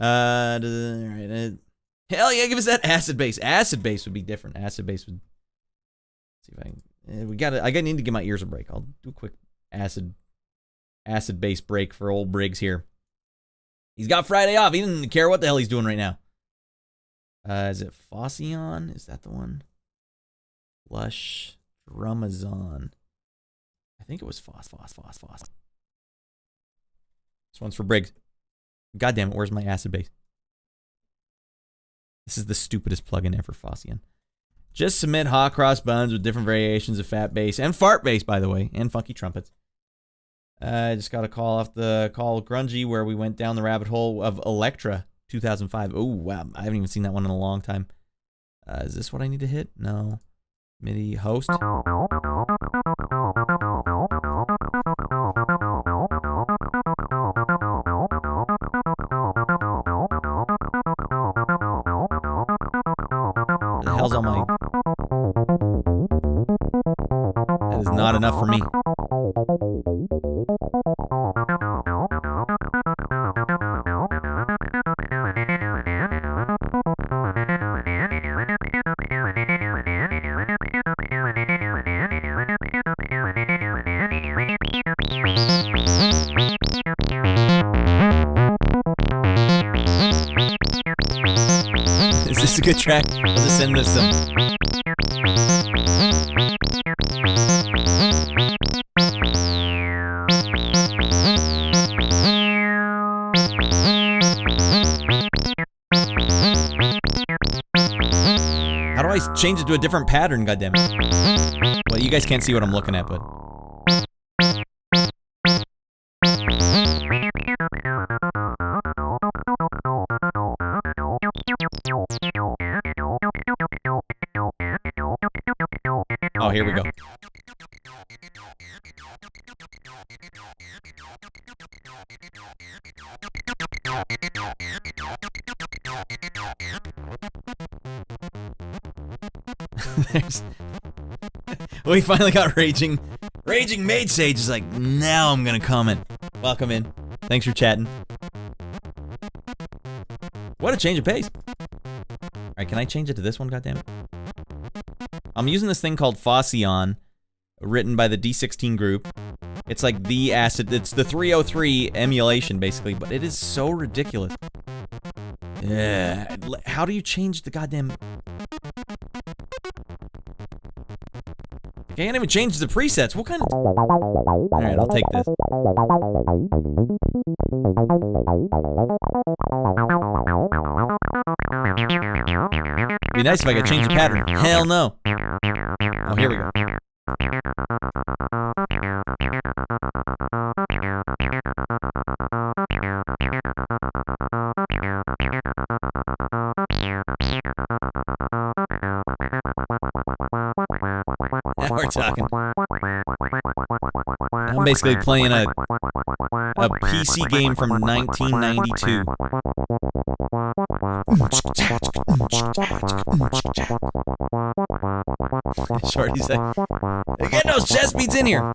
All right, hell yeah, give us that acid bass. Acid bass would be different. Acid bass would... Let's see if I can... I need to give my ears a break. I'll do a quick acid bass break for old Briggs here. He's got Friday off. He doesn't care what the hell he's doing right now. Is it Phocion? Is that the one? Lush Dramazon. I think it was Foss. This one's for Briggs. God damn it, where's my acid bass? This is the stupidest plugin ever, Phocion. Just submit hot cross buns with different variations of fat bass and fart bass, by the way, and funky trumpets. I just got a call off the call Grungy where we went down the rabbit hole of Electra 2005. Oh, wow. I haven't even seen that one in a long time. Is this what I need to hit? No. MIDI host. What the hell's on my... That is not enough for me. Is this a good track? I'll just send this some. How do I change it to a different pattern, goddammit? Well, you guys can't see what I'm looking at, but... Oh, here we go. We finally got Raging Maid Sage is like, now I'm gonna comment. Welcome in. Thanks for chatting. What a change of pace. Alright, can I change it to this one, goddammit? I'm using this thing called Phocion, written by the D16 group. It's like the acid, it's the 303 emulation, basically, but it is so ridiculous. Yeah, how do you change the goddamn... I can't even change the presets. What kind of... Alright, I'll take this. It'd be nice if I could change the pattern. Hell no. Oh, here we go. Now we're talking. I'm basically playing a PC game from 1992. Shorty's like, get those chest beats in here.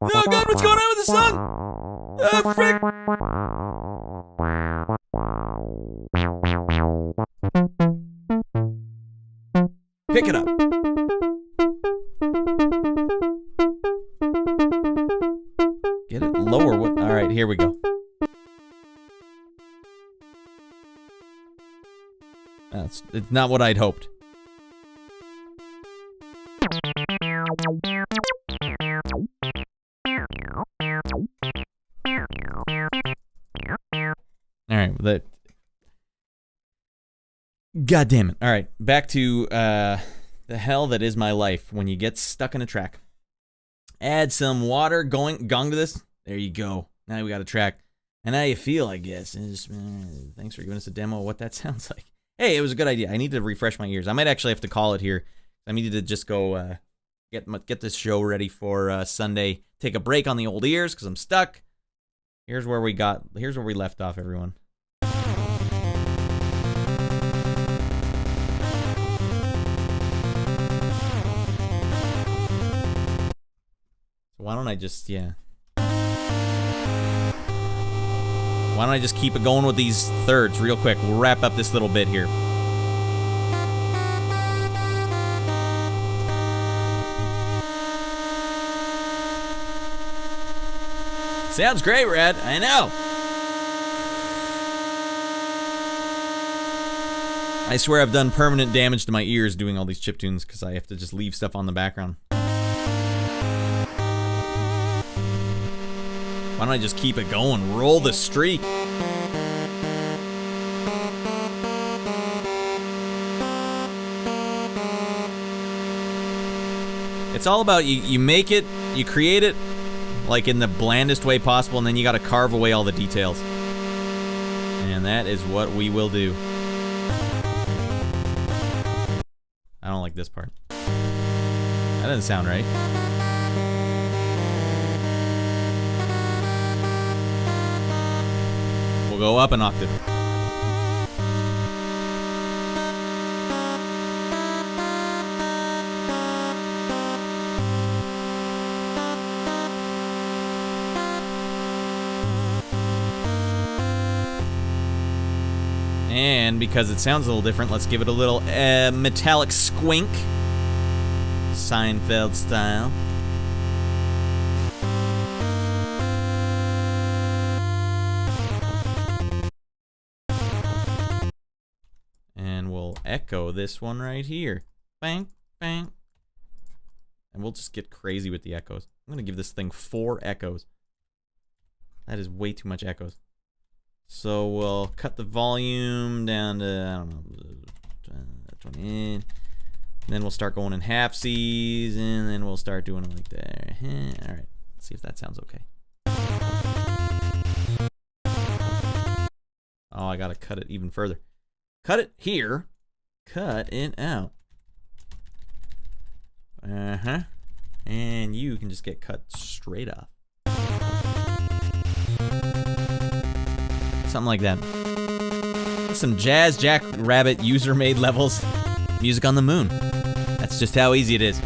Oh god, what's going on with the song? Oh frick. Pick it up. Get it lower. What? All right, here we go. It's not what I'd hoped. All right, God damn it. All right, back to the hell that is my life when you get stuck in a track. Add some water, gong to this. There you go. Now we got a track. And how you feel, I guess. Thanks for giving us a demo of what that sounds like. Hey, it was a good idea. I need to refresh my ears. I might actually have to call it here. I needed to just go get this show ready for Sunday. Take a break on the old ears because I'm stuck. Here's where we left off, everyone. Why don't I just, Why don't I just keep it going with these thirds real quick? We'll wrap up this little bit here. Sounds great, Red. I know. I swear I've done permanent damage to my ears doing all these chiptunes because I have to just leave stuff on the background. Why don't I just keep it going? Roll the streak. It's all about you make it, you create it like in the blandest way possible, and then you gotta carve away all the details. And that is what we will do. I don't like this part. That doesn't sound right. We'll go up an octave. And because it sounds a little different, let's give it a little metallic squink. Seinfeld style. And we'll echo this one right here. Bang, bang. And we'll just get crazy with the echoes. I'm going to give this thing 4 echoes. That is way too much echoes. So we'll cut the volume down to, I don't know, 20. And then we'll start going in half C's, and then we'll start doing it like that. All right, let's see if that sounds okay. Oh, I gotta cut it even further. Cut it here. Cut it out. And you can just get cut straight off. Something like that. Some Jazz Jackrabbit user-made levels. Music on the moon. That's just how easy it is.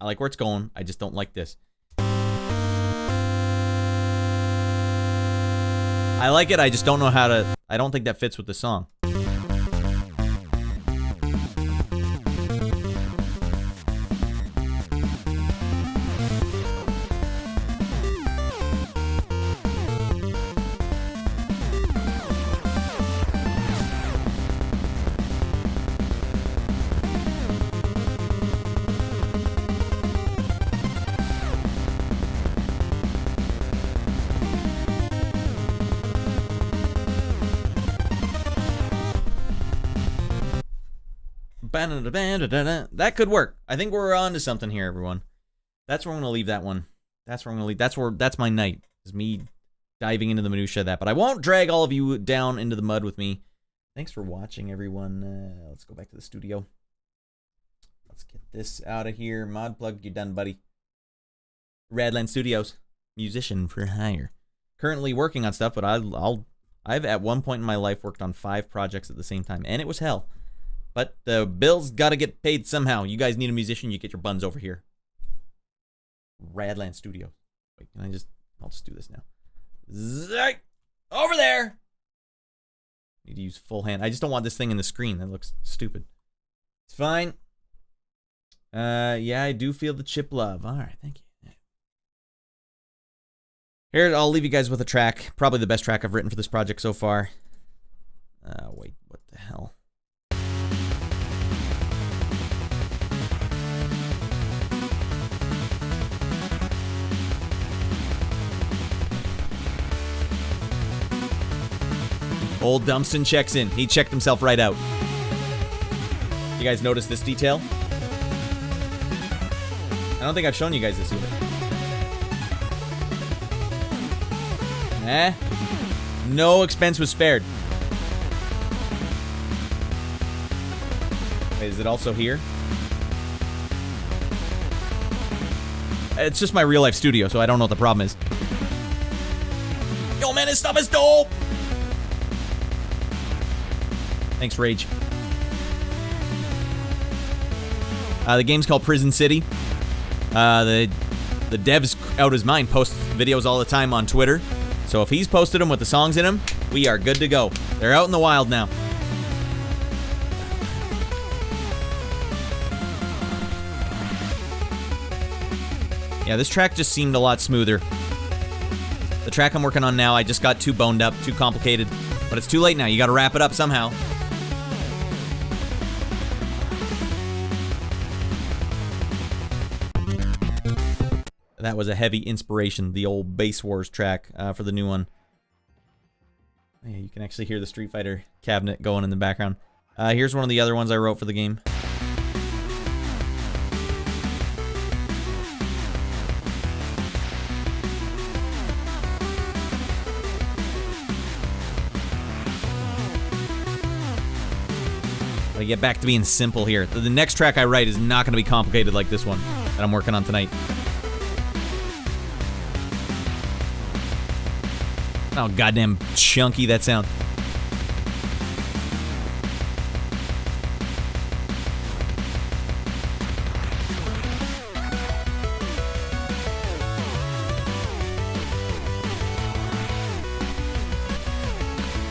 I like where it's going. I just don't like this. I like it. I just don't know how to. I don't think that fits with the song. That could work. I think we're on to something here, everyone. That's where I'm going to leave that one. That's where I'm going to leave. That's my night. Is me diving into the minutia of that. But I won't drag all of you down into the mud with me. Thanks for watching, everyone. Let's go back to the studio. Let's get this out of here. Mod plug, you're done, buddy. Radland Studios, musician for hire. Currently working on stuff, but I've at one point in my life worked on 5 projects at the same time, and it was hell. But the bills gotta get paid somehow. You guys need a musician, you get your buns over here. Radland Studios. Wait, I'll just do this now. Zyke! Over there! Need to use full hand. I just don't want this thing in the screen. That looks stupid. It's fine. Yeah, I do feel the chip love. All right, thank you. Here, I'll leave you guys with a track. Probably the best track I've written for this project so far. Wait, what the hell? Old Dumpston checks in. He checked himself right out. You guys notice this detail? I don't think I've shown you guys this either. No expense was spared. Wait, is it also here? It's just my real life studio, so I don't know what the problem is. Yo, man, this stuff is dope! Thanks, Rage. The game's called Prison City. The dev's out his mind, posts videos all the time on Twitter. So if he's posted them with the songs in them, we are good to go. They're out in the wild now. Yeah, this track just seemed a lot smoother. The track I'm working on now, I just got too boned up, too complicated. But it's too late now. You gotta wrap it up somehow. That was a heavy inspiration, the old Base Wars track for the new one. Yeah, you can actually hear the Street Fighter cabinet going in the background. Here's one of the other ones I wrote for the game. Gotta get back to being simple here. The next track I write is not gonna be complicated like this one that I'm working on tonight. Oh, goddamn chunky that sound.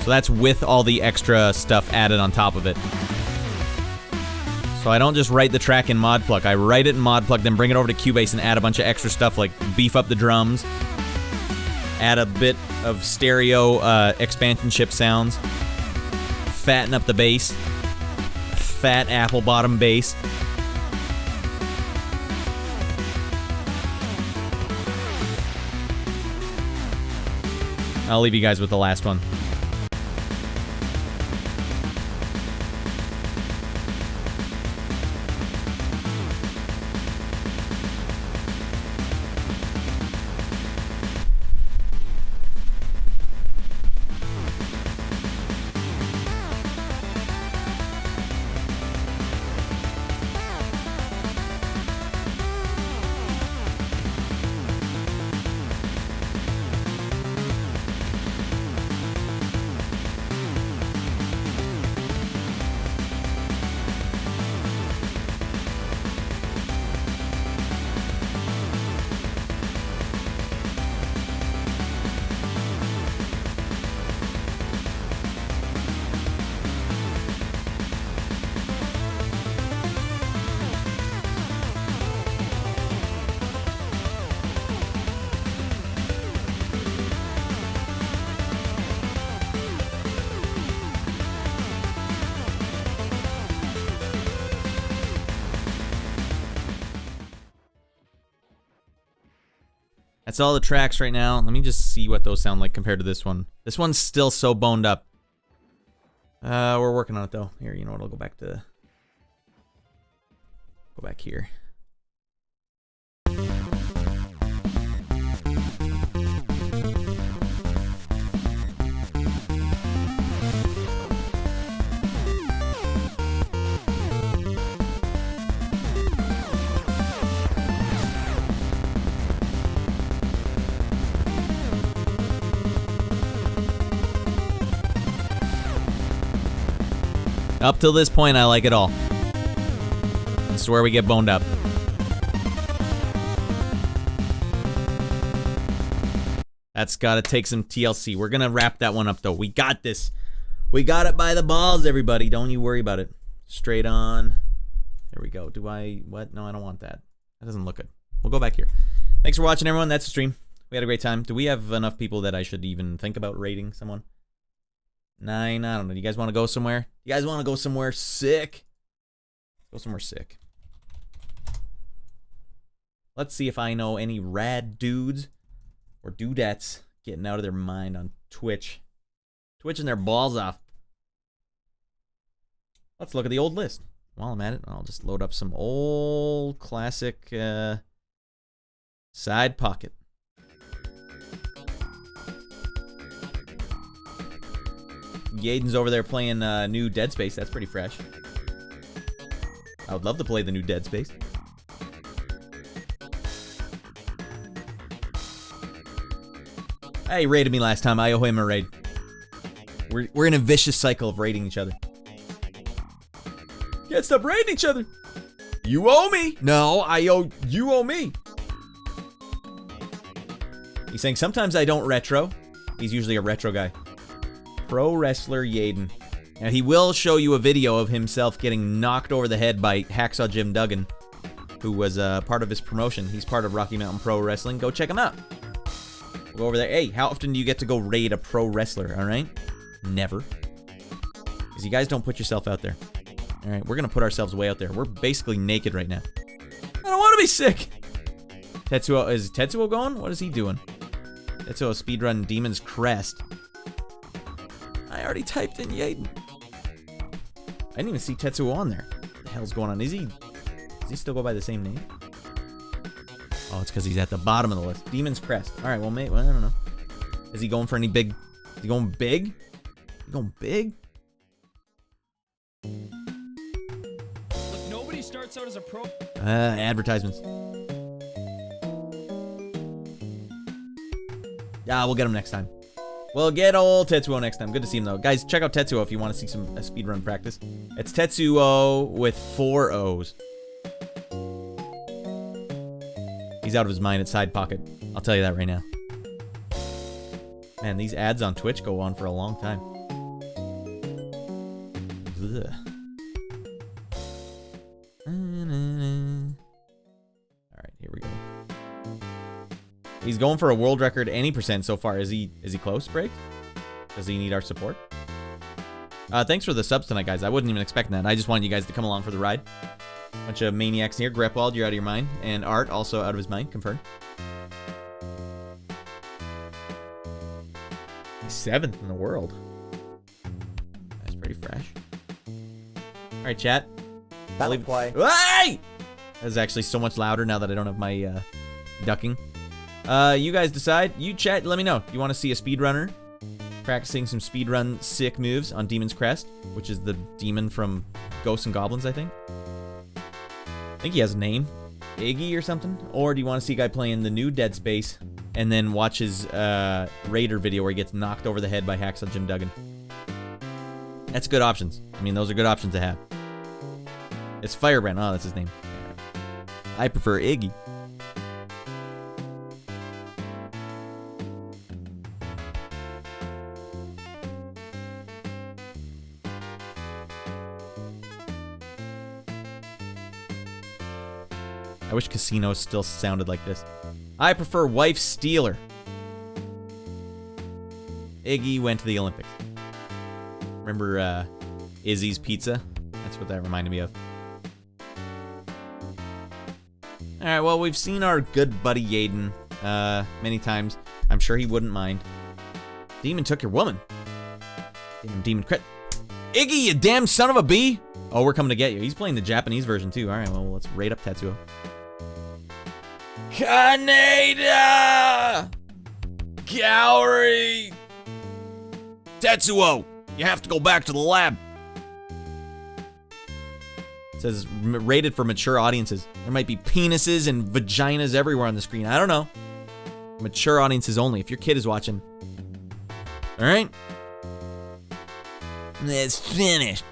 So that's with all the extra stuff added on top of it. So I don't just write the track in ModPlug. I write it in ModPlug, then bring it over to Cubase and add a bunch of extra stuff like beef up the drums, add a bit of stereo expansion chip sounds, fatten up the bass, fat apple bottom bass. I'll leave you guys with the last one. That's all the tracks right now. Let me just see what those sound like compared to this one. This one's still so boned up. We're working on it though. Here, you know what? I'll go back here. Up till this point, I like it all. This is where we get boned up. That's gotta take some TLC. We're gonna wrap that one up, though. We got this. We got it by the balls, everybody. Don't you worry about it. Straight on. There we go. Do I... What? No, I don't want that. That doesn't look good. We'll go back here. Thanks for watching, everyone. That's the stream. We had a great time. Do we have enough people that I should even think about rating someone? 9? I don't know. Do you guys want to go somewhere? You guys want to go somewhere sick? Go somewhere sick. Let's see if I know any rad dudes or dudettes getting out of their mind on Twitch. Twitching their balls off. Let's look at the old list. While I'm at it, I'll just load up some old classic side pocket. Yaden's over there playing new Dead Space. That's pretty fresh. I would love to play the new Dead Space. He raided me last time. I owe him a raid. We're in a vicious cycle of raiding each other. Can't stop raiding each other. You owe me. No, you owe me. He's saying sometimes I don't retro. He's usually a retro guy. Pro wrestler Yaden. Now he will show you a video of himself getting knocked over the head by Hacksaw Jim Duggan, who was part of his promotion. He's part of Rocky Mountain Pro Wrestling. Go check him out. We'll go over there. Hey, how often do you get to go raid a pro wrestler, alright? Never. Because you guys don't put yourself out there. Alright, we're going to put ourselves way out there. We're basically naked right now. I don't want to be sick! Tetsuo, is Tetsuo going? What is he doing? Tetsuo speedrun Demon's Crest. I already typed in Yaden. I didn't even see Tetsuo on there. What the hell's going on? Does he still go by the same name? Oh, it's because he's at the bottom of the list. Demon's Crest. Alright, well, mate, well, I don't know. Is he going for any big... Is he going big? Is he going big? Look, nobody starts out as a pro. Advertisements. Yeah, we'll get him next time. We'll get old Tetsuo next time. Good to see him, though. Guys, check out Tetsuo if you want to see some speedrun practice. It's Tetsuo with 4 O's. He's out of his mind at Side Pocket. I'll tell you that right now. Man, these ads on Twitch go on for a long time. Ugh. Alright, here we go. He's going for a world record any % so far. Is he close, Break? Does he need our support? Thanks for the subs tonight, guys. I wasn't even expecting that. I just wanted you guys to come along for the ride. Bunch of maniacs here. Grepwald, you're out of your mind. And Art, also out of his mind. Confirmed. He's 7th in the world. That's pretty fresh. Alright, chat. That'll play. Hey! That's actually so much louder now that I don't have my ducking. You guys decide. You chat, let me know. You want to see a speedrunner practicing some speedrun sick moves on Demon's Crest, which is the demon from Ghosts and Goblins, I think. I think he has a name. Iggy or something? Or do you want to see a guy playing the new Dead Space and then watch his Raider video where he gets knocked over the head by Hacksaw Jim Duggan? That's good options. I mean, those are good options to have. It's Firebrand. Oh, that's his name. I prefer Iggy. I wish Casino still sounded like this. I prefer Wife Stealer. Iggy went to the Olympics. Remember Izzy's Pizza? That's what that reminded me of. Alright, well, we've seen our good buddy Yaden many times. I'm sure he wouldn't mind. Demon took your woman. Demon crit. Iggy, you damn son of a bee! Oh, we're coming to get you. He's playing the Japanese version, too. Alright, well, let's raid up Tetsuo. Kaneda! Cowrie! Tetsuo! You have to go back to the lab. It says rated for mature audiences. There might be penises and vaginas everywhere on the screen. I don't know. Mature audiences only. If your kid is watching. Alright? It's finished.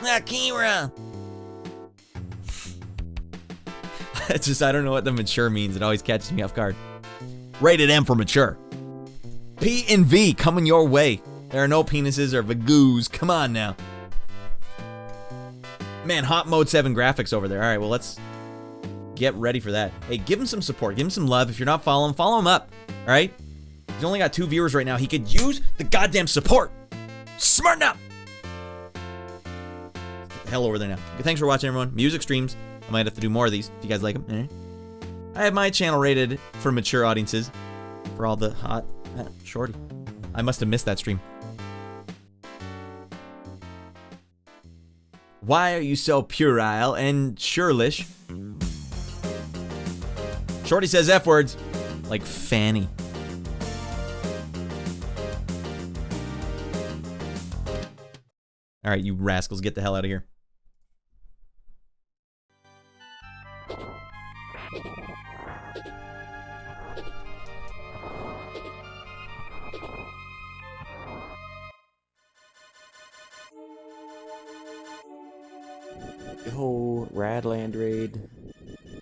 Akira! It's just, I don't know what the mature means. It always catches me off guard. Rated M for mature. P and V coming your way. There are no penises or vagoos. Come on now. Man, hot mode 7 graphics over there. All right, well, let's get ready for that. Hey, give him some support. Give him some love. If you're not following, follow him up. All right? He's only got 2 viewers right now. He could use the goddamn support. Smarten up. Get the hell over there now. Okay, thanks for watching, everyone. Music streams. I might have to do more of these if you guys like them. I have my channel rated for mature audiences. For all the hot shorty. I must have missed that stream. Why are you so puerile and churlish? Shorty says F words like Fanny. All right, you rascals, get the hell out of here. Yo, Radland raid.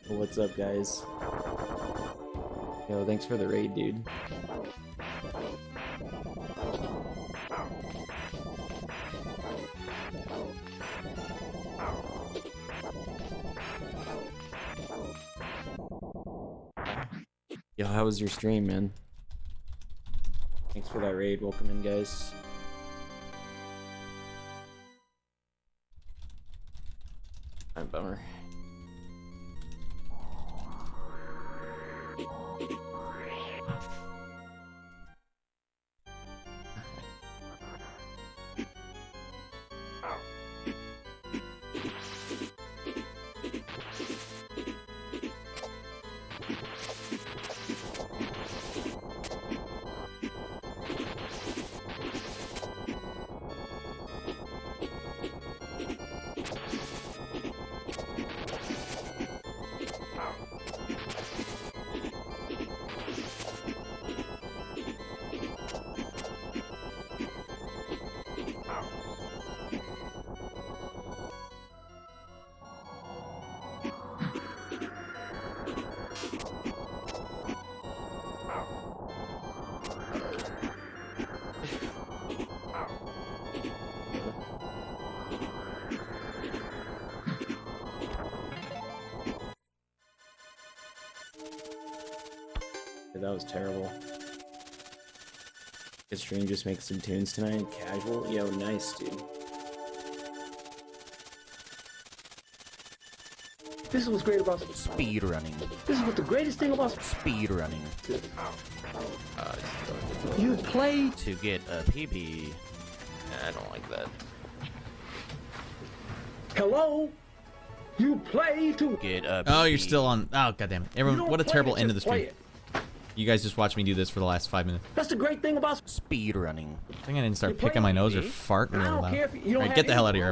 What's up, guys? Yo, thanks for the raid, dude. Yo, how was your stream, man? Thanks for that raid. Welcome in, guys. Bummer. That was terrible. Good stream, just make some tunes tonight. Casual? Yo, nice, dude. This is what's great about speed running. This is what the greatest thing about Speed running. You play To get a PB. I don't like that. hello. You play to Get a PB. Oh, you're still on. Oh, goddamn it. You Everyone, don't what a play terrible it, end of the just play stream. it. You guys just watched me do this for the last 5 minutes. That's the great thing about Speed running. I think I didn't start You play picking my on nose or TV. farting I real don't loud. care if you don't Alright, have get the hell out of any- here.